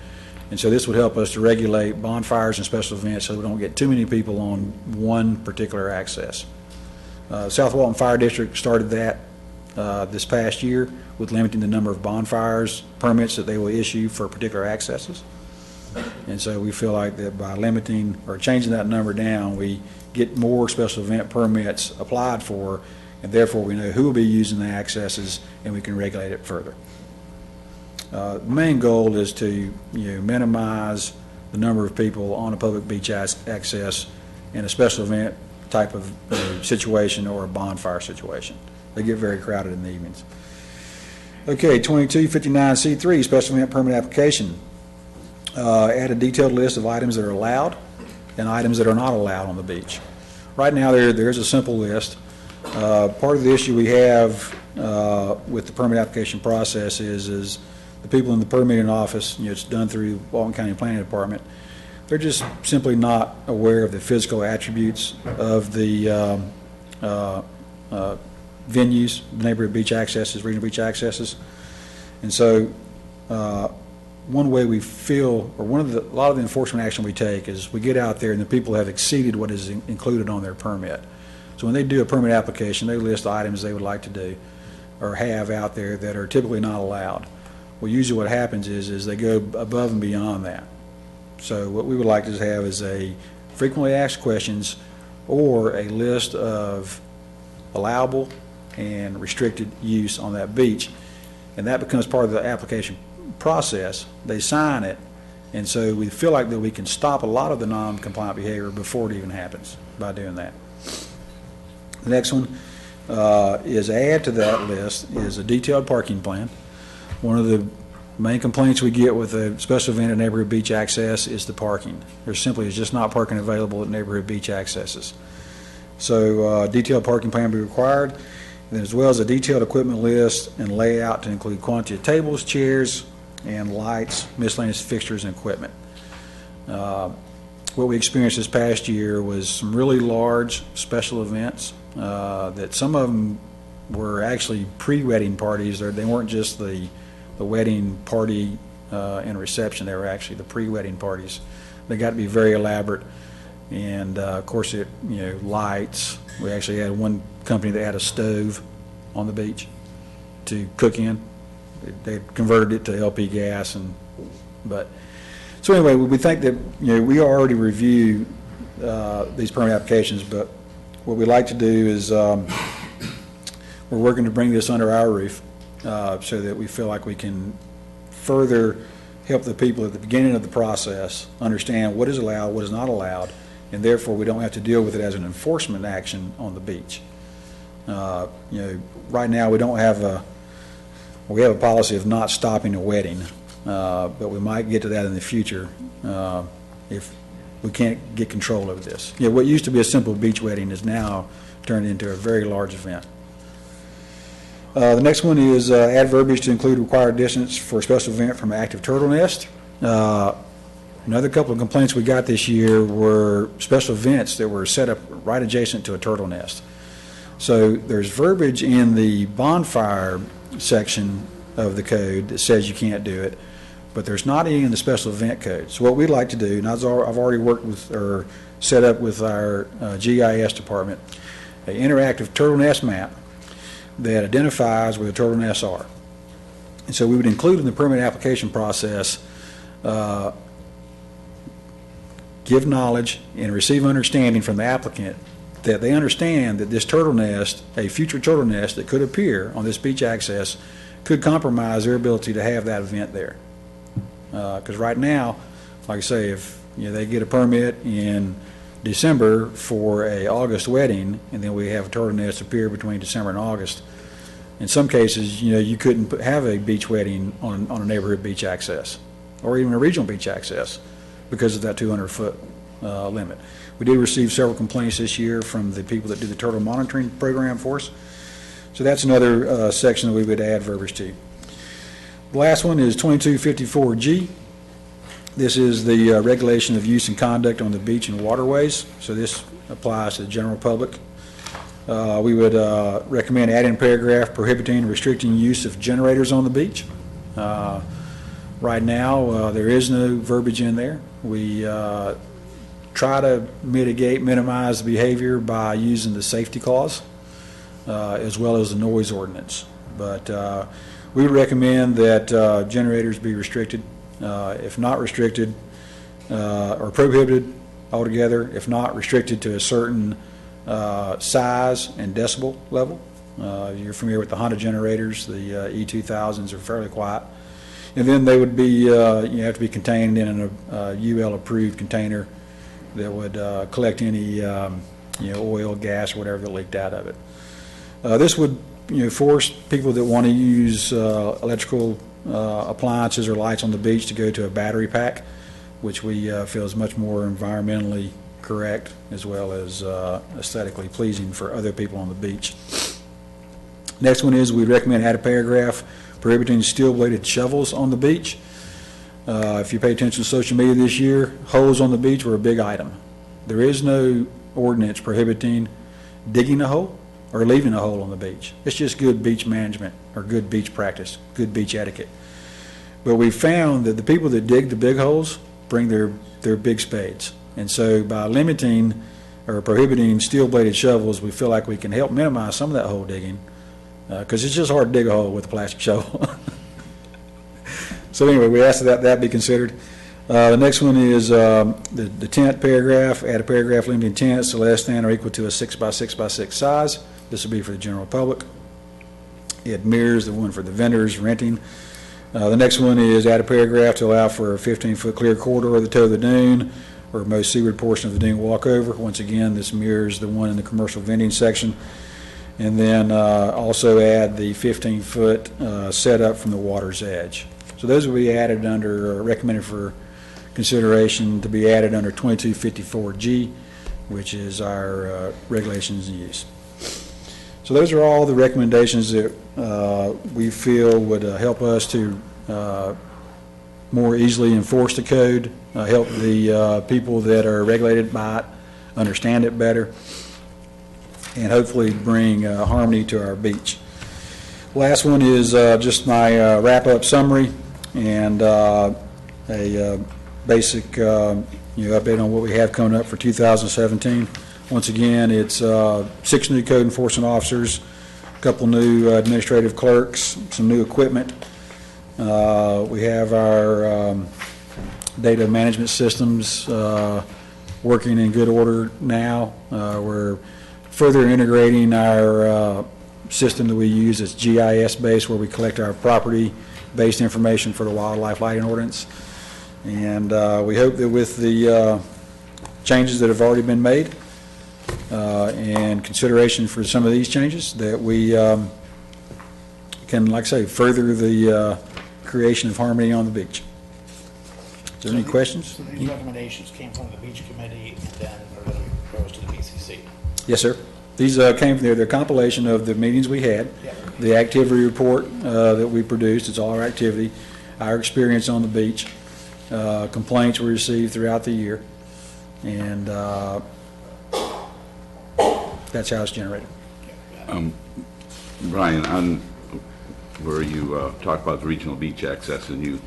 And so this would help us to regulate bonfires and special events so we don't get too many people on one particular access. South Walton Fire District started that this past year with limiting the number of bonfires permits that they will issue for particular accesses. And so we feel like that by limiting or changing that number down, we get more special event permits applied for, and therefore we know who will be using the accesses and we can regulate it further. The main goal is to minimize the number of people on a public beach access in a special event type of situation or a bonfire situation. They get very crowded in the evenings. Okay, 2259C3, special event permit application. Add a detailed list of items that are allowed and items that are not allowed on the beach. Right now there's a simple list. Part of the issue we have with the permit application process is the people in the permitting office, it's done through Walton County Planning Department, they're just simply not aware of the physical attributes of the venues, neighborhood beach accesses, regional beach accesses. And so one way we feel, or a lot of the enforcement action we take is we get out there and the people have exceeded what is included on their permit. So when they do a permit application, they list items they would like to do or have out there that are typically not allowed. Well, usually what happens is they go above and beyond that. So what we would like to have is a frequently asked questions or a list of allowable and restricted use on that beach. And that becomes part of the application process. They sign it, and so we feel like that we can stop a lot of the non-compliant behavior before it even happens by doing that. The next one is add to that list is a detailed parking plan. One of the main complaints we get with a special event at neighborhood beach access is the parking. There simply is just not parking available at neighborhood beach accesses. So detailed parking plan will be required, and as well as a detailed equipment list and layout to include quantity of tables, chairs, and lights, miscellaneous fixtures, and equipment. What we experienced this past year was some really large special events that some of them were actually pre-wedding parties. They weren't just the wedding party and reception. They were actually the pre-wedding parties. They got to be very elaborate, and of course, lights. We actually had one company that had a stove on the beach to cook in. They converted it to LP gas, so anyway, we think that we already review these permit applications, but what we like to do is we're working to bring this under our roof so that we feel like we can further help the people at the beginning of the process understand what is allowed, what is not allowed, and therefore we don't have to deal with it as an enforcement action on the beach. Right now we don't have we have a policy of not stopping a wedding, but we might get to that in the future if we can't get control over this. What used to be a simple beach wedding is now turned into a very large event. The next one is add verbiage to include required distance for a special event from an active turtle nest. Another couple of complaints we got this year were special events that were set up right adjacent to a turtle nest. So there's verbiage in the bonfire section of the code that says you can't do it, but there's not any in the special event code. So what we'd like to do, and I've already worked with or set up with our GIS department, an interactive turtle nest map that identifies where the turtle nests are. And so we would include in the permit application process, give knowledge and receive understanding from the applicant that they understand that this turtle nest, a future turtle nest that could appear on this beach access, could compromise their ability to have that event there. Because right now, like I say, if they get a permit and December for a August wedding, and then we have a turtle nest appear between December and August. In some cases, you couldn't have a beach wedding on a neighborhood beach access, or even a regional beach access, because of that 200-foot limit. We did receive several complaints this year from the people that do the turtle monitoring program for us. So that's another section that we would add verbiage to. The last one is 2254G. This is the regulation of use and conduct on the beach and waterways. So this applies to the general public. We would recommend adding a paragraph prohibiting and restricting use of generators on the beach. Right now, there is no verbiage in there. We try to minimize the behavior by using the safety clause as well as the noise ordinance. But we would recommend that generators be restricted, if not restricted, or prohibited altogether, if not restricted to a certain size and decibel level. You're familiar with the Honda generators, the E2000s are fairly quiet. And then they would be, you have to be contained in a UL approved container that would collect any, oil, gas, or whatever that leaked out of it. This would, force people that want to use electrical appliances or lights on the beach to go to a battery pack, which we feel is much more environmentally correct as well as aesthetically pleasing for other people on the beach. Next one is we recommend add a paragraph prohibiting steel-bladed shovels on the beach. If you pay attention to social media this year, holes on the beach were a big item. There is no ordinance prohibiting digging a hole or leaving a hole on the beach. It's just good beach management or good beach practice, good beach etiquette. But we found that the people that dig the big holes bring their big spades. And so by limiting or prohibiting steel-bladed shovels, we feel like we can help minimize some of that hole digging, because it's just hard to dig a hole with a plastic shovel. So anyway, we asked that be considered. The next one is the tent paragraph. Add a paragraph limiting tents to less than or equal to a 6 by 6 by 6 size. This will be for the general public. It mirrors the one for the vendors renting. The next one is add a paragraph to allow for a 15-foot clear corridor of the toe of the dune or most seaward portion of the dune walkover. Once again, this mirrors the one in the commercial vending section. And then also add the 15-foot setup from the water's edge. So those will be added under, recommended for consideration to be added under 2254G, which is our regulations and use. So those are all the recommendations that we feel would help us to more easily enforce the code, help the people that are regulated by it understand it better, and hopefully bring harmony to our beach. Last one is just my wrap-up summary and a basic update on what we have coming up for 2017. Once again, it's 6 new code enforcement officers, a couple new administrative clerks, some new equipment. We have our data management systems working in good order now. We're further integrating our system that we use that's GIS-based, where we collect our property-based information for the wildlife lighting ordinance. And we hope that with the changes that have already been made and consideration for some of these changes, that we can, like I say, further the creation of harmony on the beach. Is there any questions? So these recommendations came from the beach committee and then are going to be proposed to the BCC? Yes, sir. These came from the compilation of the meetings we had, the activity report that we produced. It's all our activity, our experience on the beach, complaints we received throughout the year, and that's how it's generated. Brian, on where you talk about the regional beach access, and you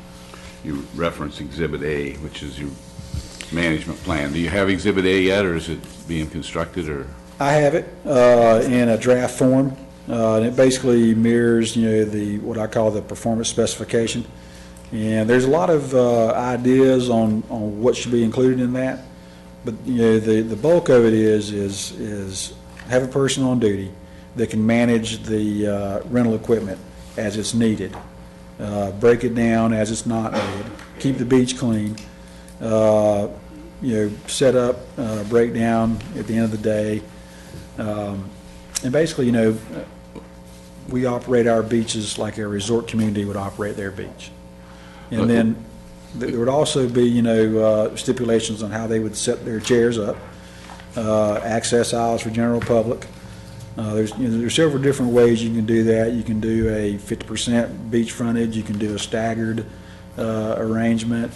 reference Exhibit A, which is your management plan. Do you have Exhibit A yet, or is it being constructed, or? I have it in a draft form, and it basically mirrors, what I call the performance specification. And there's a lot of ideas on what should be included in that, but the bulk of it is have a person on duty that can manage the rental equipment as it's needed, break it down as it's not needed, keep the beach clean, set up, breakdown at the end of the day. And basically, we operate our beaches like a resort community would operate their beach. And then there would also be, stipulations on how they would set their chairs up, access aisles for general public. There's several different ways you can do that. You can do a 50% beach frontage. You can do a staggered arrangement.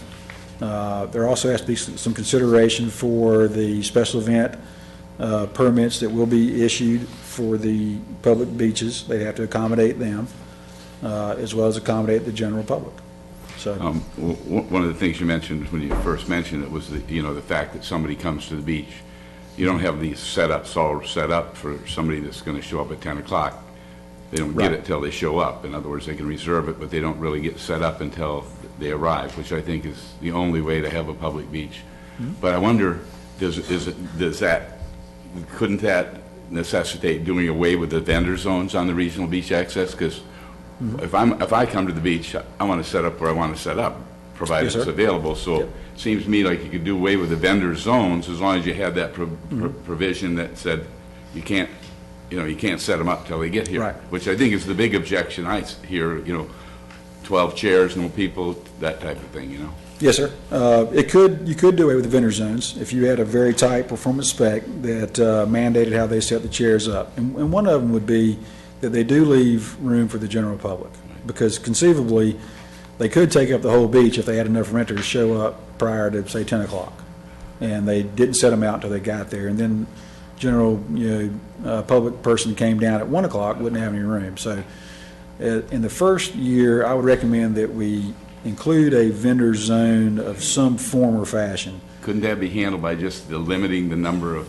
There also has to be some consideration for the special event permits that will be issued for the public beaches. They have to accommodate them, as well as accommodate the general public. So, one of the things you mentioned when you first mentioned it was the fact that somebody comes to the beach. You don't have these setups all set up for somebody that's going to show up at 10 o'clock. They don't get it till they show up. In other words, they can reserve it, but they don't really get set up until they arrive, which I think is the only way to have a public beach. But I wonder, couldn't that necessitate doing away with the vendor zones on the regional beach access? Because if I come to the beach, I want to set up where I want to set up, provided it's available. So it seems to me like you could do away with the vendor zones as long as you had that provision that said you can't set them up till they get here. Which I think is the big objection I hear. 12 chairs, no people, that type of thing. Yes, sir. You could do away with the vendor zones if you had a very tight performance spec that mandated how they set the chairs up. And one of them would be that they do leave room for the general public, because conceivably they could take up the whole beach if they had enough renters show up prior to, say, 10 o'clock, and they didn't set them out until they got there, and then general public person came down at 1 o'clock, wouldn't have any room. So in the first year, I would recommend that we include a vendor zone of some form or fashion. Couldn't that be handled by just limiting the number of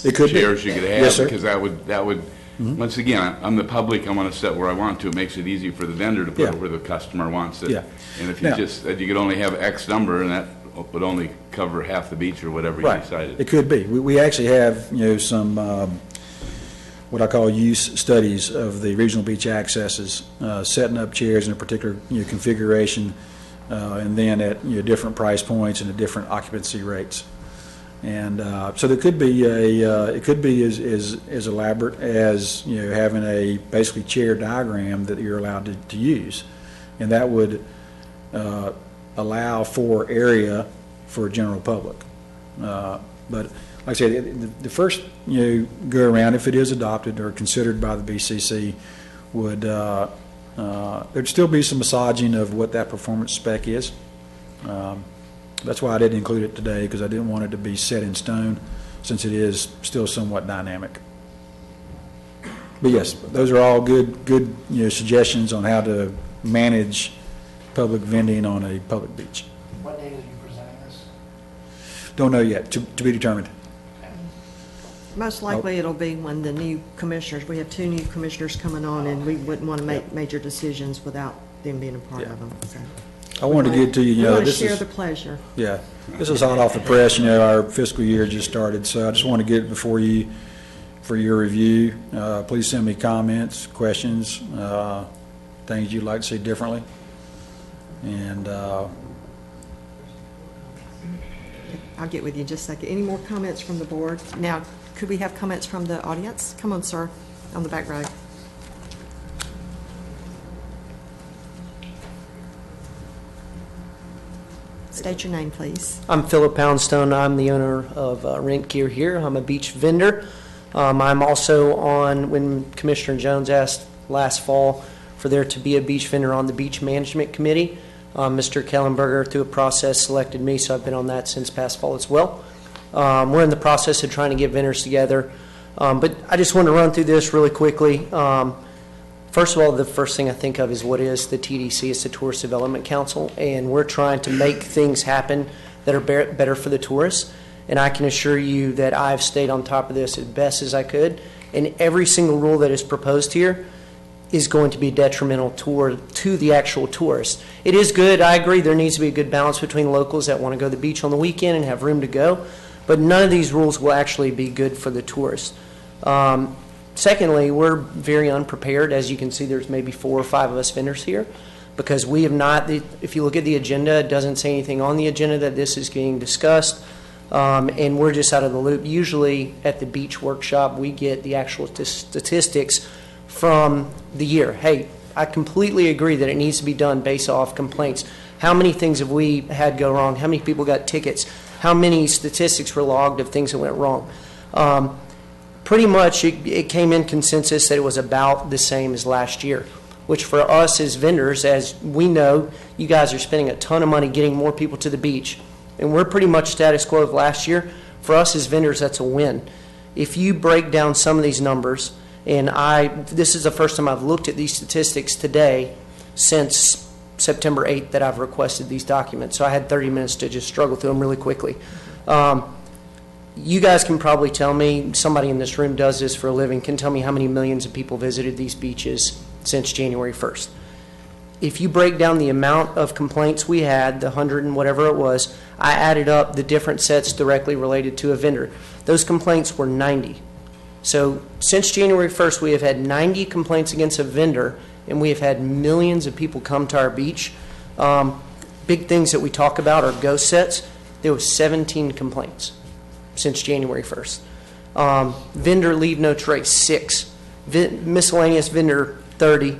chairs you could have? Yes, sir. Because that would once again, I'm the public, I want to set where I want to. It makes it easy for the vendor to put it where the customer wants it. And if you just said you could only have X number, and that would only cover half the beach or whatever you decided. It could be. We actually have, some what I call use studies of the regional beach accesses, setting up chairs in a particular configuration, and then at different price points and at different occupancy rates. And so there could be it could be as elaborate as having a basically chair diagram that you're allowed to use, and that would allow for area for general public. But like I said, the first go around, if it is adopted or considered by the BCC, would there'd still be some massaging of what that performance spec is. That's why I didn't include it today, because I didn't want it to be set in stone, since it is still somewhat dynamic. But yes, those are all good suggestions on how to manage public vending on a public beach. What date are you presenting this? Don't know yet, to be determined. Most likely it'll be when the new commissioners, we have 2 new commissioners coming on, and we wouldn't want to make major decisions without them being a part of them. So. I wanted to get to you, we want to this share is the pleasure. Yeah, this is hot off the press. Our fiscal year just started, so I just want to get it before you for your review. Please send me comments, questions, things you'd like to see differently, and I'll get with you in just a second. Any more comments from the board? Now, could we have comments from the audience? Come on, sir, on the back row. State your name, please. I'm Philip Poundstone. I'm the owner of Rent Gear here. I'm a beach vendor. I'm also on, when Commissioner Jones asked last fall for there to be a beach vendor on the beach management committee, Mr. Kellenberger, through a process, selected me, so I've been on that since past fall as well. We're in the process of trying to get vendors together. But I just want to run through this really quickly. First of all, the first thing I think of is what is the TDC? It's the Tourist Development Council, and we're trying to make things happen that are better for the tourists. And I can assure you that I've stayed on top of this as best as I could, and every single rule that is proposed here is going to be detrimental to the actual tourists. It is good, I agree, there needs to be a good balance between locals that want to go to the beach on the weekend and have room to go, but none of these rules will actually be good for the tourists. Secondly, we're very unprepared. As you can see, there's maybe 4 or 5 of us vendors here, because we have not, if you look at the agenda, it doesn't say anything on the agenda that this is being discussed. and we're just out of the loop. Usually at the beach workshop, we get the actual statistics from the year. Hey, I completely agree that it needs to be done based off complaints. How many things have we had go wrong? How many people got tickets? How many statistics were logged of things that went wrong? Pretty much it came in consensus that it was about the same as last year, which for us as vendors, as we know, you guys are spending a ton of money getting more people to the beach, and we're pretty much status quo of last year. For us as vendors, that's a win. If you break down some of these numbers, and this is the first time I've looked at these statistics today since September 8th that I've requested these documents, so I had 30 minutes to just struggle through them really quickly. You guys can probably tell me, somebody in this room does this for a living, can tell me how many millions of people visited these beaches since January 1st. If you break down the amount of complaints we had, the 100 and whatever it was, I added up the different sets directly related to a vendor. Those complaints were 90. So since January 1st, we have had 90 complaints against a vendor, and we have had millions of people come to our beach. Big things that we talk about are ghost sets. There was 17 complaints since January 1st. Vendor leave no trace, 6. Miscellaneous vendor, 30.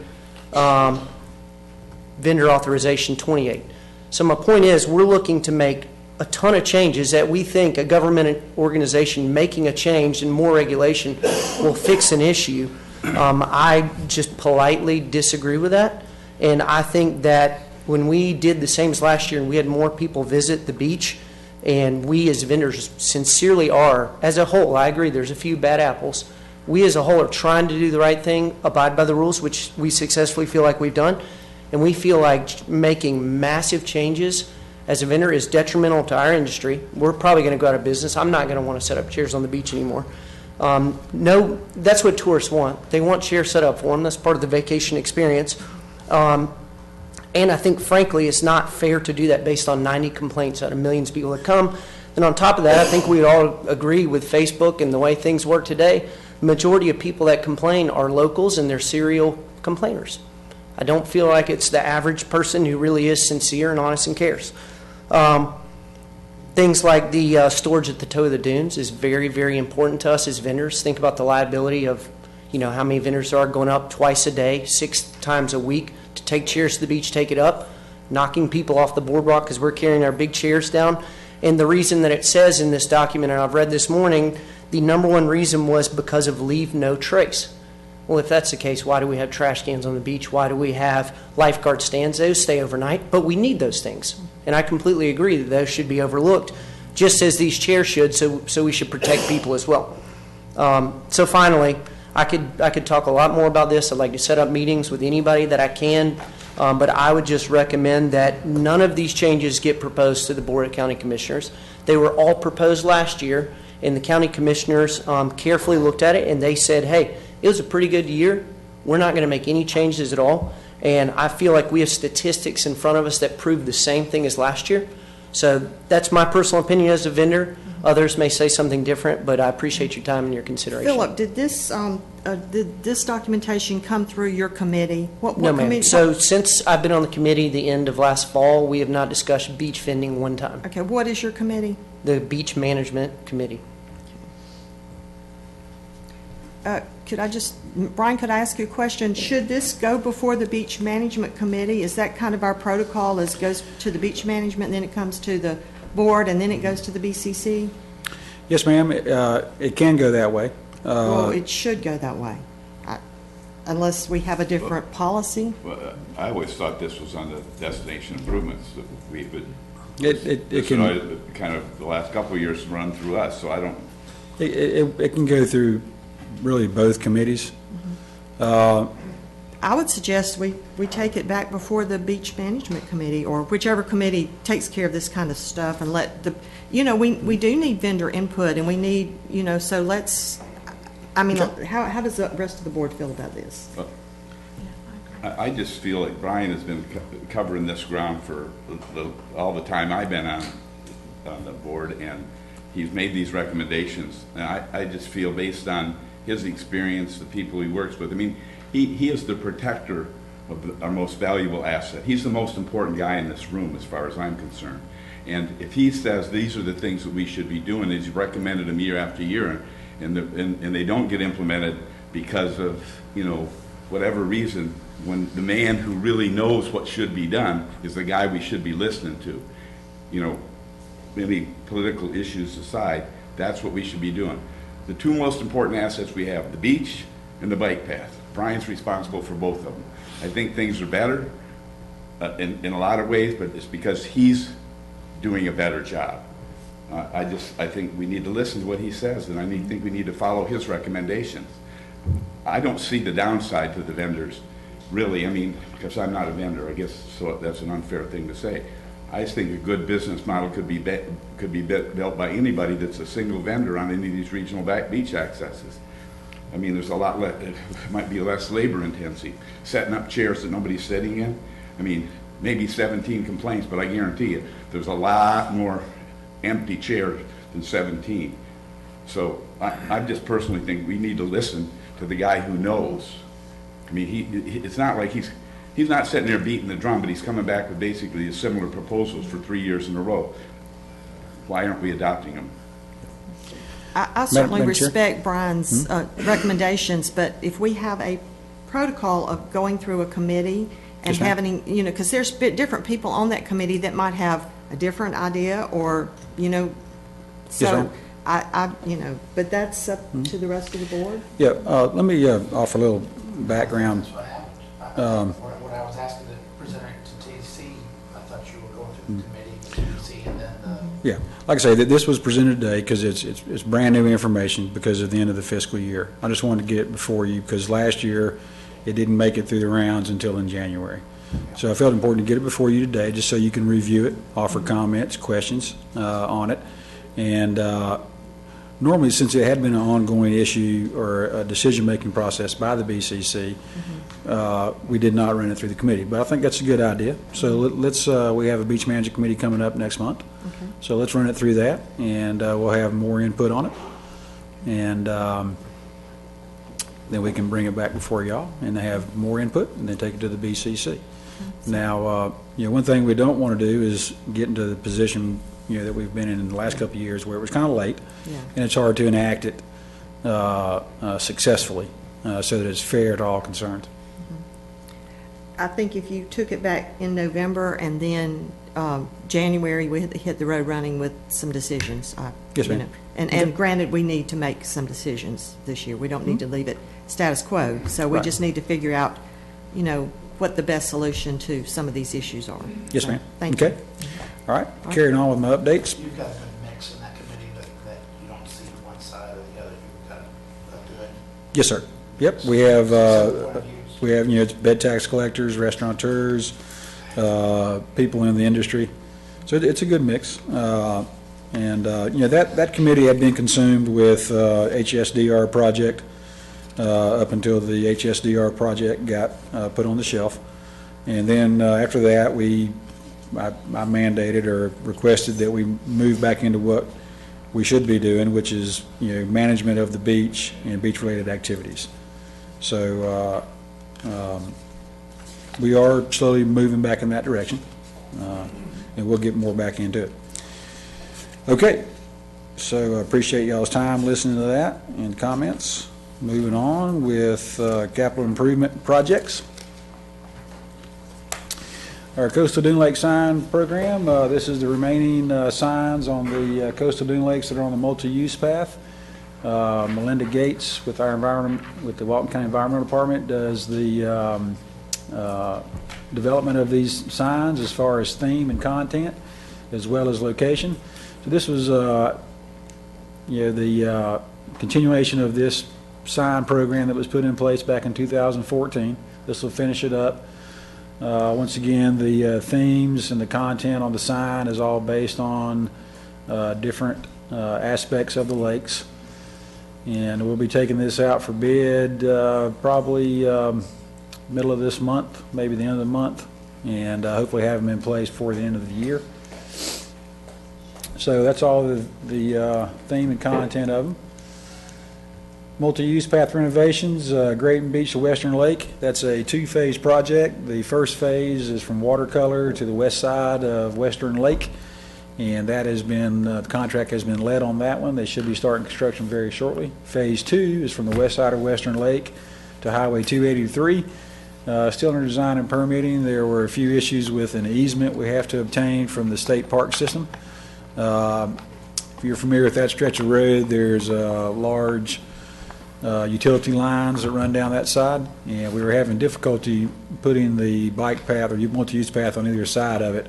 Vendor authorization, 28. So my point is, we're looking to make a ton of changes that we think a government organization making a change and more regulation will fix an issue. I just politely disagree with that. And I think that when we did the same as last year and we had more people visit the beach, and we as vendors sincerely are, as a whole, I agree there's a few bad apples. We as a whole are trying to do the right thing, abide by the rules, which we successfully feel like we've done. And we feel like making massive changes as a vendor is detrimental to our industry. We're probably going to go out of business. I'm not going to want to set up chairs on the beach anymore. No, that's what tourists want. They want chairs set up for them. That's part of the vacation experience. And I think, frankly, it's not fair to do that based on 90 complaints out of millions of people that come. And on top of that, I think we'd all agree with Facebook and the way things work today, the majority of people that complain are locals and they're serial complainers. I don't feel like it's the average person who really is sincere and honest and cares. Things like the storage at the toe of the dunes is very, very important to us as vendors. Think about the liability of, how many vendors are going up twice a day, 6 times a week to take chairs to the beach, take it up, knocking people off the boardwalk because we're carrying our big chairs down. And the reason that it says in this document, and I've read this morning, the number one reason was because of leave no trace. Well, if that's the case, why do we have trash cans on the beach? Why do we have lifeguard stands? Those stay overnight, but we need those things. And I completely agree that those should be overlooked, just as these chairs should, so we should protect people as well. So finally, I could talk a lot more about this. I'd like to set up meetings with anybody that I can, but I would just recommend that none of these changes get proposed to the Board of County Commissioners. They were all proposed last year, and the county commissioners carefully looked at it, and they said, hey, it was a pretty good year. We're not going to make any changes at all. And I feel like we have statistics in front of us that prove the same thing as last year. So that's my personal opinion as a vendor. Others may say something different, but I appreciate your time and your consideration. Philip, did this documentation come through your committee? What No, ma'am. committee? So since I've been on the committee the end of last fall, we have not discussed beach vending one time. Okay, what is your committee? The Beach Management Committee. Brian, could I ask you a question? Should this go before the Beach Management Committee? Is that kind of our protocol, as goes to the Beach Management, then it comes to the board, and then it goes to the BCC? Yes, ma'am. It can go that way. Well, it should go that way, unless we have a different policy. Well, I always thought this was on the destination improvements that we would. It can kind of the last couple of years run through us, so I don't. It can go through really both committees. I would suggest we take it back before the Beach Management Committee, or whichever committee takes care of this kind of stuff, and let the, we do need vendor input, and we need, so let's, how does the rest of the board feel about this? I just feel like Brian has been covering this ground for all the time I've been on the board, and he's made these recommendations. And I just feel, based on his experience, the people he works with, he is the protector our most valuable asset. He's the most important guy in this room as far as I'm concerned. And if he says these are the things that we should be doing, he's recommended them year after year, and they don't get implemented because of, you know, whatever reason, when the man who really knows what should be done is the guy we should be listening to. You know, any political issues aside, that's what we should be doing. The two most important assets we have, the beach and the bike path. Brian's responsible for both of them. I think things are better in a lot of ways, but it's because he's doing a better job. I think we need to listen to what he says, and I think we need to follow his recommendations. I don't see the downside to the vendors, really. I mean, because I'm not a vendor, I guess, so that's an unfair thing to say. I just think a good business model could be built by anybody that's a single vendor on any of these regional beach accesses. I mean, there's a lot less, it might be less labor intensive. Setting up chairs that nobody's sitting in, I mean, maybe 17 complaints, but I guarantee you, there's a lot more empty chairs than 17. So I just personally think we need to listen to the guy who knows. I mean, it's not like he's not sitting there beating the drum, but he's coming back with basically similar proposals for 3 years in a row. Why aren't we adopting them? I certainly Madam Chair? respect Brian's recommendations, but if we have a protocol of going through a committee and Yes, ma'am. having, you know, because there's different people on that committee that might have a different idea or, you know, so ma'am. you know, but that's up to the rest of the board. Yeah, let me offer a little background. That's what happened. When I was asked to present it to TC, I thought you were going through the committee, TC, and then Yeah, like I say, that this was presented today because it's brand new information because of the end of the fiscal year. I just wanted to get it before you because last year it didn't make it through the rounds until in January. So I felt important to get it before you today just so you can review it, offer comments, questions on it. And normally, since it had been an ongoing issue or a decision-making process by the BCC, we did not run it through the committee. But I think that's a good idea. So let's, we have a beach management committee coming up next month. Okay. So let's run it through that, and we'll have more input on it. And then we can bring it back before y'all and have more input, and then take it to the BCC. Now, you know, one thing we don't want to do is get into the position, you know, that we've been in the last couple of years where it was kind of late, Yeah. and it's hard to enact it successfully so that it's fair to all concerned. I think if you took it back in November and then January, we hit the road running with some decisions. Yes, you ma'am. know. And granted, we need to make some decisions this year. We don't need to leave it status quo. So we Right. just need to figure out, you know, what the best solution to some of these issues are. Yes, ma'am. Thank you. Okay. All right. Carrying on with my updates. you've got a good mix in that committee that you don't see one side or the other. You've got a good Yes, sir. Yep. We have, you know, it's bed tax collectors, restaurateurs, people in the industry. So it's a good mix. And, you know, that committee had been consumed with HSDR project up until the HSDR project got put on the shelf. And then after that, I mandated or requested that we move back into what we should be doing, which is, you know, management of the beach and beach-related activities. So we are slowly moving back in that direction, and we'll get more back into it. Okay, so I appreciate y'all's time listening to that and comments. Moving on with capital improvement projects. Our Coastal Dune Lake sign program, this is the remaining signs on the Coastal Dune Lakes that are on the multi-use path. Melinda Gates with our with the Walton County Environmental Department does the development of these signs as far as theme and content, as well as location. So this was, you know, the continuation of this sign program that was put in place back in 2014. This will finish it up. Once again, the themes and the content on the sign is all based on different aspects of the lakes. And we'll be taking this out for bid probably middle of this month, maybe the end of the month, and hopefully have them in place before the end of the year. So that's all the theme and content of them. Multi-use path renovations, Grayton Beach to Western Lake. That's a two-phase project. The first phase is from Watercolor to the west side of Western Lake, and that has been, the contract has been let on that one. They should be starting construction very shortly. Phase 2 is from the west side of Western Lake to Highway 283. Still under design and permitting. There were a few issues with an easement we have to obtain from the state park system. If you're familiar with that stretch of road, there's a large utility lines that run down that side, and we were having difficulty putting the bike path or multi-use path on either side of it.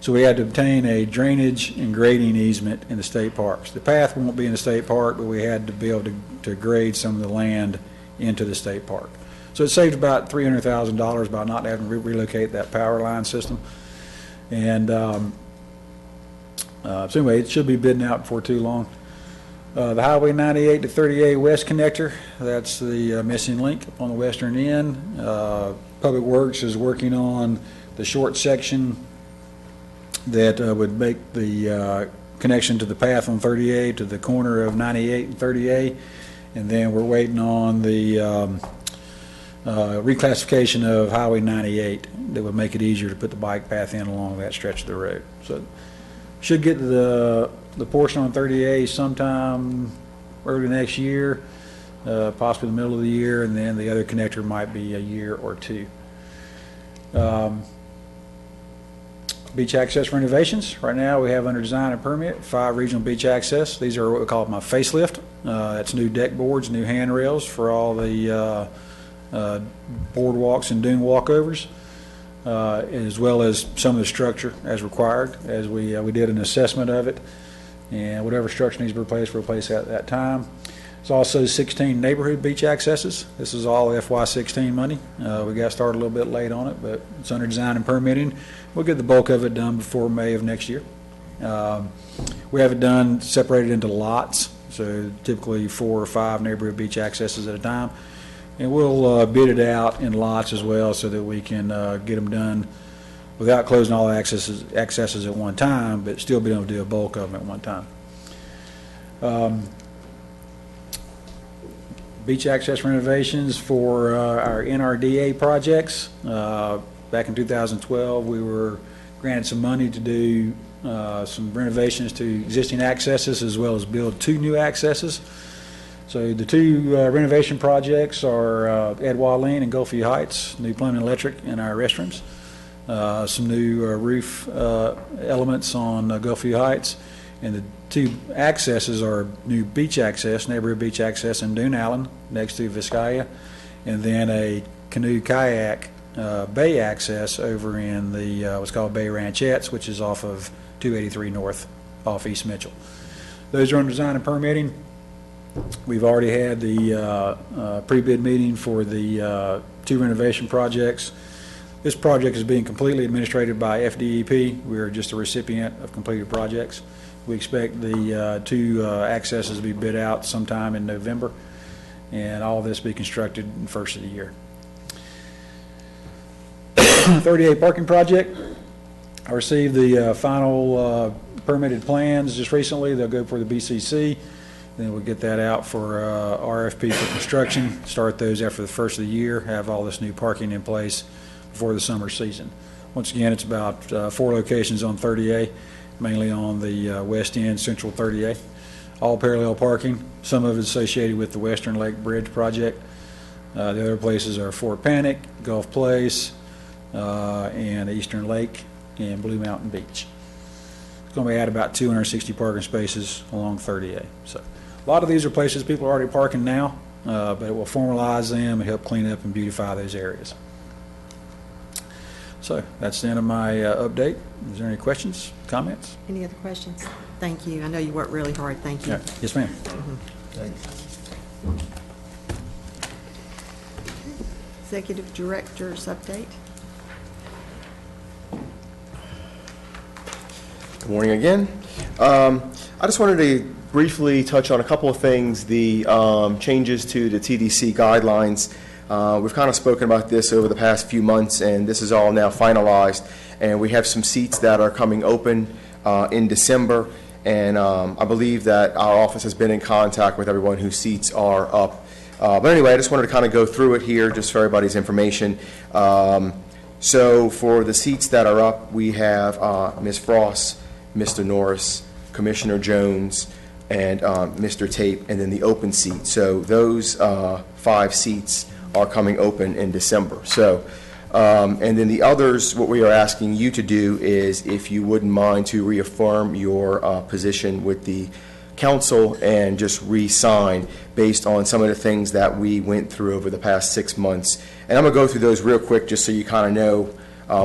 So we had to obtain a drainage and grading easement in the state parks. The path won't be in the state park, but we had to be able to grade some of the land into the state park. So it saved about $300,000 by not having to relocate that power line system. And so anyway, it should be bidding out before too long. The Highway 98 to 38 West Connector, that's the missing link on the western end. Public Works is working on the short section that would make the connection to the path on 38 to the corner of 98 and 38. And then we're waiting on the reclassification of Highway 98 that would make it easier to put the bike path in along that stretch of the road. So should get the portion on 38 sometime early next year, possibly the middle of the year, and then the other connector might be a year or two. Beach access renovations. Right now we have under design and permit 5 regional beach access. These are what we call my facelift. That's new deck boards, new handrails for all the boardwalks and dune walkovers, as well as some of the structure as required, as we did an assessment of it, and whatever structure needs to be replaced, we'll replace at that time. There's also 16 neighborhood beach accesses. This is all FY16 money. We got started a little bit late on it, but it's under design and permitting. We'll get the bulk of it done before May of next year. We have it done separated into lots, so typically 4 or 5 neighborhood beach accesses at a time. And we'll bid it out in lots as well so that we can get them done without closing all the accesses at one time, but still being able to do a bulk of them at one time. Beach access renovations for our NRDA projects. Back in 2012, we were granted some money to do some renovations to existing accesses as well as build 2 new accesses. So the 2 renovation projects are Edouard Lane and Gulfview Heights, new plumbing and electric in our restrooms. Some new roof elements on Gulfview Heights. And the 2 accesses are new beach access, neighborhood beach access in Dune Allen next to Vizcaya, and then a canoe kayak bay access over in the what's called Bay Ranchettes, which is off of 283 North off East Mitchell. Those are under design and permitting. We've already had the pre-bid meeting for the 2 renovation projects. This project is being completely administrated by FDEP. We are just a recipient of completed projects. We expect the 2 accesses to be bid out sometime in November, and all of this be constructed in the first of the year. 38 parking project. I received the final permitted plans just recently. They'll go for the BCC. Then we'll get that out for RFP for construction, start those after the first of the year, have all this new parking in place before the summer season. Once again, it's about 4 locations on 30A, mainly on the west end, central 30A. All parallel parking. Some of it associated with the Western Lake Bridge project. The other places are Fort Panic, Gulf Place, and Eastern Lake, and Blue Mountain Beach. It's going to be at about 260 parking spaces along 30A. So a lot of these are places people are already parking now, but it will formalize them and help clean up and beautify those areas. So that's the end of my update. Is there any questions, comments? Any other questions? Thank you. I know you worked really hard. Thank you. Yeah. Yes, ma'am. Executive Director's update. Good morning again. I just wanted to briefly touch on a couple of things, the changes to the TDC guidelines. We've kind of spoken about this over the past few months, and this is all now finalized, and we have some seats that are coming open in December, and I believe that our office has been in contact with everyone whose seats are up. But anyway, I just wanted to kind of go through it here, just for everybody's information. So for the seats that are up, we have Ms. Frost, Mr. Norris, Commissioner Jones, and Mr. Tape, and then the open seat. So those 5 seats are coming open in December. So, and then the others, what we are asking you to do is, if you wouldn't mind, to reaffirm your position with the council and just re-sign based on some of the things that we went through over the past 6 months. And I'm going to go through those real quick just so you kind of know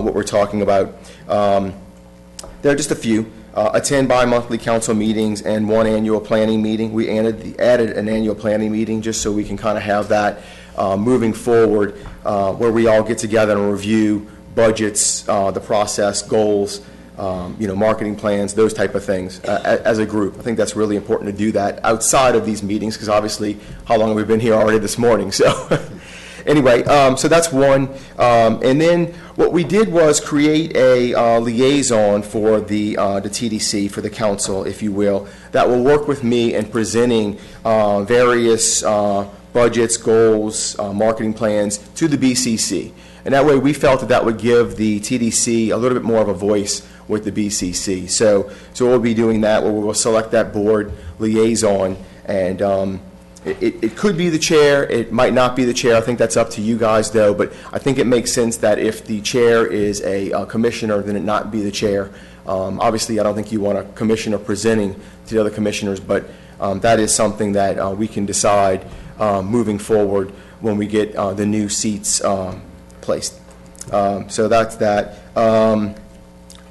what we're talking about. There are just a few. Attend bi-monthly council meetings and 1 annual planning meeting. We added an annual planning meeting just so we can kind of have that moving forward, where we all get together and review budgets, the process, goals, marketing plans, those type of things as a group. I think that's really important to do that outside of these meetings, because obviously, how long have we been here already this morning? So anyway, so that's one. And then what we did was create a liaison for the TDC, for the council, if you will, that will work with me in presenting various budgets, goals, marketing plans to the BCC. And that way we felt that that would give the TDC a little bit more of a voice with the BCC. So we'll be doing that, where we'll select that board liaison, and it could be the chair, it might not be the chair. I think that's up to you guys, though, but I think it makes sense that if the chair is a commissioner, then it not be the chair. Obviously, I don't think you want a commissioner presenting to the other commissioners, but that is something that we can decide moving forward when we get the new seats placed. So that's that.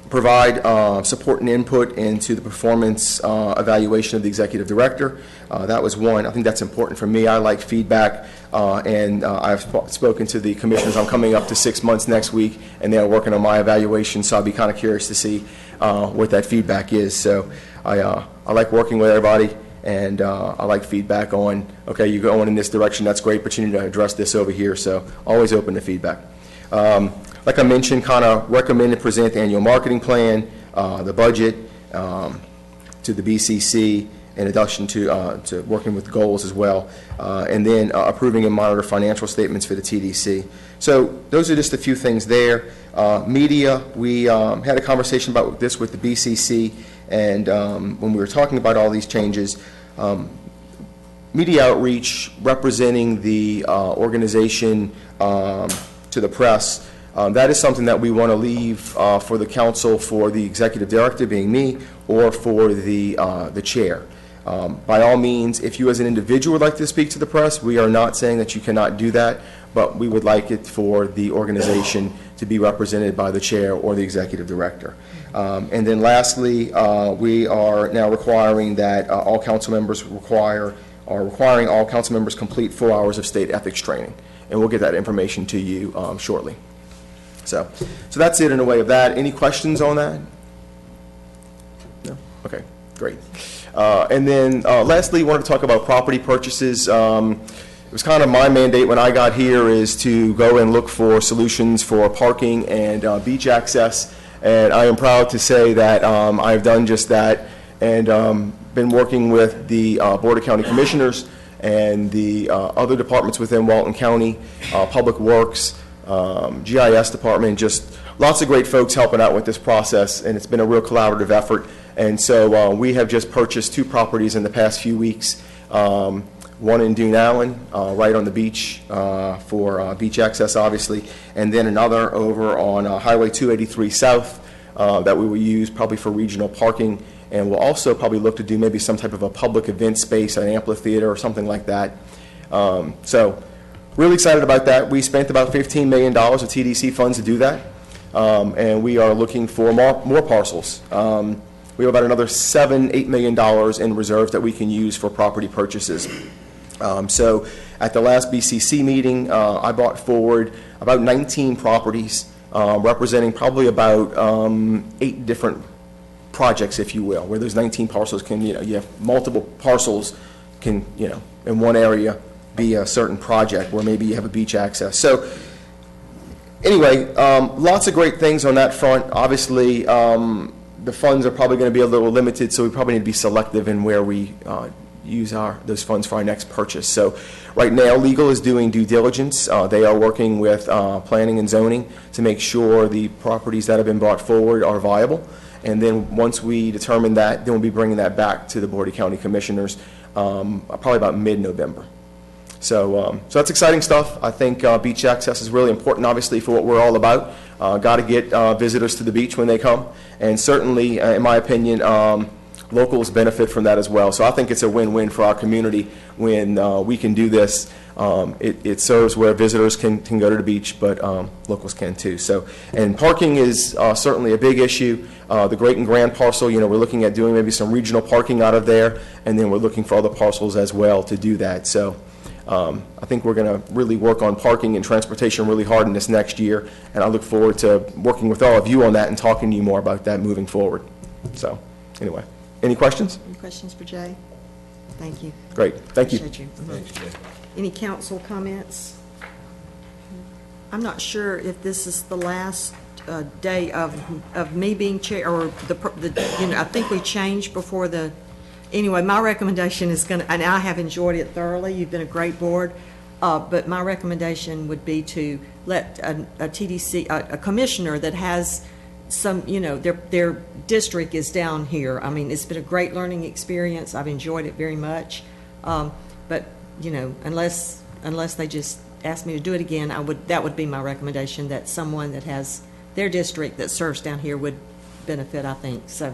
Provide support and input into the performance evaluation of the executive director. That was one. I think that's important for me. I like feedback, and I've spoken to the commissioners. I'm coming up to 6 months next week, and they're working on my evaluation, so I'll be kind of curious to see what that feedback is. So I like working with everybody, and I like feedback on, okay, you're going in this direction, that's great, but you need to address this over here. So always open to feedback. Like I mentioned, kind of recommend and present the annual marketing plan, the budget to the BCC, in addition to working with goals as well, and then approving and monitor financial statements for the TDC. So those are just a few things there. Media, we had a conversation about this with the BCC, and when we were talking about all these changes, media outreach representing the organization to the press, that is something that we want to leave for the council, for the executive director, being me, or for the chair. By all means, if you as an individual would like to speak to the press, we are not saying that you cannot do that, but we would like it for the organization to be represented by the chair or the executive director. And then lastly, we are now requiring that all council members requiring all council members complete 4 hours of state ethics training. And we'll get that information to you shortly. So that's it in a way of that. Any questions on that? No? Okay, great. And then lastly, I wanted to talk about property purchases. It was kind of my mandate when I got here is to go and look for solutions for parking and beach access. And I am proud to say that I've done just that, and been working with the Board of County Commissioners and the other departments within Walton County, Public Works, GIS department, just lots of great folks helping out with this process, and it's been a real collaborative effort. And so we have just purchased 2 properties in the past few weeks, one in Dune Allen, right on the beach for beach access, obviously, and then another over on Highway 283 South that we will use probably for regional parking, and we'll also probably look to do maybe some type of a public event space, an amphitheater or something like that. So really excited about that. We spent about $15 million of TDC funds to do that, and we are looking for more parcels. We have about another $7-8 million in reserves that we can use for property purchases. So at the last BCC meeting, I brought forward about 19 properties, representing probably about 8 different projects, if you will, where those 19 parcels can, you have multiple parcels can, in one area be a certain project where maybe you have a beach access. So anyway, lots of great things on that front. Obviously, the funds are probably going to be a little limited, so we probably need to be selective in where we use those funds for our next purchase. So right now, legal is doing due diligence. They are working with planning and zoning to make sure the properties that have been brought forward are viable. And then once we determine that, then we'll be bringing that back to the Board of County Commissioners probably about mid-November. So that's exciting stuff. I think beach access is really important, obviously, for what we're all about. Got to get visitors to the beach when they come. And certainly, in my opinion, locals benefit from that as well. So I think it's a win-win for our community when we can do this. It serves where visitors can go to the beach, but locals can too. So, and parking is certainly a big issue. The Great and Grand parcel, we're looking at doing maybe some regional parking out of there, and then we're looking for other parcels as well to do that. So I think we're going to really work on parking and transportation really hard in this next year, and I look forward to working with all of you on that and talking to you more about that moving forward. So anyway, any questions? Any questions for Jay? Thank you. Great, thank you. Appreciate you. Thanks, Jay. Any council comments? I'm not sure if this is the last day of me being chair, or I think we changed before the. Anyway, my recommendation is going to, and I have enjoyed it thoroughly. You've been a great board, but my recommendation would be to let a TDC, a commissioner that has some, their district is down here. I mean, it's been a great learning experience. I've enjoyed it very much. But unless they just ask me to do it again, that would be my recommendation, that someone that has their district that serves down here would benefit, I think. So,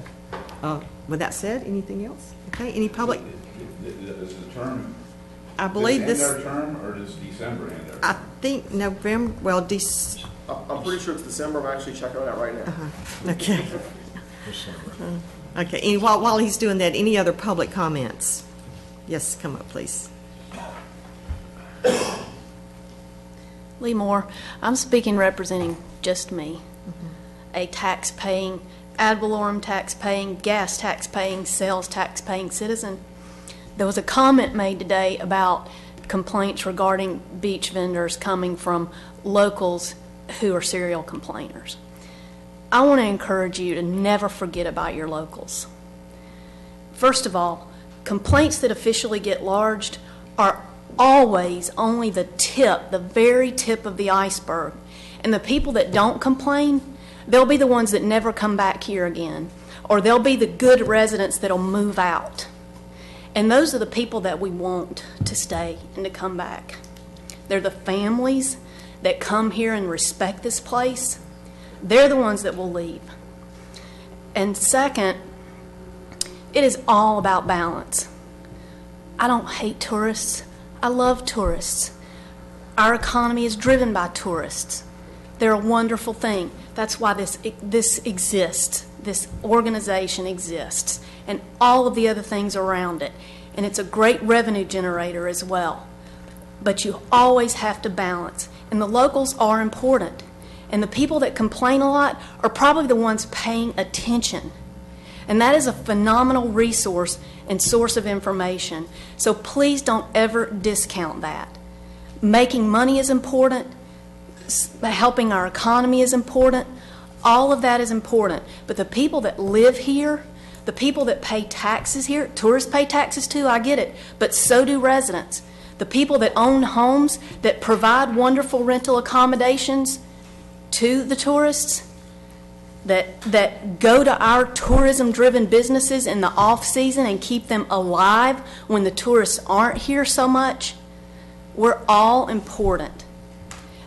with that said, anything else? Okay, any public? Is the term, I believe this. end our term, or does December end our term? I think November, well, I'm pretty sure it's December. I'm actually checking it out right now. Okay. Okay, and while he's doing that, any other public comments? Yes, come up, please. Lee Moore. I'm speaking representing just me, a tax-paying, ad valorem tax-paying, gas tax-paying, sales tax-paying citizen. There was a comment made today about complaints regarding beach vendors coming from locals who are serial complainers. I want to encourage you to never forget about your locals. First of all, complaints that officially get lodged are always only the tip, the very tip of the iceberg. And the people that don't complain, they'll be the ones that never come back here again. Or they'll be the good residents that'll move out. And those are the people that we want to stay and to come back. They're the families that come here and respect this place. They're the ones that will leave. And second, it is all about balance. I don't hate tourists. I love tourists. Our economy is driven by tourists. They're a wonderful thing. That's why this exists. This organization exists, and all of the other things around it. And it's a great revenue generator as well. But you always have to balance. And the locals are important. And the people that complain a lot are probably the ones paying attention. And that is a phenomenal resource and source of information. So please don't ever discount that. Making money is important. Helping our economy is important. All of that is important. But the people that live here, the people that pay taxes here, tourists pay taxes too, I get it, but so do residents. The people that own homes, that provide wonderful rental accommodations to the tourists, that go to our tourism-driven businesses in the off-season and keep them alive when the tourists aren't here so much, we're all important.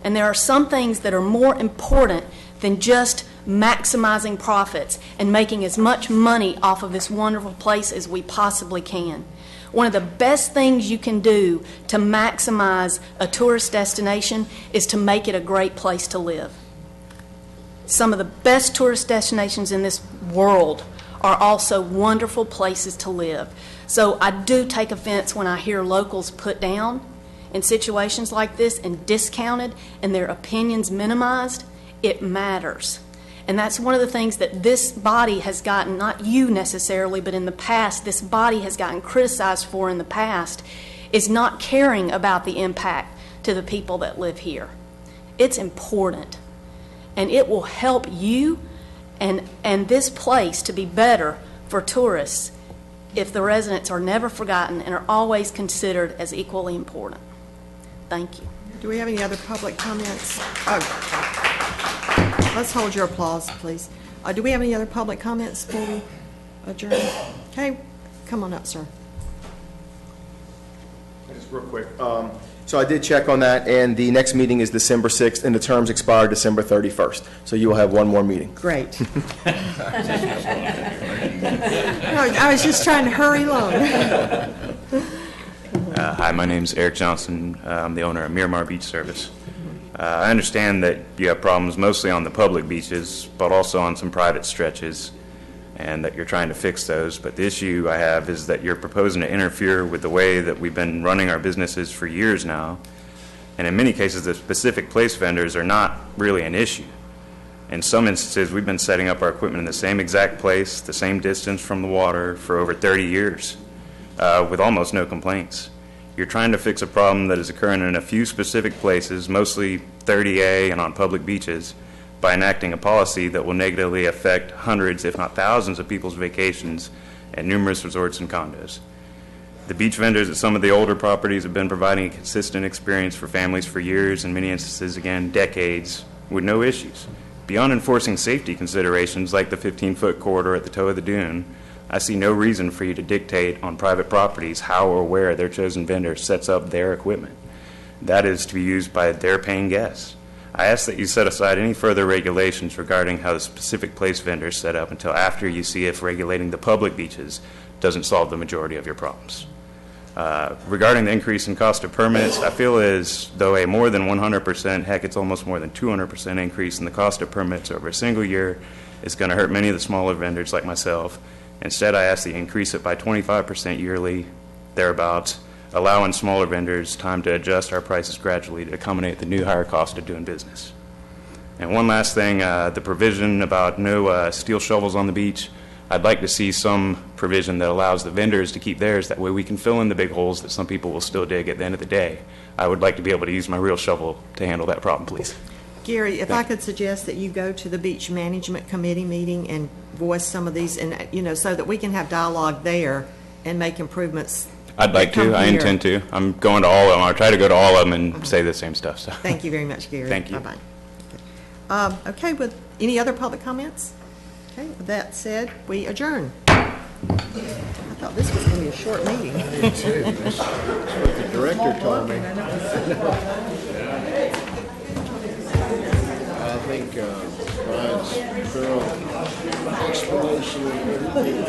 And there are some things that are more important than just maximizing profits and making as much money off of this wonderful place as we possibly can. One of the best things you can do to maximize a tourist destination is to make it a great place to live. Some of the best tourist destinations in this world are also wonderful places to live. So I do take offense when I hear locals put down in situations like this and discounted and their opinions minimized. It matters. And that's one of the things that this body has gotten, not you necessarily, but in the past, this body has gotten criticized for in the past, is not caring about the impact to the people that live here. It's important. And it will help you and and this place to be better for tourists if the residents are never forgotten and are always considered as equally important. Thank you. Do we have any other public comments? Oh, let's hold your applause, please. Do we have any other public comments before we adjourn? Okay, come on up, sir. Just real quick. So I did check on that, and the next meeting is December 6th, and the terms expire December 31st. So you will have one more meeting. Great. I was just trying to hurry along. Hi, my name's Eric Johnson. I'm the owner of Miramar Beach Service. I understand that you have problems mostly on the public beaches, but also on some private stretches, and that you're trying to fix those. But the issue I have is that you're proposing to interfere with the way that we've been running our businesses for years now. And in many cases, the specific place vendors are not really an issue. In some instances, we've been setting up our equipment in the same exact place, the same distance from the water for over 30 years, with almost no complaints. You're trying to fix a problem that is occurring in a few specific places, mostly 30A and on public beaches, by enacting a policy that will negatively affect hundreds, if not thousands, of people's vacations at numerous resorts and condos. The beach vendors at some of the older properties have been providing a consistent experience for families for years, in many instances, again, decades, with no issues. Beyond enforcing safety considerations like the 15-foot corridor at the toe of the dune, I see no reason for you to dictate on private properties how or where their chosen vendor sets up their equipment. That is to be used by their paying guests. I ask that you set aside any further regulations regarding how the specific place vendors set up until after you see if regulating the public beaches doesn't solve the majority of your problems. Regarding the increase in cost of permits, I feel as though a more than 100%, heck, it's almost more than 200% increase in the cost of permits over a single year is going to hurt many of the smaller vendors like myself. Instead, I ask that you increase it by 25% yearly, thereabouts, allowing smaller vendors time to adjust our prices gradually to accommodate the new higher cost of doing business. And one last thing, the provision about no steel shovels on the beach, I'd like to see some provision that allows the vendors to keep theirs. That way we can fill in the big holes that some people will still dig at the end of the day. I would like to be able to use my real shovel to handle that problem, please. Gary, if I could suggest that you go to the Beach Management Committee meeting and voice some of these, and so that we can have dialogue there and make improvements. I'd like to. I intend to. I'm going to all of them. I'll try to go to all of them and say the same stuff. So. Thank you very much, Gary. Thank you. Bye-bye. Okay, with any other public comments? Okay, with that said, we adjourn. I thought this was going to be a short meeting. Me too. That's what the director told me. I think Brian's thorough explanation of everything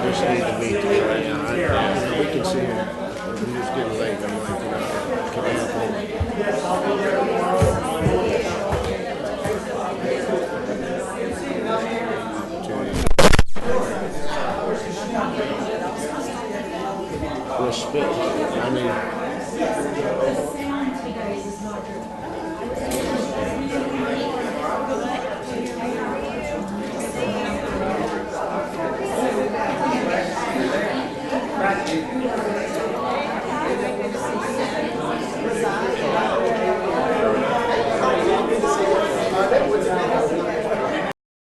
just need to meet together. We can see him. We just get late. I'm like, can I have home? Respect. I mean,